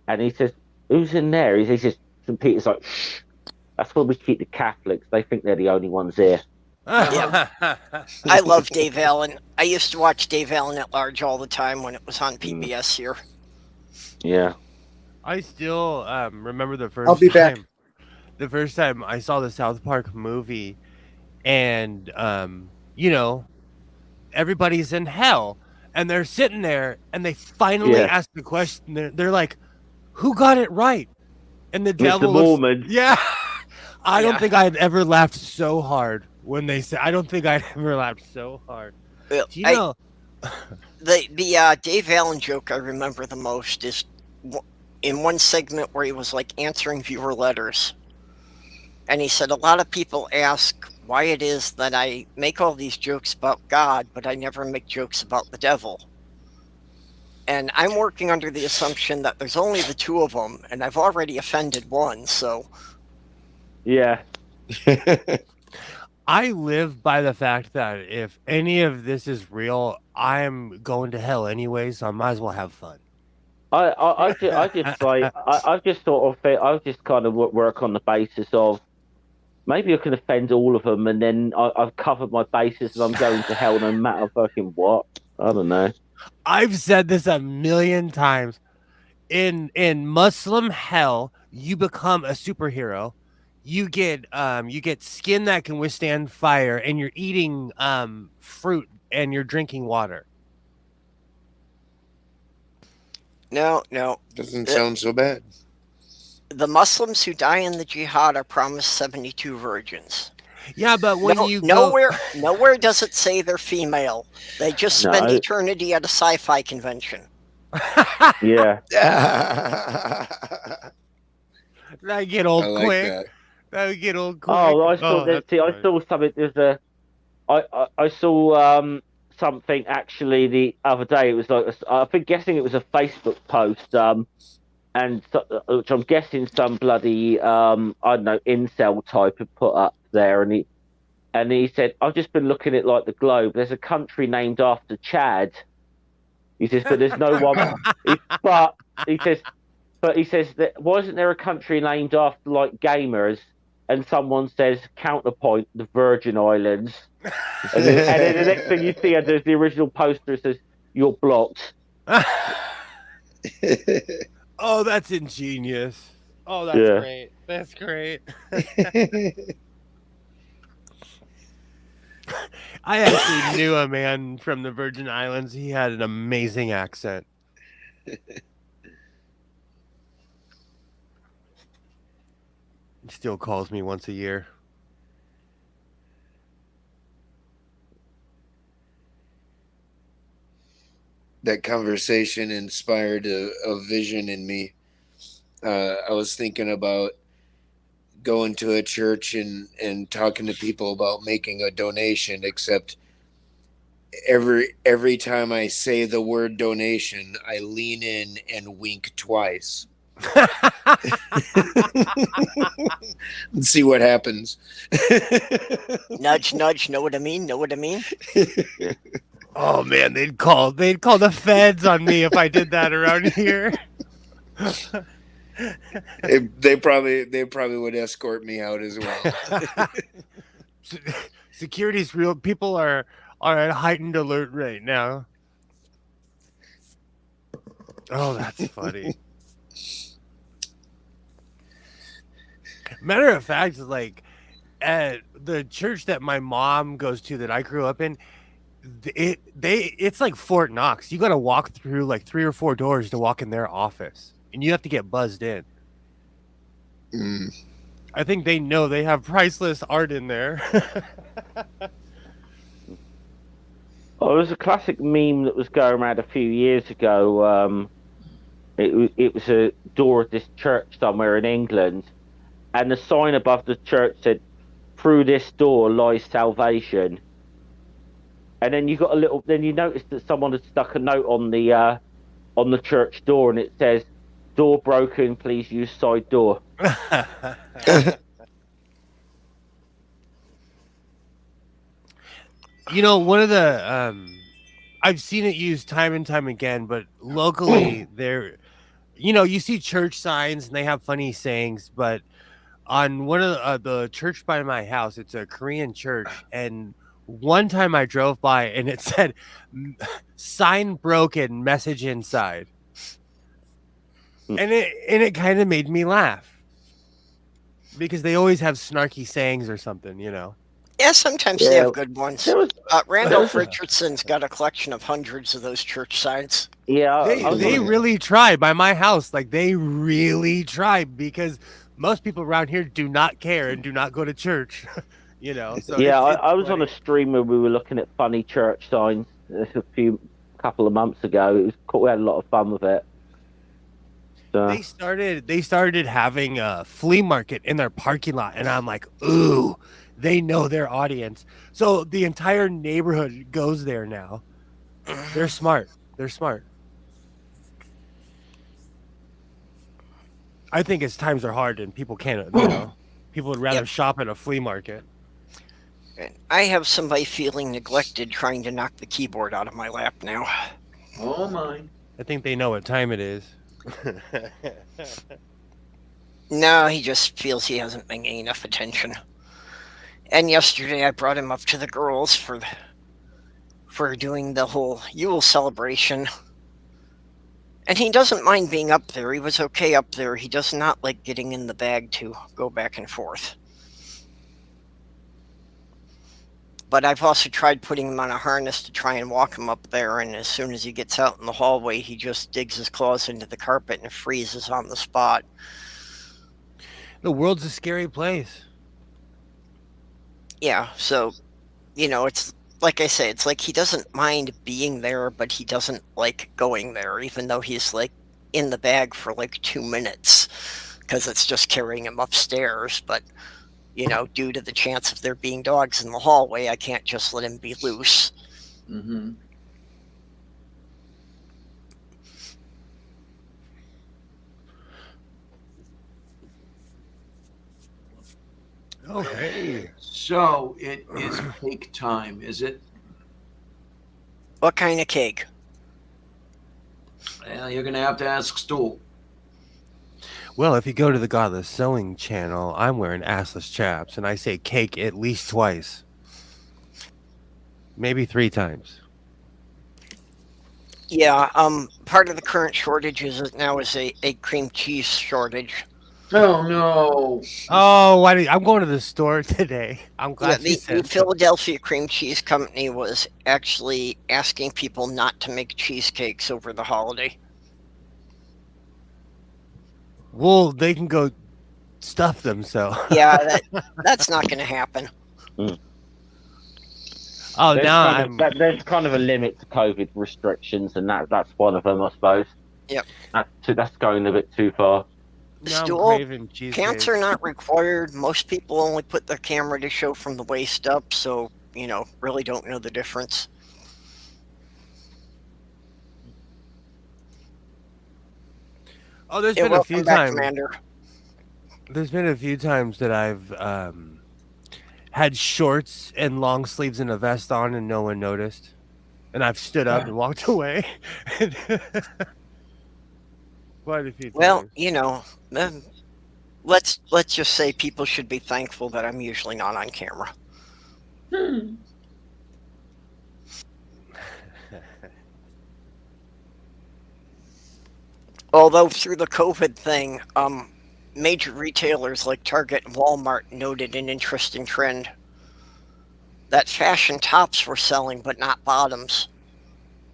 And he says, who's in there? He says, St. Peter's like, shh, that's where we keep the Catholics. They think they're the only ones here. I love Dave Allen. I used to watch Dave Allen at Large all the time when it was on PBS here. Yeah. I still remember the I'll be first back. time. The first time I saw the South Park movie, and you know, everybody's in hell, and they're sitting there, and they finally ask the question. They're like, "Who got it right?" And the devil looks. Mormons. Yeah, I don't think I'd ever laughed so hard when they said. I don't think I'd ever laughed so hard. Well, Do you know? The Dave Allen joke I remember the most is in one segment where he was like answering viewer letters, and he said a lot of people ask why it is that I make all these jokes about God, but I never make jokes about the devil. And I'm working under the assumption that there's only the two of them, and I've already offended one, so. Yeah. I live by the fact that if any of this is real, I'm going to hell anyway, so I might as well have fun. I just sort of I just kind of work on the basis of maybe I can offend all of them, and then I've covered my bases, and I'm going to hell no matter fucking what. I don't know. I've said this a million times. In Muslim hell, you become a superhero. You get skin that can withstand fire, and you're eating fruit, and you're drinking water. No. Doesn't sound so bad. The Muslims who die in the jihad are promised 72 virgins. Yeah, but when nowhere does it say they're female. They just spend eternity at a sci-fi convention. Yeah. That get old I like quick. That would get old quick. Oh, I saw something. I saw something actually the other day. It was like I've been guessing it was a Facebook post, and which I'm guessing some bloody I don't know incel type had put up there, and he said, I've just been looking at like the globe. There's a country named after Chad. He says, but there's no one. He says that why isn't there a country named after like gamers? And someone says counterpoint the Virgin Islands, and then the next thing you see, there's the original poster that says you're blocked. Oh, that's ingenious. Oh, that's great. That's great. I actually knew a man from the Virgin Islands. He had an amazing accent. He still calls me once a year. That conversation inspired a vision in me. I was thinking about going to a church and talking to people about making a donation, except every time I say the word donation, I lean in and wink twice. And see what happens. Nudge, nudge. Know what I mean? Oh man, they'd call the feds on me if I did that around here. They probably would escort me out as well. Security's real. People are at heightened alert right now. Oh, that's funny. Matter of fact, like at the church that my mom goes to that I grew up in, it's like Fort Knox. You got to walk through like 3 or 4 doors to walk in their office, and you have to get buzzed in. Mm. I think they know they have priceless art in there. Oh, there was a classic meme that was going around a few years ago. It was a door of this church somewhere in England, and the sign above the church said, "Through this door lies salvation." And then then you notice that someone had stuck a note on the church door, and it says, "Door broken, please use side door." You know, one of the I've seen it used time and time again, but locally there, you see church signs and they have funny sayings, but on one of the church by my house, it's a Korean church, and one time I drove by and it said sign broken, message inside. And it kind of made me laugh because they always have snarky sayings or something, Yeah, sometimes they have good ones. Randolph was- Richardson's got a collection of hundreds of those church signs. Yeah, They really try by my house. Like, they really try because most people around here do not care and do not go to church. So yeah, it's I was on funny. a stream where we were looking at funny church signs couple of months ago. It was cool. We had a lot of fun with it. So, They started having a flea market in their parking lot, and I'm like, ooh, they know their audience. So the entire neighborhood goes there now. They're smart. I think as times are hard and people can't, people would rather shop at a flea market. I have somebody feeling neglected trying to knock the keyboard out of my lap now. Oh my. I think they know what time it is. No, he just feels he hasn't been getting enough attention. And yesterday I brought him up to the girls for doing the whole Yule celebration. And he doesn't mind being up there. He was okay up there. He does not like getting in the bag to go back and forth. But I've also tried putting him on a harness to try and walk him up there, and as soon as he gets out in the hallway, he just digs his claws into the carpet and freezes on the spot. The world's a scary place. Yeah, so, it's like I say, it's like he doesn't mind being there, but he doesn't like going there, even though he's like in the bag for like 2 minutes, because it's just carrying him upstairs. But due to the chance of there being dogs in the hallway, I can't just let him be loose. Mm-hmm. Okay. So it is cake time, is it? What kind of cake? Well, you're gonna have to ask Stu. Well, if you go to the Godless Sewing channel, I'm wearing assless chaps, and I say cake at least twice. Maybe 3 times. Yeah, part of the current shortage is a cream cheese shortage. Oh no! Oh, I'm going to the store today. I'm glad Yeah, you the said so. Philadelphia Cream Cheese Company was actually asking people not to make cheesecakes over the holiday. Well, they can go stuff themselves. Yeah, that's not going to happen. Oh, there's now there's kind of a limit to COVID restrictions, and that's one of them, I suppose. Yep. That's going a bit too far. now I'm Stool craving cheesecake. Pants are not required. Most people only put their camera to show from the waist up, so, really don't know the difference. Oh, there's Yeah, been a few welcome back, times. Commander. There's been a few times that I've had shorts and long sleeves and a vest on, and no one noticed, and I've stood up and walked away. Quite a few Well, times. let's just say people should be thankful that I'm usually not on camera. Although through the COVID thing, major retailers like Target and Walmart noted an interesting trend that fashion tops were selling, but not bottoms.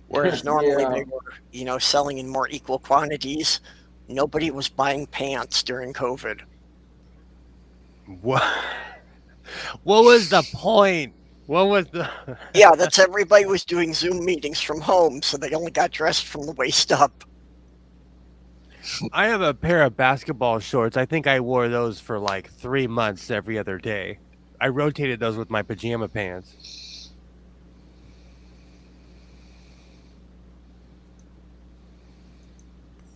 Whereas normally Yeah. they were, selling in more equal quantities. Nobody was buying pants during COVID. What? What was the point? What was the? Yeah, that's everybody was doing Zoom meetings from home, so they only got dressed from the waist up. I have a pair of basketball shorts. I think I wore those for like 3 months every other day. I rotated those with my pajama pants.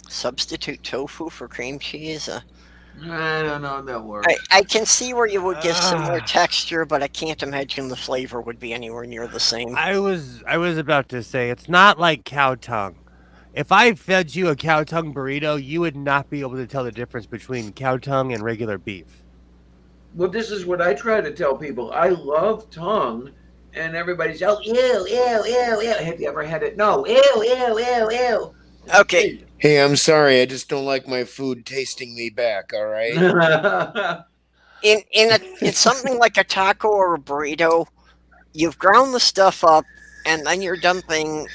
Substitute tofu for cream cheese. I don't know if that works. I can see where you would get similar texture, but I can't imagine the flavor would be anywhere near the same. I was about to say it's not like cow tongue. If I fed you a cow tongue burrito, you would not be able to tell the difference between cow tongue and regular beef. Well, this is what I try to tell people. I love tongue, and everybody's, oh, ew, ew, ew, ew. Have you ever had it? No, ew, ew, ew, ew. Okay, Hey, I'm sorry. I just don't like my food tasting me back. All right. in something like a taco or a burrito, you've ground the stuff up, and then you're dumping,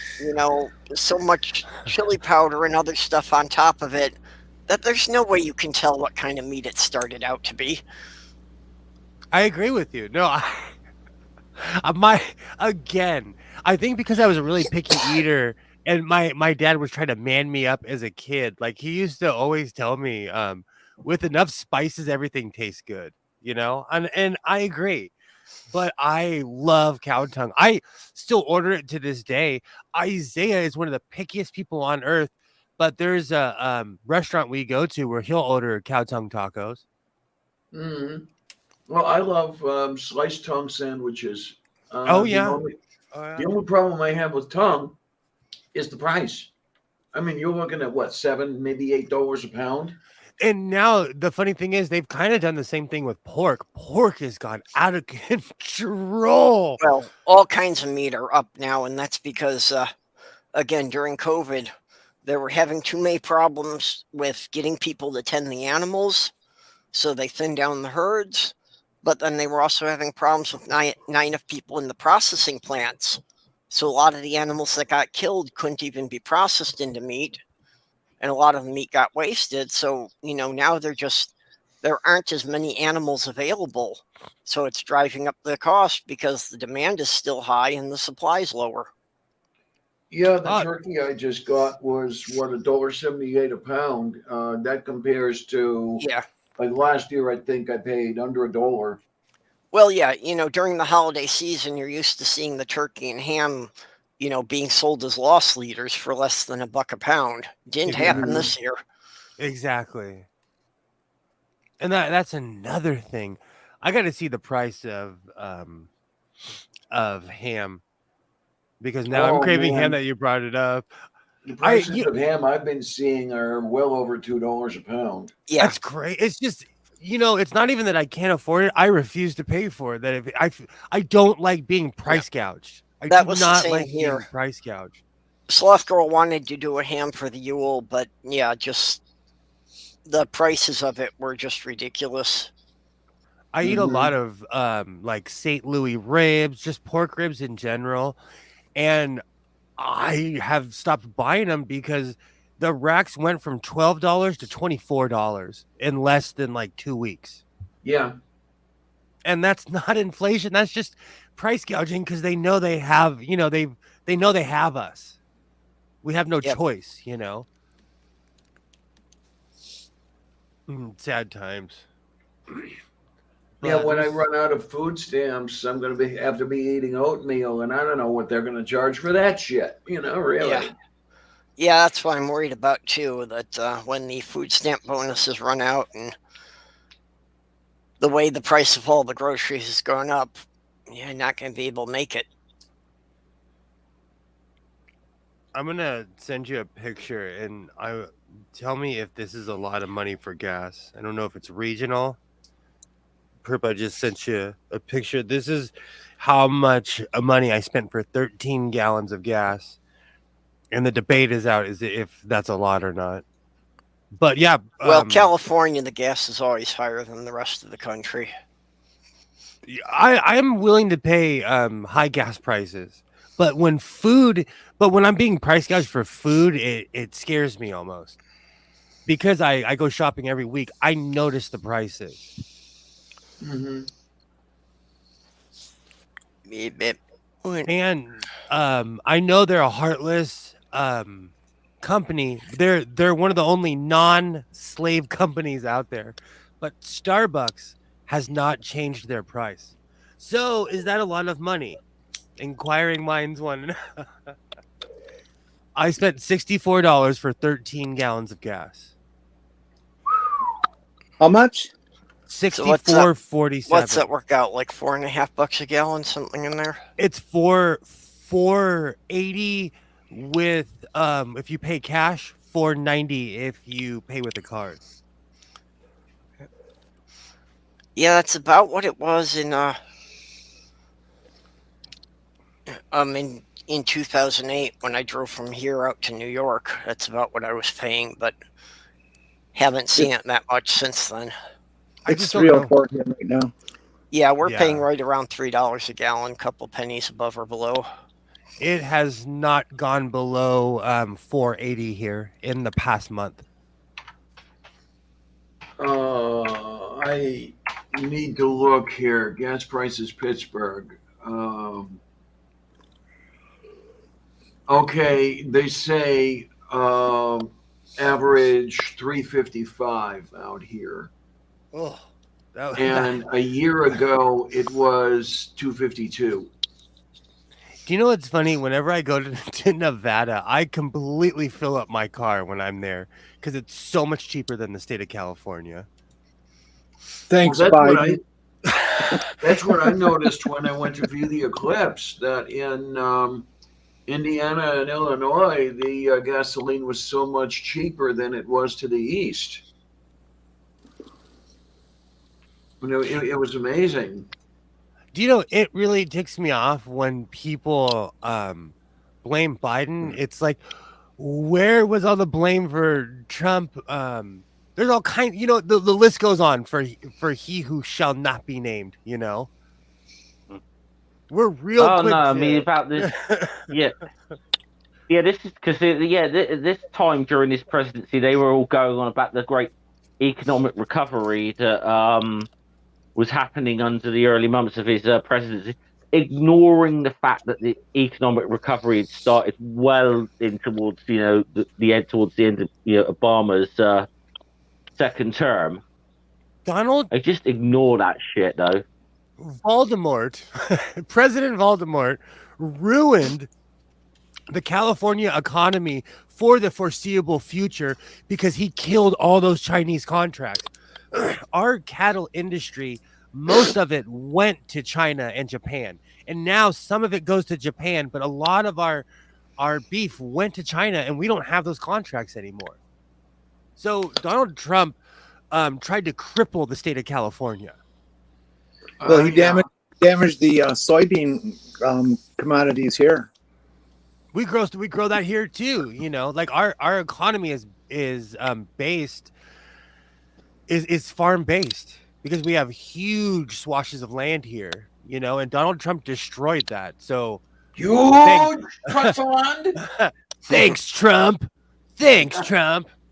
so much chili powder and other stuff on top of it that there's no way you can tell what kind of meat it started out to be. I agree with you. No, I think because I was a really picky eater and my dad was trying to man me up as a kid. Like he used to always tell me, with enough spices, everything tastes good, and I agree. But I love cow tongue. I still order it to this day. Isaiah is one of the pickiest people on earth, but there's a restaurant we go to where he'll order cow tongue tacos. Mm-hmm. Well, I love sliced tongue sandwiches. Oh yeah. The only problem I have with tongue is the price. I mean, you're looking at what, $7, maybe $8 a pound. And now the funny thing is they've kind of done the same thing with pork. Pork has gone out of control. Well, all kinds of meat are up now, and that's because, again, during COVID, they were having too many problems with getting people to tend the animals, so they thinned down the herds. But then they were also having problems with not enough people in the processing plants. So a lot of the animals that got killed couldn't even be processed into meat, and a lot of the meat got wasted. So, now there aren't as many animals available. So it's driving up the cost because the demand is still high and the supply is lower. Yeah, the turkey I just got was what, $1.78 a pound. That compares to like last year. I think I paid under $1. Well, yeah, during the holiday season, you're used to seeing the turkey and ham, being sold as loss leaders for less than $1 a pound. Didn't happen this year. Exactly. And that's another thing. I got to see the price of ham because now I'm craving ham that you brought it up. The prices of ham I've been seeing are well over $2 a pound. Yeah, that's great. It's just it's not even that I can't afford it. I refuse to pay for it. That if I don't like being price gouged. I that do was not the same like here. being price gouged. Sloth Girl wanted to do a ham for the Yule, but yeah, just the prices of it were just ridiculous. I eat a lot of like St. Louis ribs, just pork ribs in general, and I have stopped buying them because the racks went from $12 to $24 in less than like 2 weeks. Yeah. And that's not inflation. That's just price gouging because they know they have, they know they have us. We have no choice, Sad times. Yeah, when I run out of food stamps, I'm going to have to be eating oatmeal, and I don't know what they're going to charge for that shit. Really. Yeah, that's what I'm worried about too. That when the food stamp bonuses run out, and the way the price of all the groceries is going up, you're not going to be able to make it. I'm gonna send you a picture, and tell me if this is a lot of money for gas. I don't know if it's regional. Perp, I just sent you a picture. This is how much money I spent for 13 gallons of gas. And the debate is out if that's a lot or not. But yeah, Well, California, the gas is always higher than the rest of the country. I am willing to pay high gas prices, but when I'm being price gouged for food, it scares me almost, because I go shopping every week. I notice the prices. Mm-hmm. And I know they're a heartless company. They're one of the only non-slave companies out there, but Starbucks has not changed their price. So is that a lot of money? Inquiring minds want to know. I spent $64 for 13 gallons of gas. How much? So what's that $64.47. work out? Like $4.50 a gallon, something in there? It's $4.80 with if you pay cash, $4.90 if you pay with a card. Yeah, that's about what it was in 2008 when I drove from here out to New York. That's about what I was paying, but haven't seen it that much since then. I It's just don't know. 304 here right now. Yeah, we're Yeah. paying right around $3 a gallon, couple pennies above or below. It has not gone below $4.80 here in the past month. I need to look here. Gas prices, Pittsburgh. Okay, they say average 355 out here. Oh, And a year ago it was 252. Do you know what's funny? Whenever I go to Nevada, I completely fill up my car when I'm there because it's so much cheaper than the state of California. Thanks, Well, Biden. that's what I noticed when I went to view the eclipse, that in Indiana and Illinois, the gasoline was so much cheaper than it was to the east. You know, it was amazing. Do you know, it really ticks me off when people blame Biden. It's like, where was all the blame for Trump? There's all kinds, the list goes on for he who shall not be named, We're real Oh quick no, I to- mean about this. Yeah, this is because this time during this presidency, they were all going on about the great economic recovery that was happening under the early months of his presidency, ignoring the fact that the economic recovery had started well in towards towards the end of Obama's second term. Donald I just ignore that shit though. Voldemort, President Voldemort, ruined the California economy for the foreseeable future because he killed all those Chinese contracts. Our cattle industry, most of it went to China and Japan, and now some of it goes to Japan, but a lot of our beef went to China, and we don't have those contracts anymore. So Donald Trump tried to cripple the state of California. Well, he damaged the soybean commodities here. We grow that here too. Like our economy is farm based because we have huge swatches of land here, and Donald Trump destroyed that. So huge tracts of land. Thanks, Trump.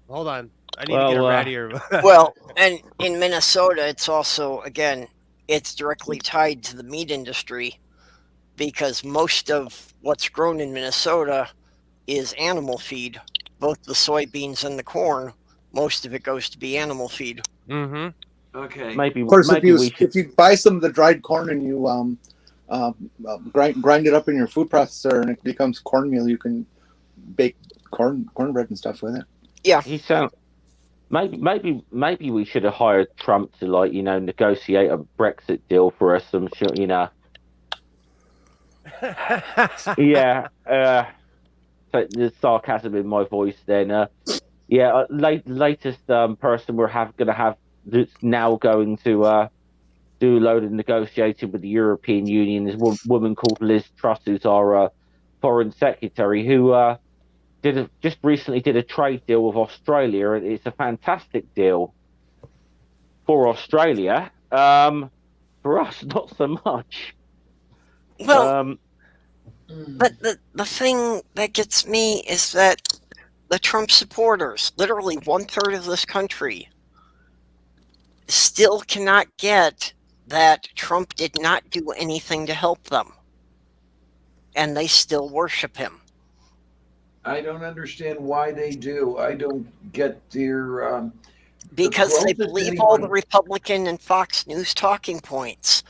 Hold on, I need to get a rattier. Well, and in Minnesota, it's also, again, it's directly tied to the meat industry because most of what's grown in Minnesota is animal feed, both the soybeans and the corn. Most of it goes to be animal feed. Mm-hmm. Okay. Of course, if you buy some of the dried corn and you grind it up in your food processor and it becomes cornmeal, you can bake cornbread and stuff with it. Yeah. He sounds. Maybe we should have hired Trump to negotiate a Brexit deal for us. Some shit, Yeah. So there's sarcasm in my voice. Then, latest person we're going to have that's now going to do a load of negotiating with the European Union is a woman called Liz Truss, who's our foreign secretary, who just recently did a trade deal with Australia. It's a fantastic deal for Australia. For us, not so much. Well, but the thing that gets me is that the Trump supporters, literally 1/3 of this country, still cannot get that Trump did not do anything to help them. And they still worship him. I don't understand why they do. I don't get their. Because they closest believe all the anyone- Republican and Fox News talking points.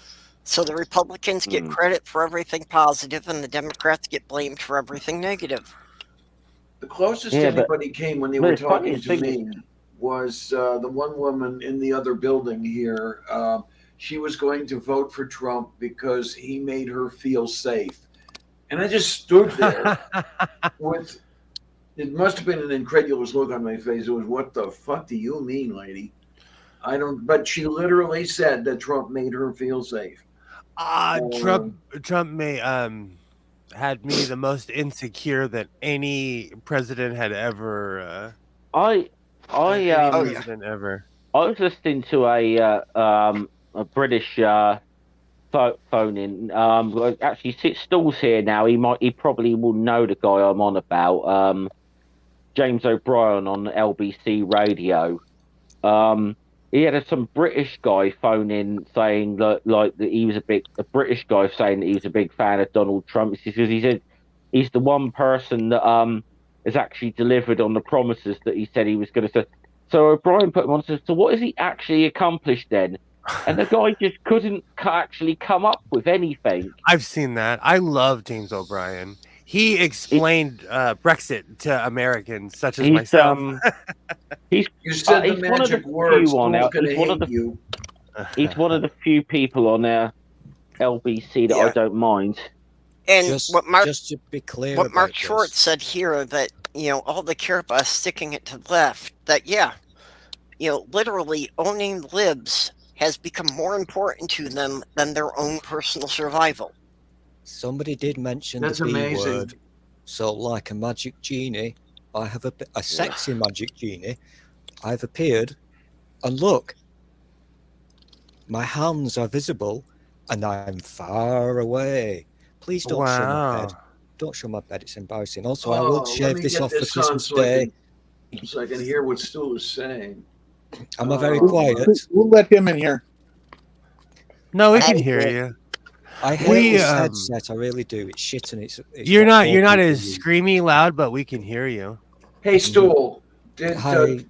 So the Republicans get credit for everything positive, and the Democrats get blamed for everything negative. The closest Yeah, but- anybody came when they but were it's funny talking to to think- me was the one woman in the other building here. She was going to vote for Trump because he made her feel safe. And I just stood there with, it must have been an incredulous look on my face. It was, what the fuck do you mean, lady? I don't, but she literally said that Trump made her feel safe. Trump may had me the most insecure that any president had ever. I president ever. I was listening to a British phone in. Actually, Stall's here now. He probably will know the guy I'm on about. James O'Brien on LBC Radio. He had some British guy phone in saying that he was a British guy saying that he was a big fan of Donald Trump because he said he's the one person that has actually delivered on the promises that he said he was going to say. So O'Brien put him on and said, so what has he actually accomplished then? And the guy just couldn't actually come up with anything. I've seen that. I love James O'Brien. He explained Brexit to Americans such as myself. You said the magic words. He's one of the few people on our LBC that I don't mind. And just to be clear, what Mark about Short this, said here, that all they care about is sticking it to the left. That literally owning libs has become more important to them than their own personal survival. somebody did mention That's the B amazing. word. So, like a magic genie, I have a sexy magic genie. I've appeared, and look, my hands are visible, and I'm far away. Please don't show my bed. Don't show my bed. It's embarrassing. Also, I will shave this off for Christmas Day. So I can hear what Stu is saying. Am I very quiet? We'll let him in here. No, we can hear you. I hate this headset. I really do. It's shit, and it's you're what not more as people use. screamy loud, but we can hear you. Hey, Stool, Hi.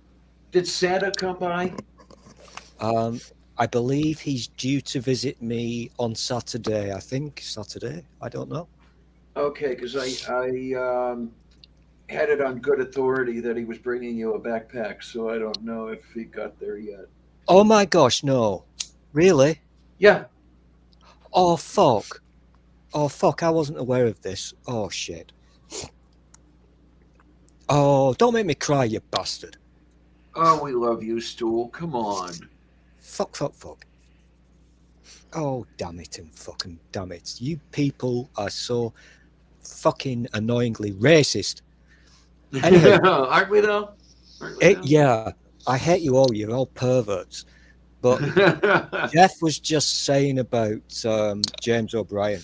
did Santa come by? I believe he's due to visit me on Saturday. I think Saturday. I don't know. Okay, because I had it on good authority that he was bringing you a backpack, so I don't know if he got there yet. Oh my gosh, no. Really? Yeah. Oh, fuck. Oh, fuck. I wasn't aware of this. Oh, shit. Oh, don't make me cry, you bastard. Oh, we love you, Stool. Come on. Fuck, fuck, fuck. Oh, damn it and fucking damn it. You people are so fucking annoyingly racist. Anyway, aren't we though? yeah, I hate you all. You're all perverts. But Jeff was just saying about James O'Brien,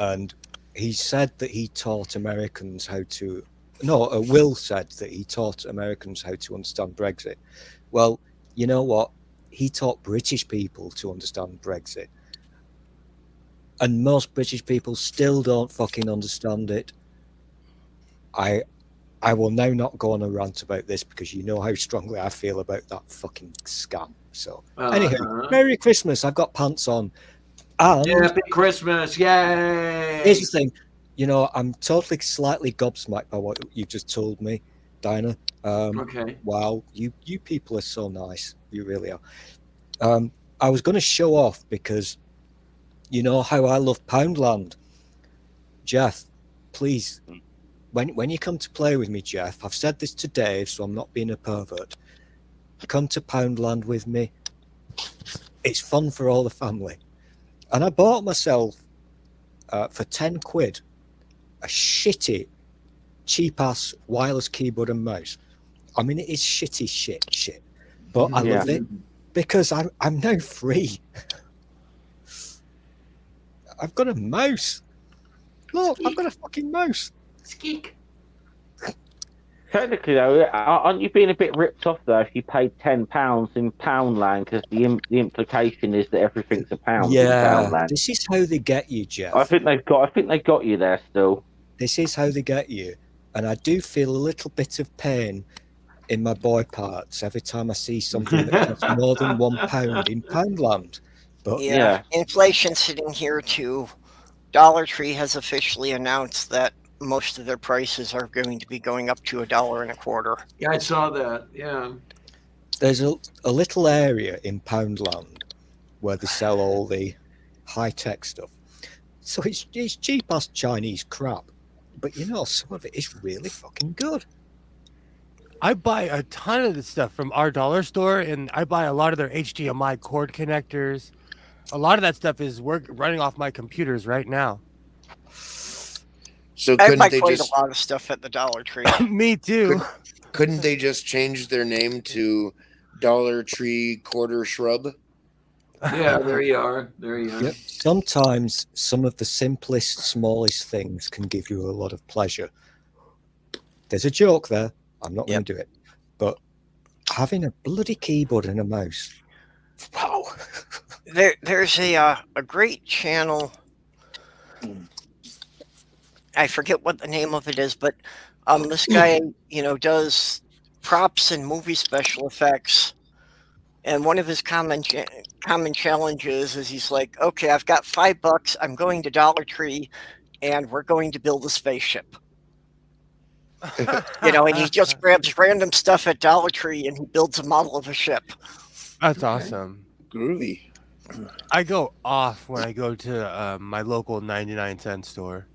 and he said that he taught Americans how to. No, Will said that he taught Americans how to understand Brexit. Well, you know what? He taught British people to understand Brexit, and most British people still don't fucking understand it. I will now not go on a rant about this because you know how strongly I feel about that fucking scam. So, anyhow, Merry Christmas. I've got pants on. And Happy Christmas. Yay. Here's the thing. You know, I'm totally slightly gobsmacked by what you just told me, Dinah. Okay. Wow. You people are so nice. You really are. I was going to show off because you know how I love Poundland. Jeff, please. When you come to play with me, Jeff, I've said this to Dave, so I'm not being a pervert. Come to Poundland with me. It's fun for all the family. And I bought myself, for 10 quid, a shitty cheap ass wireless keyboard and mouse. I mean, it is shitty shit, but I love it because I'm now free. I've got a mouse. Look, I've got a fucking mouse. Skeek. Technically, though, aren't you being a bit ripped off though if you paid £10 in Poundland? Because the implication is that everything's a pound in Yeah, Poundland. this is how they get you, Jeff. I think they got you there still. This is how they get you, and I do feel a little bit of pain in my boy parts every time I see something that costs more than £1 in Poundland. But Yeah, inflation's hitting here too. Dollar Tree has officially announced that most of their prices are going to be going up to $1.25. Yeah, I saw that. Yeah. there's a little area in Poundland where they sell all the high-tech stuff. So it's cheap as Chinese crap. But you know, some of it is really fucking good. I buy a ton of this stuff from our dollar store, and I buy a lot of their HDMI cord connectors. A lot of that stuff is running off my computers right now. So I couldn't buy they quite just a lot of stuff at the Dollar Tree. Me too. couldn't they just change their name to Dollar Tree Quarter Shrub? Yeah, there you are. There you are. Yep. Sometimes some of the simplest, smallest things can give you a lot of pleasure. There's a joke there. I'm not going to do it. But having a bloody keyboard and a mouse, wow. There's a great channel. I forget what the name of it is, but this guy, does props and movie special effects. And one of his common challenges is he's like, okay, I've got $5. I'm going to Dollar Tree, and we're going to build a spaceship. And he just grabs random stuff at Dollar Tree and he builds a model of a ship. That's awesome. Groovy. I go off when I go to my local 99-cent store.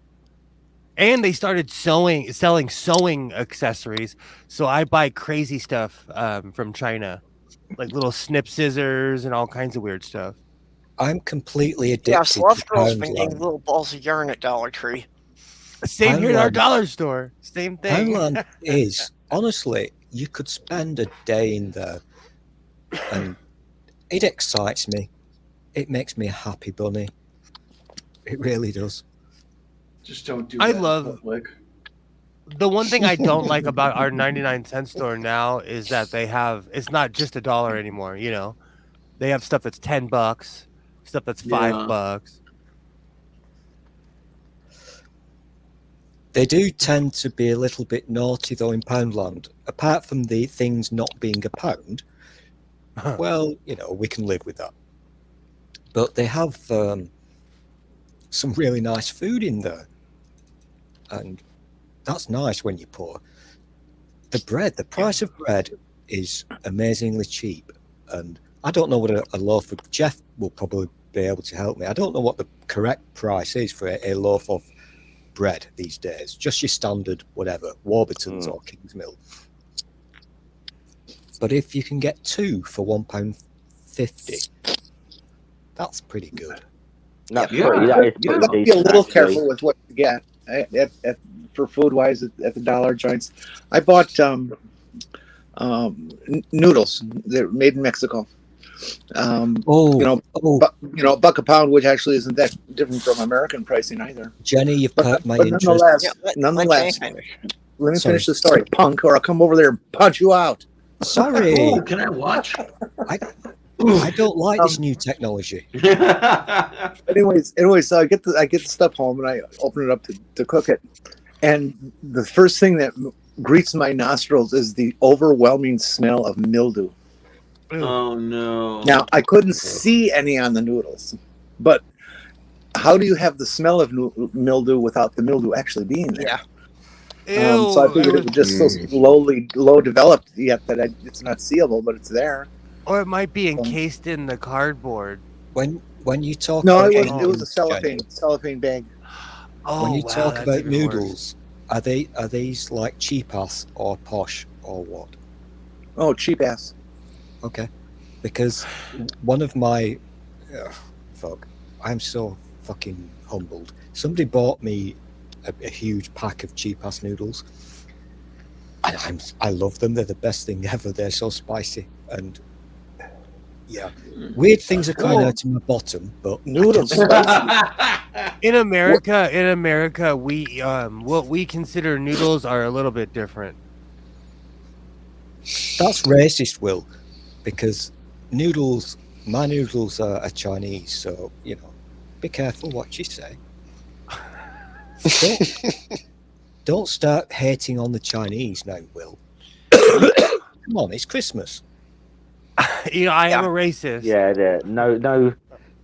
And they started selling sewing accessories. So I buy crazy stuff from China, like little snip scissors and all kinds of weird stuff. I'm completely addicted Yeah, to Sloth Girl's been getting Poundland. little balls of yarn at Dollar Tree. Same here at our Poundland. dollar store. Same thing. Poundland is, honestly, you could spend a day in there and it excites me. It makes me a happy bunny. It really does. Just don't do I that in love- public. The one thing I don't like about our 99-cent store now is that it's not just $1 anymore, They have stuff that's $10, stuff that's $5. They do tend to be a little bit naughty, though, in Poundland. Apart from the things not being a pound, well, we can live with that. But they have some really nice food in there. And that's nice when you're poor. The price of bread is amazingly cheap. And I don't know what a loaf of... Jeff will probably be able to help me. I don't know what the correct price is for a loaf of bread these days. Just your standard, whatever, Warburton's or Kingsmill. But if you can get 2 for £1.50, that's pretty good. That's Yeah. pretty, that is You pretty got to be a decent, little actually. careful with what you get for food wise at the dollar joints. I bought noodles. They're made in Mexico. A buck a pound, which actually isn't that different from American pricing either. Jenny, you've perked my But interest. nonetheless, let me finish. let me Sorry. finish the story, punk, or I'll come over there and punch you out. Sorry, Oh, can I watch? I don't like this new technology. Anyways, so I get the stuff home and I open it up to cook it, and the first thing that greets my nostrils is the overwhelming smell of mildew. Oh no! Now I couldn't see any on the noodles, but how do you have the smell of mildew without the mildew actually being there? Yeah. So I figured it was just so low developed yet that it's not seeable, but it's there. Or it might be encased in the cardboard. When you talk No, about it was a Jenny, cellophane bag. Oh, when you wow, talk that's about even noodles, are these like cheap ass or posh or what? Oh, cheap ass. Okay, because one of my I'm so fucking humbled. Somebody bought me a huge pack of cheap ass noodles. And I love them. They're the best thing ever. They're so spicy. And yeah, weird things are coming out of my bottom, but Noodles. In America, we what we consider noodles are a little bit different. That's racist, Will, because my noodles are Chinese, so be careful what you say. Don't start hating on the Chinese now, Will. Come on, it's Christmas. I am a racist. Yeah.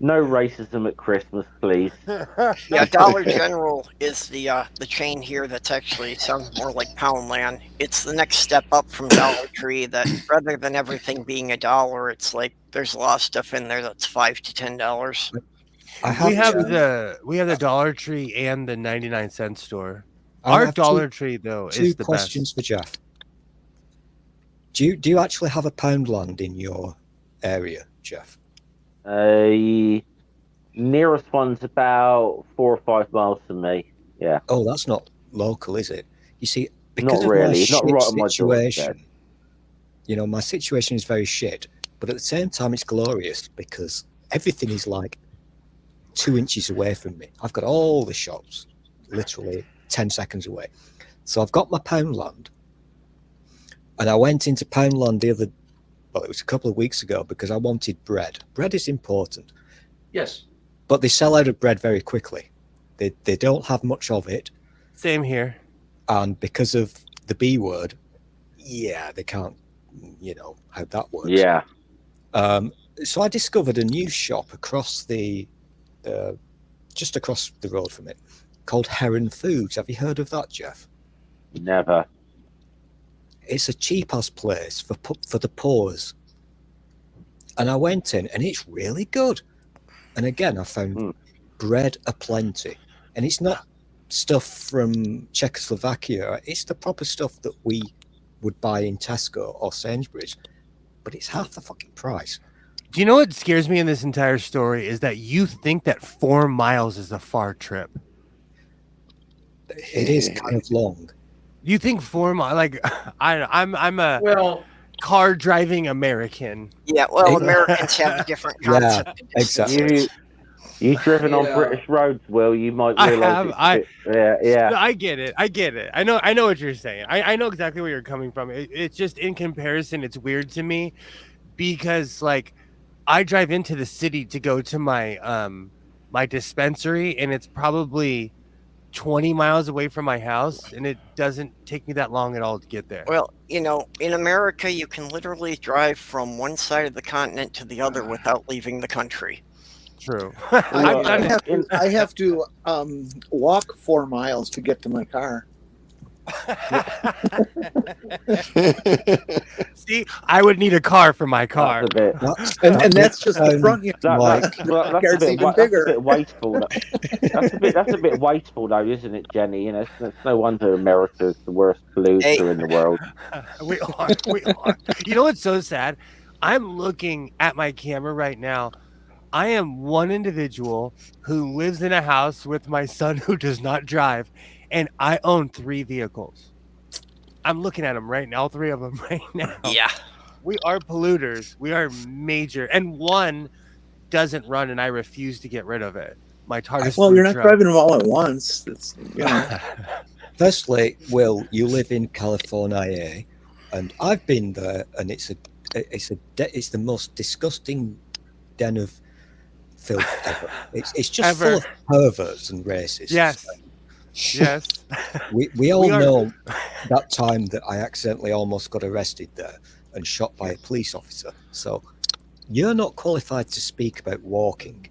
No racism at Christmas, please. Yeah, Dollar General is the chain here that's actually sounds more like Poundland. It's the next step up from Dollar Tree. That rather than everything being $1, it's like there's a lot of stuff in there that's $5 to $10. We have the Dollar Tree and the 99-cent store. Our Dollar Tree though is the best. Two questions for Jeff. Do you actually have a Poundland in your area, Jeff? Nearest one's about 4 or 5 miles from me. Yeah. Oh, that's not local, is it? You see, because Not of really. my It's not shit right on my situation, my situation is very shit. But at the same time, it's glorious because everything is like 2 inches away from me. I've got all the shops literally 10 seconds away. So I've got my Poundland. And I went into Poundland it was a couple of weeks ago because I wanted bread. Bread is important. Yes. But they sell out of bread very quickly. They don't have much of it. Same here. And because of the B word, they can't, how that works. Yeah. So I discovered a new shop across just across the road from it, called Heron Foods. Have you heard of that, Jeff? Never. It's a cheap-ass place for the poors. And I went in, and it's really good. And again, I found bread aplenty. And it's not stuff from Czechoslovakia. It's the proper stuff that we would buy in Tesco or Sainsbury's. But it's half the fucking price. Do you know what scares me in this entire story is that you think that 4 miles is a far trip. It is kind of long. You think 4 miles? Like I'm a car driving American. Yeah, well, Americans have a different concept. Yeah, exactly. You've driven on British roads, Will. You might realize. I get it. I know what you're saying. I know exactly where you're coming from. It's just in comparison, it's weird to me because like I drive into the city to go to my my dispensary, and it's probably 20 miles away from my house, and it doesn't take me that long at all to get there. Well, in America, you can literally drive from one side of the continent to the other without leaving the country. True. I have to walk 4 miles to get to my car. See, I would need a car for my car. And that's just the front. That's a bit wasteful. That's a bit wasteful, though, isn't it, Jenny? It's no wonder America's the worst polluter in the world. We are. You know what's so sad? I'm looking at my camera right now. I am one individual who lives in a house with my son who does not drive, and I own 3 vehicles. I'm looking at them right now, all 3 of them right now. Yeah. We are polluters. We are major. And one doesn't run, and I refuse to get rid of it. My TARDIS. Well, you're not driving them all at once. It's, Firstly, Will, you live in California, and I've been there, and it's the most disgusting den of filth ever. It's just full of perverts and racists. Yes. Yes. We all know that time that I accidentally almost got arrested there and shot by a police officer. So you're not qualified to speak about walking.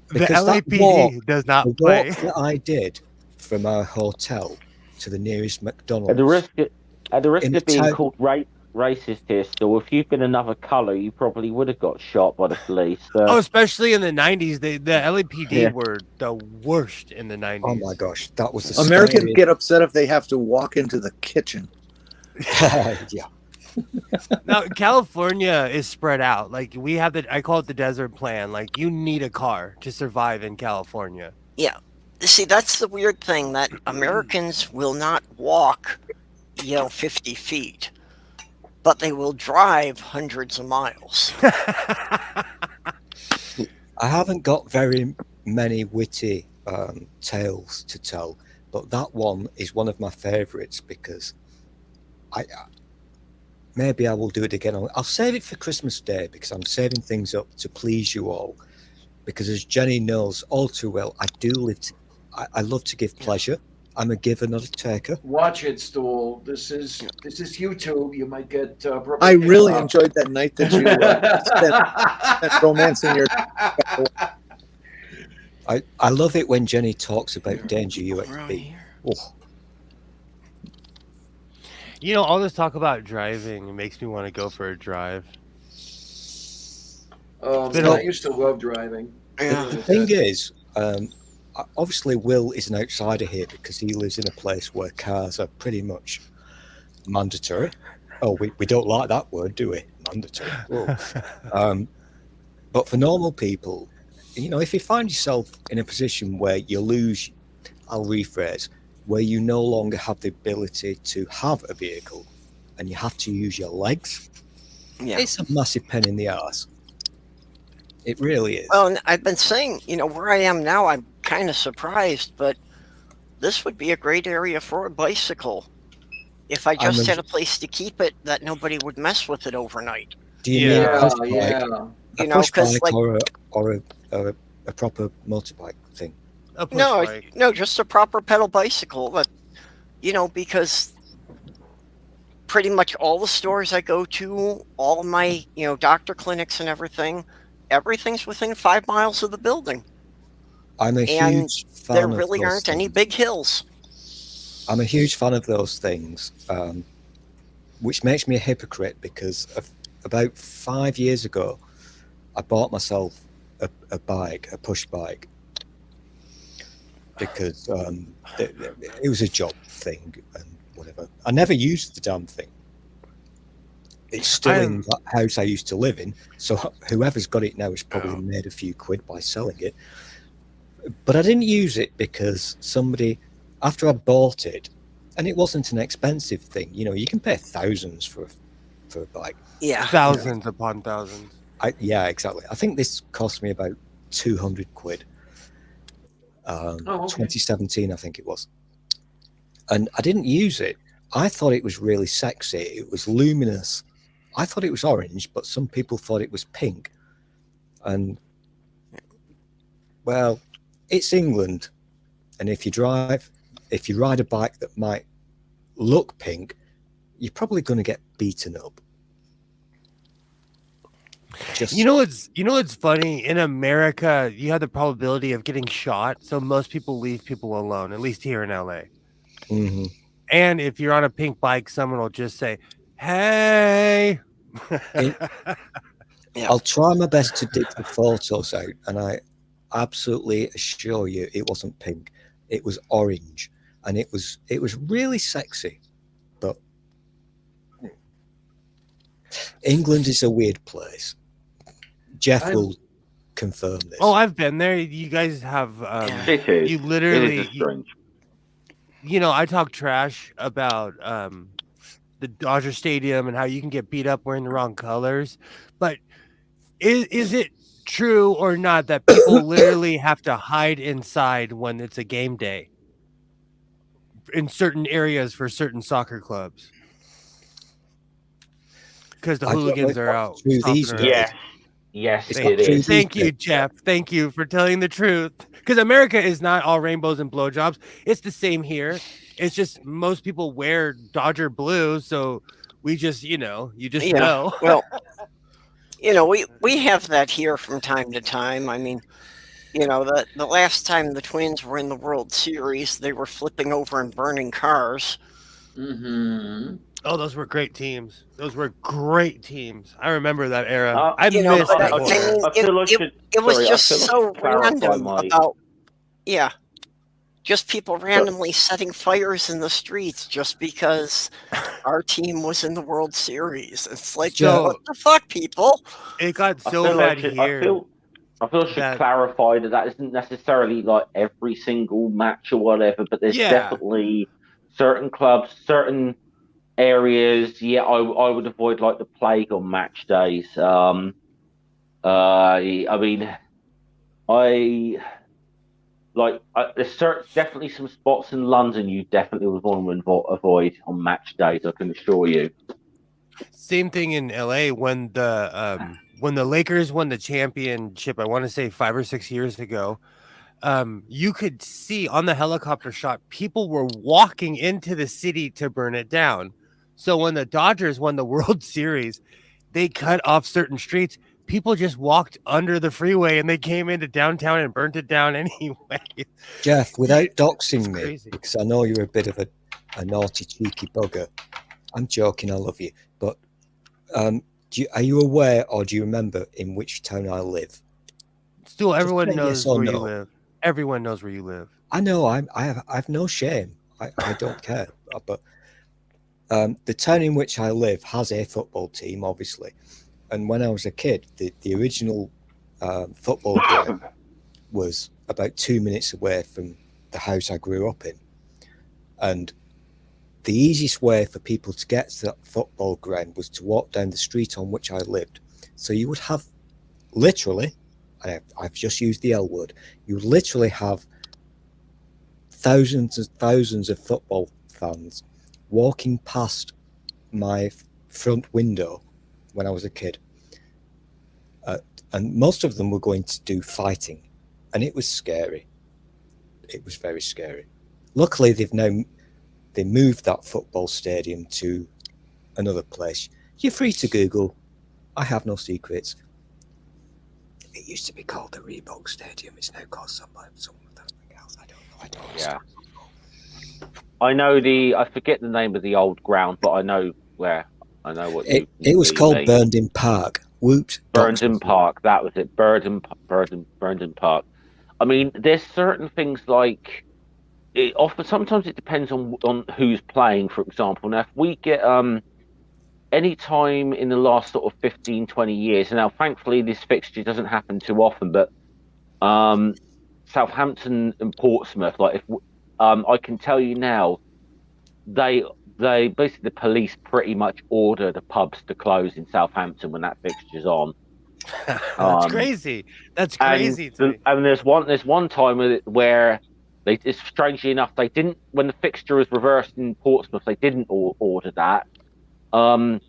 The LAPD does not play. The walk that I did from our hotel to the nearest McDonald's. At the risk of being called racist here, still, if you'd been another colour, you probably would have got shot by the police. Especially in the 90s. The LAPD were the worst in the 90s. Oh my gosh, that was the Americans get upset if they have to walk into the kitchen. Yeah. Now, California is spread out. Like we have I call it the desert plan. Like you need a car to survive in California. Yeah. See, that's the weird thing, that Americans will not walk, 50 feet, but they will drive hundreds of miles. I haven't got very many witty tales to tell, but that one is one of my favourites because maybe I will do it again. I'll save it for Christmas Day because I'm saving things up to please you all. Because as Jenny knows all too well, I love to give pleasure. I'm a giver, not a taker. Watch it, Stool. This is YouTube. You might get. I really enjoyed that night that you spent romancing your. I love it when Jenny talks about Danger UXB. Oh. All this talk about driving, it makes me want to go for a drive. I used to love driving. Yeah. The thing is, obviously Will is an outsider here because he lives in a place where cars are pretty much mandatory. Oh, we don't like that word, do we? Mandatory. But for normal people, if you find yourself in a position where you lose, I'll rephrase, where you no longer have the ability to have a vehicle and you have to use your legs, it's a massive pain in the arse. It really is. Well, and I've been saying, where I am now, I'm kind of surprised, but this would be a great area for a bicycle if I just had a place to keep it that nobody would mess with it overnight. Do you mean a push bike, or a proper motorbike thing? No, just a proper pedal bicycle. But, because pretty much all the stores I go to, all of my, doctor clinics and everything's within 5 miles of the building. I'm a huge fan there of really those aren't any things. big hills. I'm a huge fan of those things, which makes me a hypocrite because about 5 years ago, I bought myself a bike, a push bike, because it was a job thing and whatever. I never used the damn thing. It's still in that house I used to live in, so whoever's got it now has probably made a few quid by selling it. But I didn't use it because somebody, after I bought it, and it wasn't an expensive thing. You can pay thousands for a bike. Yeah, thousands upon thousands. Yeah, exactly. I think this cost me about 200 quid. 2017, I think it was. And I didn't use it. I thought it was really sexy. It was luminous. I thought it was orange, but some people thought it was pink. And, well, it's England. And if you ride a bike that might look pink, you're probably going to get beaten up. What's funny? In America, you have the probability of getting shot, so most people leave people alone, at least here in LA. Mm-hmm. And if you're on a pink bike, someone will just say, "Hey." I'll try my best to dig the photos out, and I absolutely assure you it wasn't pink. It was orange, and it was really sexy. But England is a weird place. Jeff will confirm this. Oh, I've been there. You guys have. It is. You literally. It is strange. I talk trash about the Dodger Stadium and how you can get beat up wearing the wrong colors, but is it true or not that people literally have to hide inside when it's a game day in certain areas for certain soccer clubs because the hooligans are out? Yes, it is. Thank you, Jeff. Thank you for telling the truth. Because America is not all rainbows and blowjobs. It's the same here. It's just most people wear Dodger blue, so we just, you just know. Well, we have that here from time to time. I mean, the last time the Twins were in the World Series, they were flipping over and burning cars. Mm-hmm. Oh, those were great teams. I remember that era. I miss that. It was just so random about, just people randomly setting fires in the streets just because our team was in the World Series. It's like, what the fuck, people? It got so bad here. I feel I should that clarify that isn't necessarily like every single match or whatever, but there's definitely certain clubs, certain areas. Yeah, I would avoid like the plague on match days. I mean, I there's definitely some spots in London you definitely would want to avoid on match days. I can assure you. same thing in LA when the Lakers won the championship, I want to say 5 or 6 years ago. You could see on the helicopter shot, people were walking into the city to burn it down. So when the Dodgers won the World Series, they cut off certain streets. People just walked under the freeway and they came into downtown and burnt it down anyway. Jeff, without doxing It's me, crazy. because I know you're a bit of a naughty, cheeky bugger. I'm joking, I love you. But are you aware or do you remember in which town I live? Still, everyone say knows yes or where no. you live. Everyone knows where you live. I know, I have no shame. I don't care. But the town in which I live has a football team, obviously. And when I was a kid, the original football ground was about 2 minutes away from the house I grew up in. And the easiest way for people to get to that football ground was to walk down the street on which I lived. So you would have literally, and I've just used the L word, you would literally have thousands and thousands of football fans walking past my front window when I was a kid. And most of them were going to do fighting. And it was scary. It was very scary. Luckily, they moved that football stadium to another place. You're free to Google. I have no secrets. It used to be called the Reebok Stadium. It's now called something else. I don't know. Yeah. I know I forget the name of the old ground, but I know where. I know what it was called Burnden Park. Whoops. Burnden Park. That was it. Burnden Park. I mean, there's certain things like sometimes it depends on who's playing, for example. Now, if we get any time in the last sort of 15, 20 years, and now thankfully this fixture doesn't happen too often, but Southampton and Portsmouth, like if I can tell you now, they basically, the police pretty much order the pubs to close in Southampton when that fixture's on. That's crazy. That's crazy. And there's one time where strangely enough, they didn't, when the fixture was reversed in Portsmouth, they didn't order that. And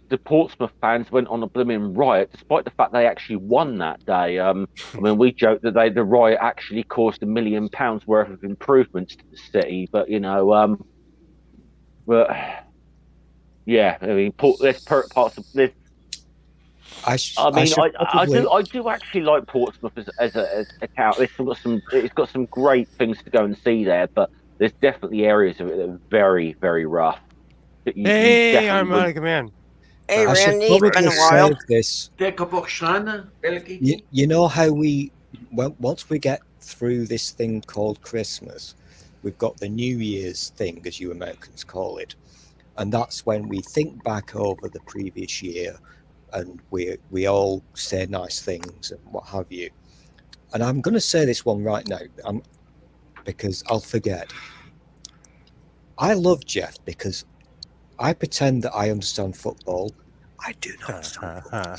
the Portsmouth fans went on a blooming riot, despite the fact they actually won that day. I mean, we joked that the riot actually caused £1 million worth of improvements to the city, but but yeah, I mean, there's parts of this. I do actually like Portsmouth as a town. It's got some great things to go and see there, but there's definitely areas of it that are very, very rough. Hey, Yarmulke, man. Hey, Randy, it's been a while. You know how once we get through this thing called Christmas, we've got the New Year's thing, as you Americans call it, and that's when we think back over the previous year, and we all say nice things and what have you. And I'm going to say this one right now, because I'll forget. I love Jeff because I pretend that I understand football. I do not understand football.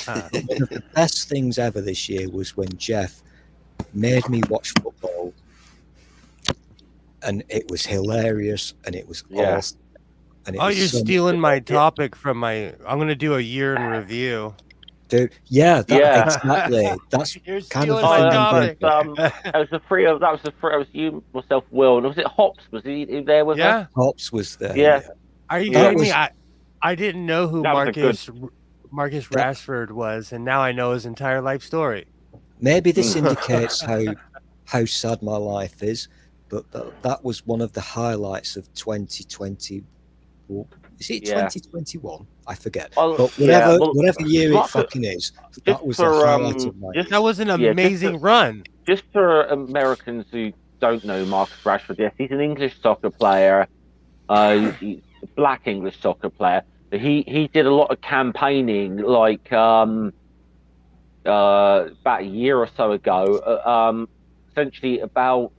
One of the best things ever this year was when Jeff made me watch football, and it was hilarious, and it was awesome. And you're stealing my topic from my. I'm going to do a year in review. Dude, exactly. That's kind of that was the three. That was you, myself, Will, and was it Hops? Was he there with us? Hops was there. Yeah. Are you kidding me? I didn't know who Marcus Rashford was, and now I know his entire life story. Maybe this indicates how sad my life is, but that was one of the highlights of 2020. Is it 2021? I forget. But whatever year it fucking is, that was the highlight of my life. That was an amazing run. Just for Americans who don't know Marcus Rashford, yes, he's an English soccer player. He's a black English soccer player. He did a lot of campaigning, like about a year or so ago, essentially about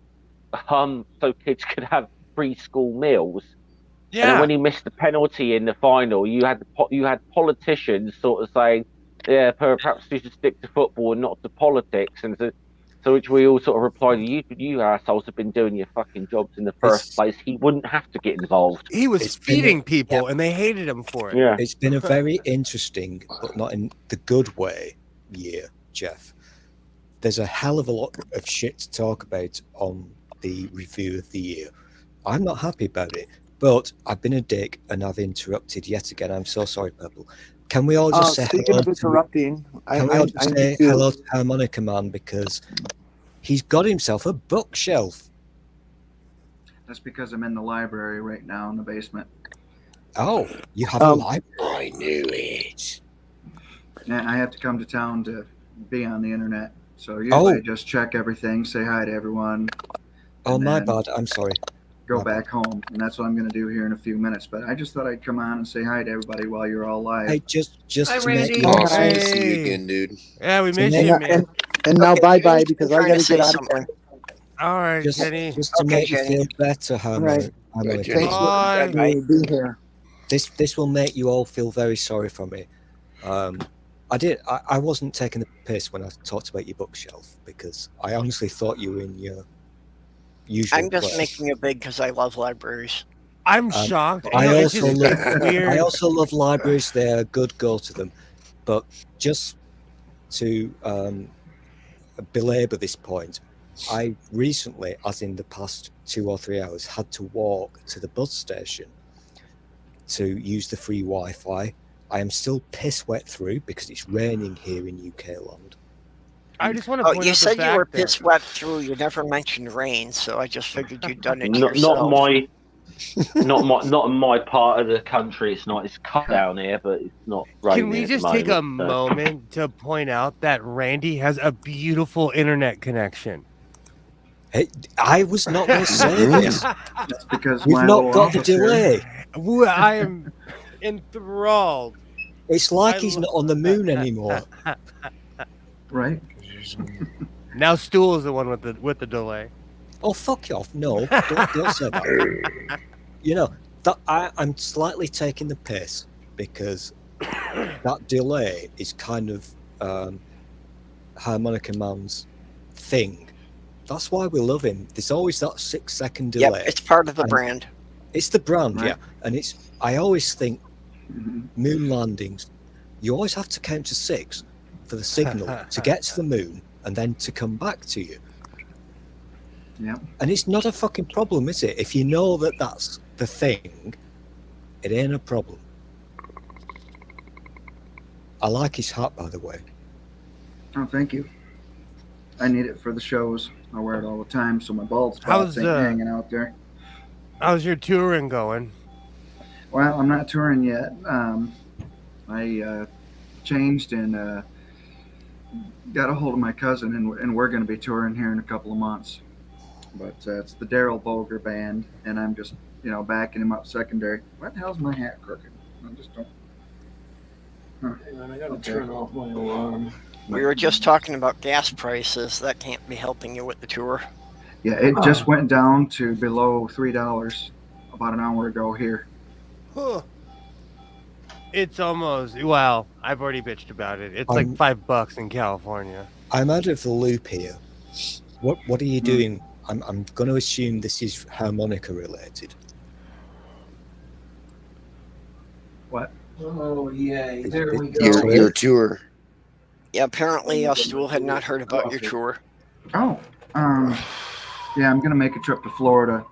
so kids could have free school meals. And then Yeah. when he missed the penalty in the final, you had politicians sort of saying, "Yeah, perhaps we should stick to football and not to politics." And so which we all sort of replied, "You assholes have been doing your fucking jobs in the first place. He wouldn't have to get involved." He was It's been feeding people, and they hated him for it. Yeah. It's been a very interesting, but not in the good way, year, Jeff. There's a hell of a lot of shit to talk about on the review of the year. I'm not happy about it, but I've been a dick and I've interrupted yet again. I'm so sorry, Purple. Can we all just say speaking hello of interrupting, Can we all just say hello to Harmonica Man, because he's got himself a bookshelf. That's because I'm in the library right now in the basement. Oh, you have a library? I knew it. And I have to come to town to be on the internet. So usually I just check everything, say hi to everyone. Oh, my bad. I'm sorry. Go back home. And that's what I'm going to do here in a few minutes. But I just thought I'd come on and say hi to everybody while you're all live. Hey, just Hi, to make Randy. you Awesome to see you again, dude. Yeah, we miss make- you, man. And now Okay, bye-bye, Jenny's because been I trying got to to get say out of here. All right, just Jenny. to Okay, make you Jenny. feel better, Right. Harmonica. Thanks Bye. for letting me be here. This will make you all feel very sorry for me. I wasn't taking the piss when I talked about your bookshelf, because I honestly thought you were in your usual I'm just place. making it big because I love libraries. I'm shocked. I You know, it's also just love weird. I also love libraries. They're good. Go to them. But just to belabor this point, I recently, as in the past 2 or 3 hours, had to walk to the bus station to use the free Wi-Fi. I am still piss wet through because it's raining here in UK land. I just want to Oh, point you out the said you were fact that piss wet through. You never mentioned rain, so I just figured you'd done it to Not yourself. not in my part of the country. It's not. It's cut down here, but it's not raining. Can we at the just take a moment, so. moment to point out that Randy has a beautiful internet connection? Hey, I was not going to say this. That's because We've my not little got the office here- delay. I am enthralled. It's like I he's lo- not on the moon anymore. Right? Now Stool is the one with the delay. Oh, fuck you off. No, don't say that. You know, I'm slightly taking the piss because that delay is kind of Harmonica Man's thing. That's why we love him. There's always that 6-second delay. Yep, it's part of the And brand. It's the brand, Right. yeah. And I always think Mhm. moon landings, you always have to count to 6 for the signal to get to the moon and then to come back to you. Yeah. And it's not a fucking problem, is it? If you know that that's the thing, it ain't a problem. I like his hat, by the way. Oh, thank you. I need it for the shows. I wear it all the time, so my bald How's, spots ain't hanging out there. How's your touring going? Well, I'm not touring yet. I changed and got a hold of my cousin, and we're going to be touring here in a couple of months. But it's the Daryl Boger band, and I'm just, backing him up secondary. What the hell's my hat crooked? I just don't. I gotta turn off my alarm. We were just talking about gas prices. That can't be helping you with the tour. Yeah, it just went down to below $3 about an hour ago here. Huh. It's almost, well, I've already bitched about it. It's like I'm- $5 in California. I'm out of the loop here. What are you doing? I'm going to assume this is harmonica related. What? Oh yay! There we go. Your tour. Yeah, apparently Stool had not heard about your tour. Oh, yeah, I'm going to make a trip to Florida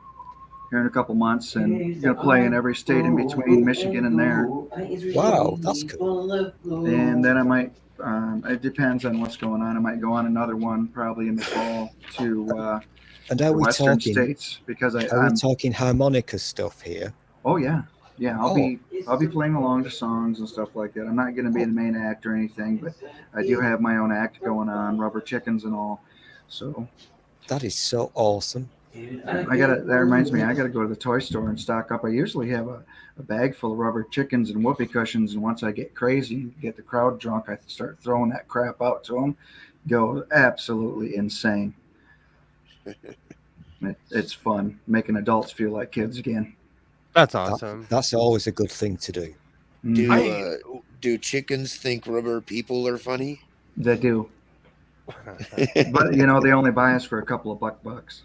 here in a couple months and going to play in every state in between Michigan and there. Wow, that's cool. And then I might, it depends on what's going on. I might go on another one probably in the fall to And the are we western talking? states because Are I'm, we talking harmonica stuff here? oh yeah, I'll Oh. be playing along to songs and stuff like that. I'm not going to be the main act or anything, but I do have my own act going on, Rubber Chickens and all. So That is so awesome. That reminds me, I gotta go to the toy store and stock up. I usually have a bag full of rubber chickens and whoopee cushions, and once I get crazy and get the crowd drunk, I start throwing that crap out to them. Go absolutely insane. It's fun making adults feel like kids again. That's awesome. That's always a good thing to do. Do chickens think rubber people are funny? They do. But they only buy us for a couple of bucks.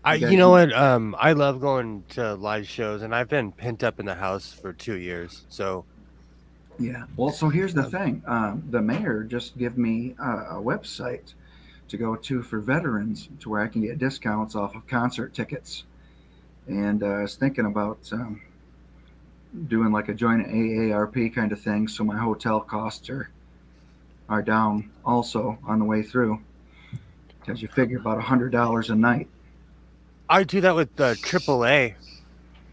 You know what? I love going to live shows, and I've been pent up in the house for 2 years. So, yeah. Well, so here's the thing. The mayor just gave me a website to go to for veterans, to where I can get discounts off of concert tickets. And I was thinking about doing like a joint AARP kind of thing, so my hotel costs are down also on the way through, because you figure about $100 a night. I do that with the AAA.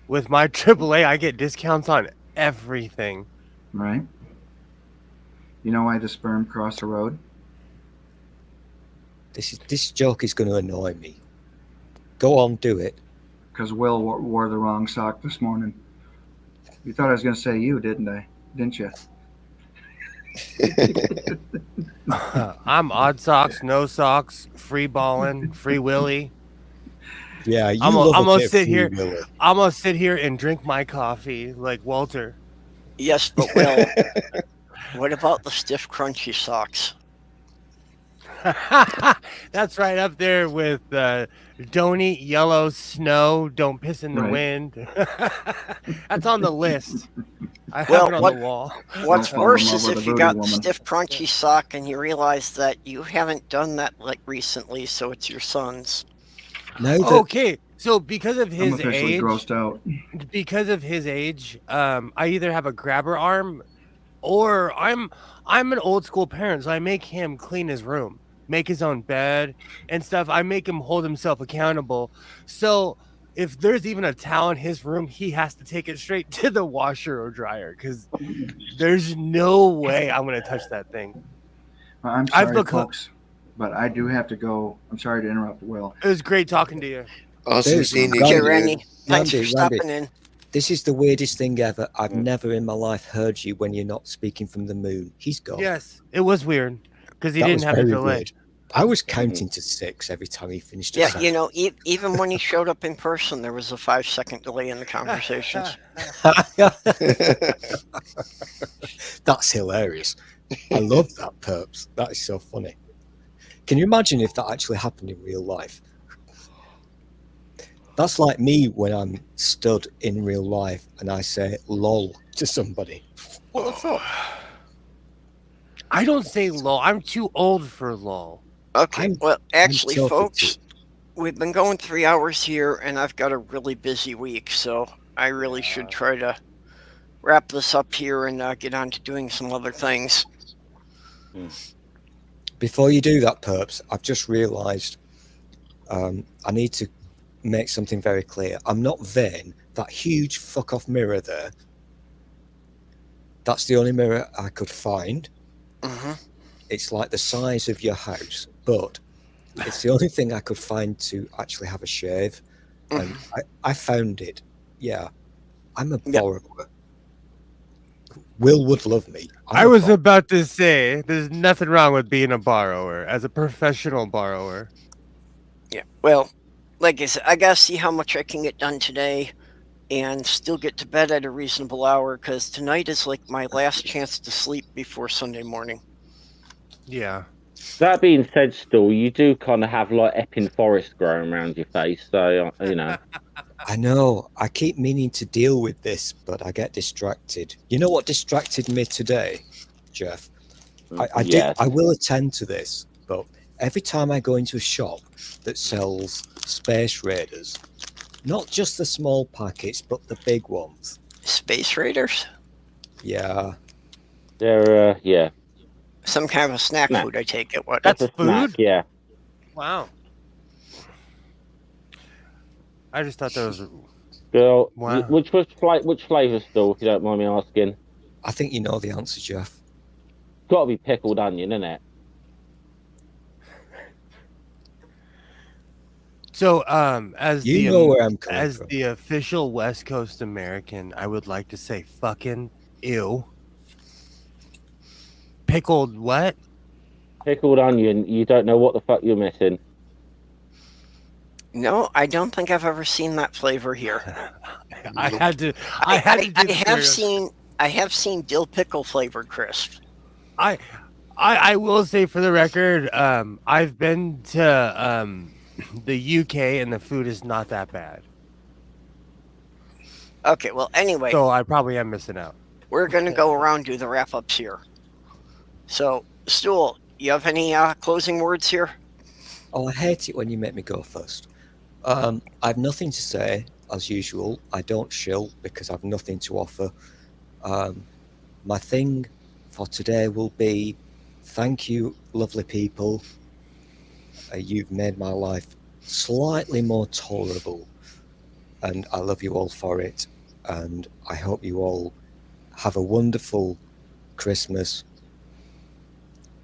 With my AAA, I get discounts on everything. Right. You know why the sperm crossed the road? This joke is going to annoy me. Go on, do it. Because Will wore the wrong sock this morning. You thought I was going to say you, didn't I? Didn't you? I'm odd socks, no socks, free balling, free willy. Yeah, I'm gonna sit here. Willy. I'm gonna sit here and drink my coffee like Walter. Yes, but Will, what about the stiff, crunchy socks? That's right up there with don't eat yellow snow, don't piss in the wind. That's on the list. I have it on the wall. What's worse is if you got stiff, crunchy sock and you realize that you haven't done that like recently, so it's your son's. No. Okay, so because of his age, grossed out. Because of his age, I either have a grabber arm, or I'm an old school parent, so I make him clean his room, make his own bed and stuff. I make him hold himself accountable. So if there's even a towel in his room, he has to take it straight to the washer or dryer, because there's no way I'm going to touch that thing. Well, I'm sorry, folks, but I do have to go. I'm sorry to interrupt, Will. It was great talking to you. Awesome seeing you. Okay, Randy. Thanks for stopping in. This is the weirdest thing ever. I've never in my life heard you when you're not speaking from the moon. He's gone. Yes, it was weird because he didn't have a delay. Weird. I was counting to 6 every time he finished. Yeah, even when he showed up in person, there was a 5-second delay in the conversations. That's hilarious. I love that, Perps. That is so funny. Can you imagine if that actually happened in real life? That's like me when I'm stood in real life and I say lol to somebody. What the fuck? I don't say lol. I'm too old for lol. Okay, well, actually, folks, we've been going 3 hours here, and I've got a really busy week, so I really should try to wrap this up here and get on to doing some other things. Before you do that, Perps, I've just realised I need to make something very clear. I'm not vain. That huge fuck-off mirror there, that's the only mirror I could find. It's like the size of your house, but it's the only thing I could find to actually have a shave. And I found it. Yeah, I'm a borrower. Will would love me. I was about to say, there's nothing wrong with being a borrower, as a professional borrower. Yeah, well, like I said, I gotta see how much I can get done today and still get to bed at a reasonable hour, because tonight is like my last chance to sleep before Sunday morning. Yeah. That being said, still, you do kind of have like Epping Forest growing around your face, so, I know. I keep meaning to deal with this, but I get distracted. You know what distracted me today, Jeff? I will attend to this, but every time I go into a shop that sells Space Raiders, not just the small packets, but the big ones. Space Raiders? Yeah. They're, yeah. Some kind of a snack food, I take it. What? That's a food? snack, yeah. Wow. I just thought that was... Girl, wow. Which flavour still, if you don't mind me asking? I think you know the answer, Jeff. Got to be pickled onion, isn't it? So, as You the know where I'm coming as from. the official West Coast American, I would like to say fucking ew. Pickled what? Pickled onion. You don't know what the fuck you're missing. No, I don't think I've ever seen that flavor here. I had to do the I have seen dill pickle flavored crisp. I will say for the record, I've been to the UK and the food is not that bad. Okay, well, anyway, So I probably am missing out. we're gonna go around do the wrap ups here. So, Stool, you have any closing words here? Oh, I hate it when you make me go first. I've nothing to say, as usual. I don't shill because I've nothing to offer. My thing for today will be thank you, lovely people. You've made my life slightly more tolerable, and I love you all for it. And I hope you all have a wonderful Christmas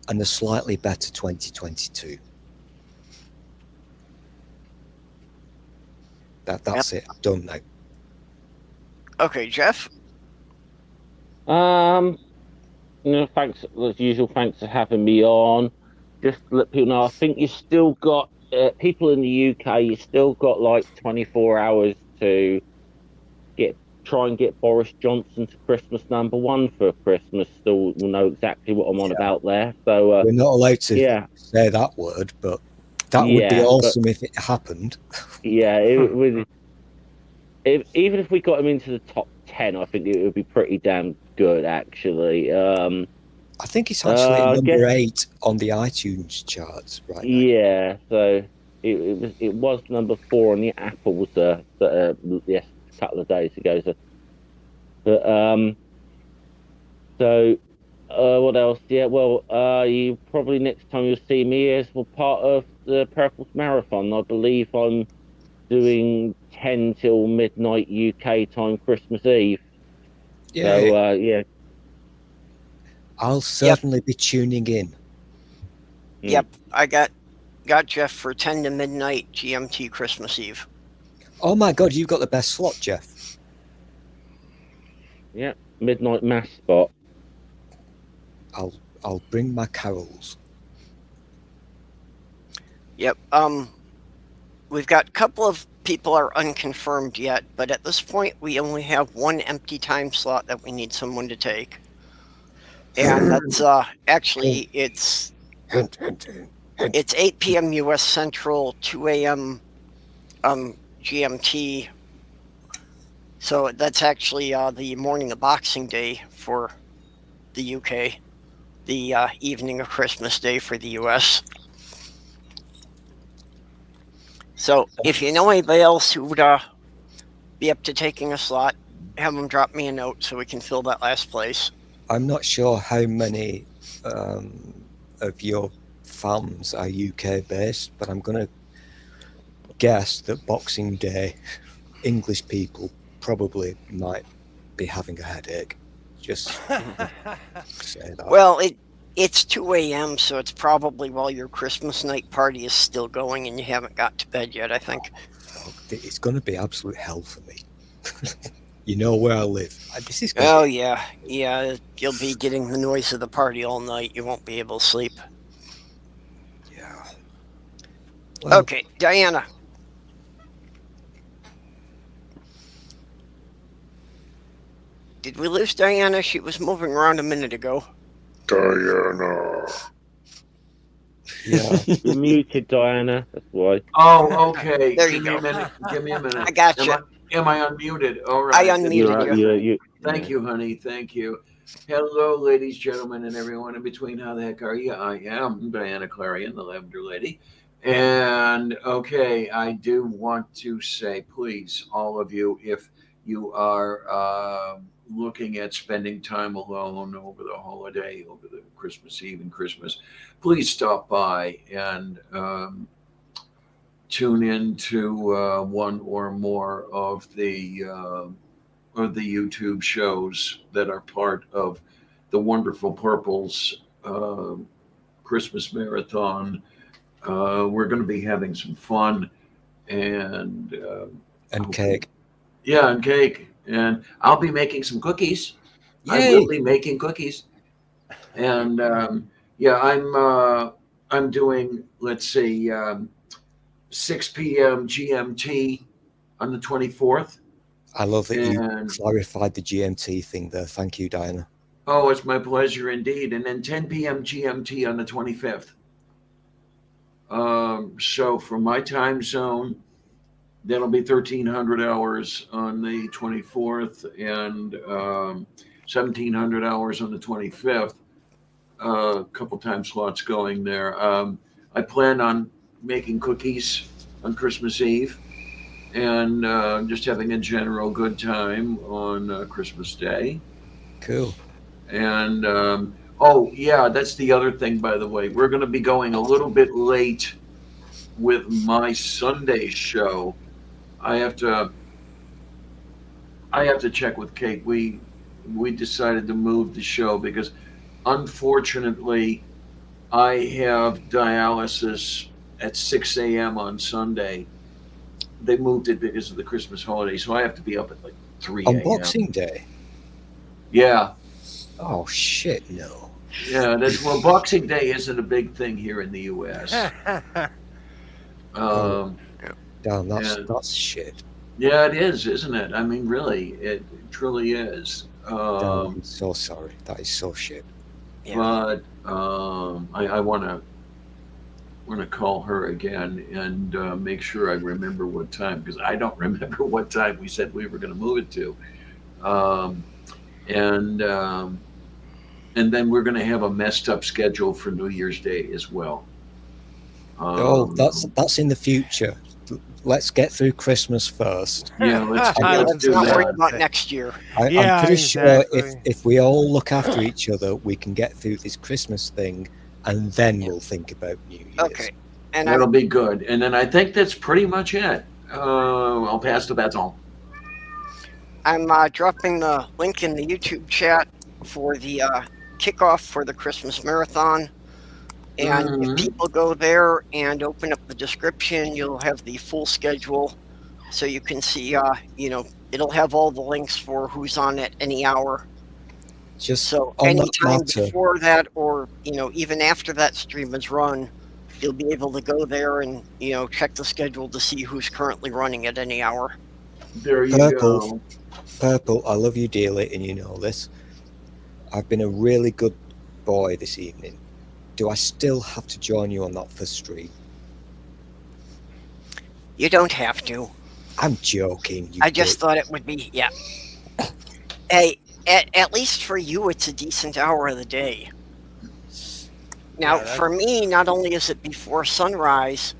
and a slightly better 2022. That's it. I'm done now. Okay, Jeff. Thanks as usual. Thanks for having me on. Just to let people know, I think you still got people in the UK. You still got like 24 hours to try and get Boris Johnson to Christmas #1 for Christmas. Still will know exactly what I'm on about there. So we're not allowed to yeah, say that word, but that would be awesome if it happened. Yeah, it would. Even if we got him into the top 10, I think it would be pretty damn good, actually. I think it's actually number 8 on the iTunes charts right now. Yeah, so it was number 4 on the Apples yes, a couple of days ago. So, what else? Yeah, well, you probably next time you'll see me is part of the Purples Marathon. I believe I'm doing 10 till midnight UK time Christmas Eve. Yeah. So yeah, I'll certainly be tuning in. Yep, I got Jeff for 10 to midnight GMT Christmas Eve. Oh my God, you've got the best slot, Jeff. Yeah, midnight mass spot. I'll bring my carols. Yep. We've got a couple of people are unconfirmed yet, but at this point we only have one empty time slot that we need someone to take. And that's actually it's 8 p.m. US Central, 2 a.m. GMT. So that's actually the morning of Boxing Day for the UK, the evening of Christmas Day for the US. So if you know anybody else who would be up to taking a slot, have them drop me a note so we can fill that last place. I'm not sure how many of your fans are UK based, but I'm going to guess that Boxing Day English people probably might be having a headache. Just say that. Well, it's 2 a.m., so it's probably while your Christmas night party is still going and you haven't got to bed yet, I think. It's going to be absolute hell for me. You know where I live. This is yeah. You'll be getting the noise of the party all night. You won't be able to sleep. Yeah. Well, okay, Diana. Did we lose Diana? She was moving around a minute ago. Diana. Yeah, you're muted, Diana. That's why. Oh, okay. There you Give me go. a minute. Give me a minute. I got you. Am I unmuted? All right. I unmuted you. Thank you, honey. Thank you. Hello, ladies, gentlemen, and everyone in between. How the heck are you? I am Diana Clarion, the Lavender Lady. And okay, I do want to say, please, all of you, if you are looking at spending time alone over the holiday, over the Christmas Eve and Christmas, please stop by and tune in to one or more of the YouTube shows that are part of the Wonderful Purples Christmas Marathon. We're going to be having some fun, and cake. Yeah, and cake. And I'll be making some cookies. I Yay! will be making cookies. And yeah, I'm doing, let's see, 6 p.m. GMT on the 24th. I love that you And clarified the GMT thing there. Thank you, Diana. oh, it's my pleasure indeed. And then 10 p.m. GMT on the 25th. So for my time zone, that'll be 1,300 hours on the 24th and 1,700 hours on the 25th. A couple time slots going there. I plan on making cookies on Christmas Eve and just having a general good time on Christmas Day. Cool. And oh, yeah, that's the other thing, by the way. We're going to be going a little bit late with my Sunday show. I have to check with Kate. We decided to move the show because unfortunately I have dialysis at 6 a.m. on Sunday. They moved it because of the Christmas holiday, so I have to be up at like 3 On a.m. Boxing Day? Yeah. Oh, shit, no. Yeah, well, Boxing Day isn't a big thing here in the U.S. Damn, that's shit. Yeah, it is, isn't it? I mean, really, it truly is. Damn, I'm so sorry. That is so shit. Yeah. But I want to call her again and make sure I remember what time, because I don't remember what time we said we were going to move it to. And then we're going to have a messed up schedule for New Year's Day as well. That's in the future. Let's get through Christmas first. Yeah, let's do not worry that. about next year. I'm pretty sure if we all look after each other, we can get through this Christmas thing, and then we'll think about New Year's. Okay. And that'll be good. And then I think that's pretty much it. I'll pass the baton. I'm dropping the link in the YouTube chat for the kickoff for the Christmas marathon. And if people go there and open up the description, you'll have the full schedule. So you can see, it'll have all the links for who's on at any hour. Just so on anytime that matter, before that, or, even after that stream is run, you'll be able to go there and, check the schedule to see who's currently running at any hour. There you go. Purple, I love you dearly, and you know this. I've been a really good boy this evening. Do I still have to join you on that first stream? You don't have to. I'm joking. I just thought it would be, yeah. Hey, at least for you, it's a decent hour of the day. Now, for me, not only is it before sunrise,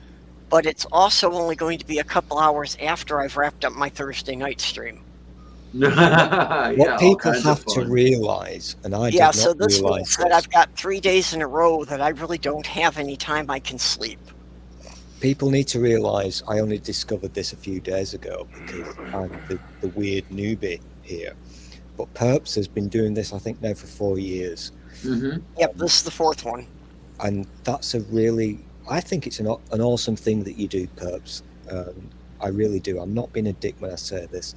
but it's also only going to be a couple hours after I've wrapped up my Thursday night stream. What people have to realize, and I did not so this realize means that I've got 3 days in a row that I really don't have any time I can sleep. People need to realize I only discovered this a few days ago because I'm the weird newbie here. But Perps has been doing this, I think, now for 4 years. Yep, this is the fourth one. And that's I think it's an awesome thing that you do, Perps. I really do. I'm not being a dick when I say this.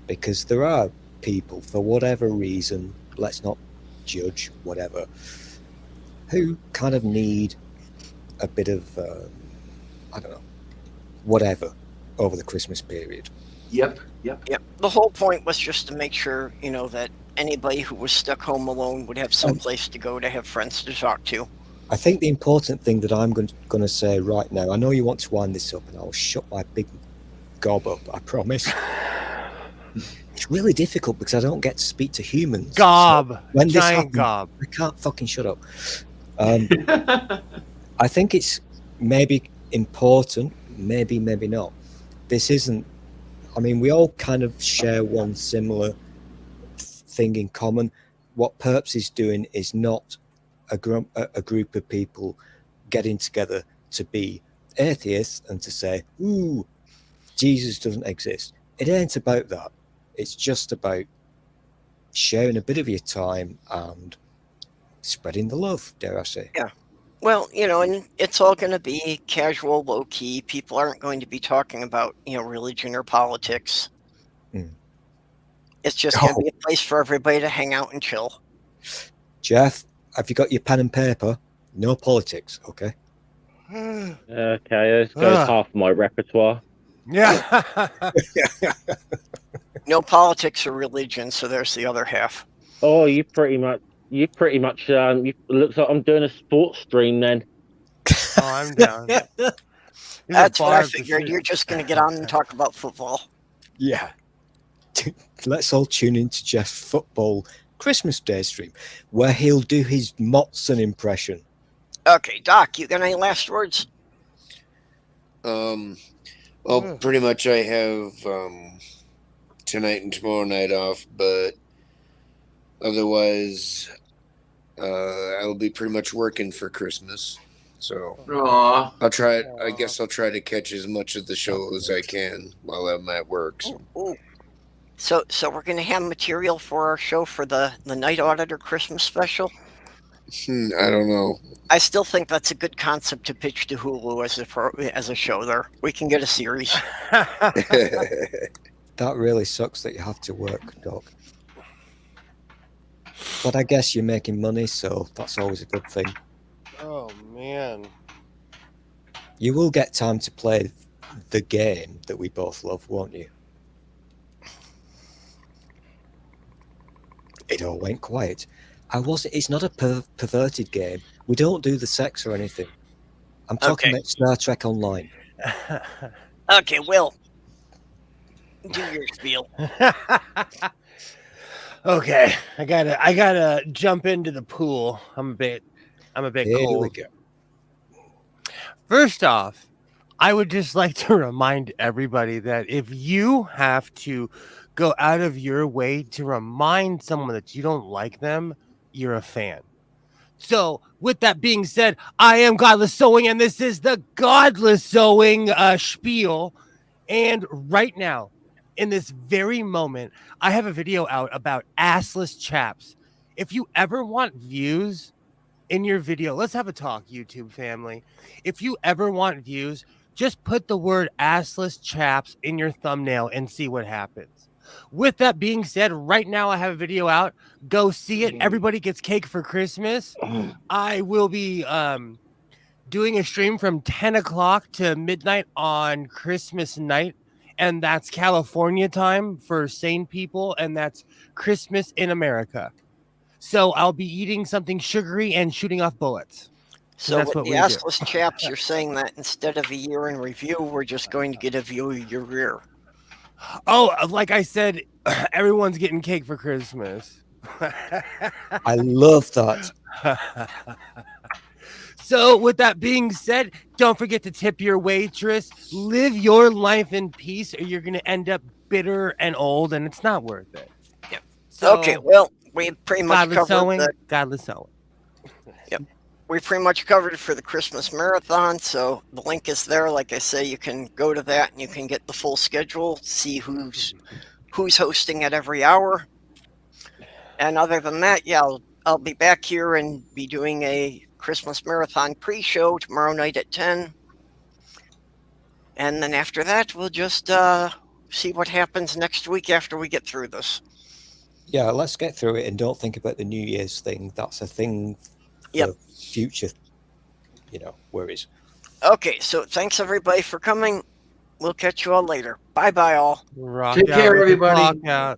Because there are people, for whatever reason, let's not judge, whatever, who kind of need a bit of, I don't know, whatever, over the Christmas period. Yep. The whole point was just to make sure, that anybody who was stuck home alone would have some place to go to have friends to talk to. I think the important thing that I'm going to say right now, I know you want to wind this up, and I'll shut my big gob up, I promise. It's really difficult because I don't get to speak to humans. Gob. So when this happens, gob. I can't fucking shut up. I think it's maybe important, maybe not. This isn't. I mean, we all kind of share one similar thing in common. What Perps is doing is not a group of people getting together to be atheists and to say, "Ooh, Jesus doesn't exist." It ain't about that. It's just about sharing a bit of your time and spreading the love, dare I say. Yeah. Well, and it's all going to be casual, low key. People aren't going to be talking about, religion or politics. Mm. It's just going to be a place for everybody to hang out and chill. Jeff, have you got your pen and paper? No politics, okay? Okay, this goes half my repertoire. Yeah. No politics or religion, so there's the other half. Oh, you pretty much. It looks like I'm doing a sports stream then. Oh, I'm down. That's what I figured. You're just going to get on and talk about football. Yeah. Let's all tune into Jeff's football Christmas Day stream, where he'll do his Motson impression. Okay, Doc, you got any last words? Well, pretty much I have tonight and tomorrow night off, but otherwise I'll be pretty much working for Christmas. So I guess I'll try to catch as much of the show as I can while I'm at work. So. Ooh. So we're going to have material for our show for the Night Auditor Christmas special? I don't know. I still think that's a good concept to pitch to Hulu as a show there. We can get a series. That really sucks that you have to work, Doc. But I guess you're making money, so that's always a good thing. Oh, man. You will get time to play the game that we both love, won't you? It all went quiet. It's not a perverted game. We don't do the sex or anything. I'm talking about Star Trek Online. Okay, Will. Do your spiel. Okay, I gotta jump into the pool. I'm a bit cold. We go. First off, I would just like to remind everybody that if you have to go out of your way to remind someone that you don't like them, you're a fan. So, with that being said, I am Godless Sewing, and this is the Godless Sewing spiel. And right now, in this very moment, I have a video out about assless chaps. If you ever want views in your video, let's have a talk, YouTube family. If you ever want views, just put the word assless chaps in your thumbnail and see what happens. With that being said, right now I have a video out. Go see it. Everybody gets cake for Christmas. I will be doing a stream from 10 o'clock to midnight on Christmas night. And that's California time for sane people. And that's Christmas in America. So I'll be eating something sugary and shooting off bullets. So with the assless chaps, you're saying that instead of a year in review, we're just going to get a view of your rear. Oh, like I said, everyone's getting cake for Christmas. I love that. So with that being said, don't forget to tip your waitress. Live your life in peace, or you're going to end up bitter and old, and it's not worth it. Yep. So, okay, well, we pretty much covered Godless Sewing. Yep. We pretty much covered it for the Christmas marathon, so the link is there. Like I say, you can go to that and you can get the full schedule, see who's hosting at every hour. And other than that, yeah, I'll be back here and be doing a Christmas marathon pre-show tomorrow night at 10. And then after that, we'll just see what happens next week after we get through this. Yeah, let's get through it and don't think about the New Year's thing. That's a thing for future, worries. Okay, so thanks everybody for coming. We'll catch you all later. Bye-bye all. Take care, everybody.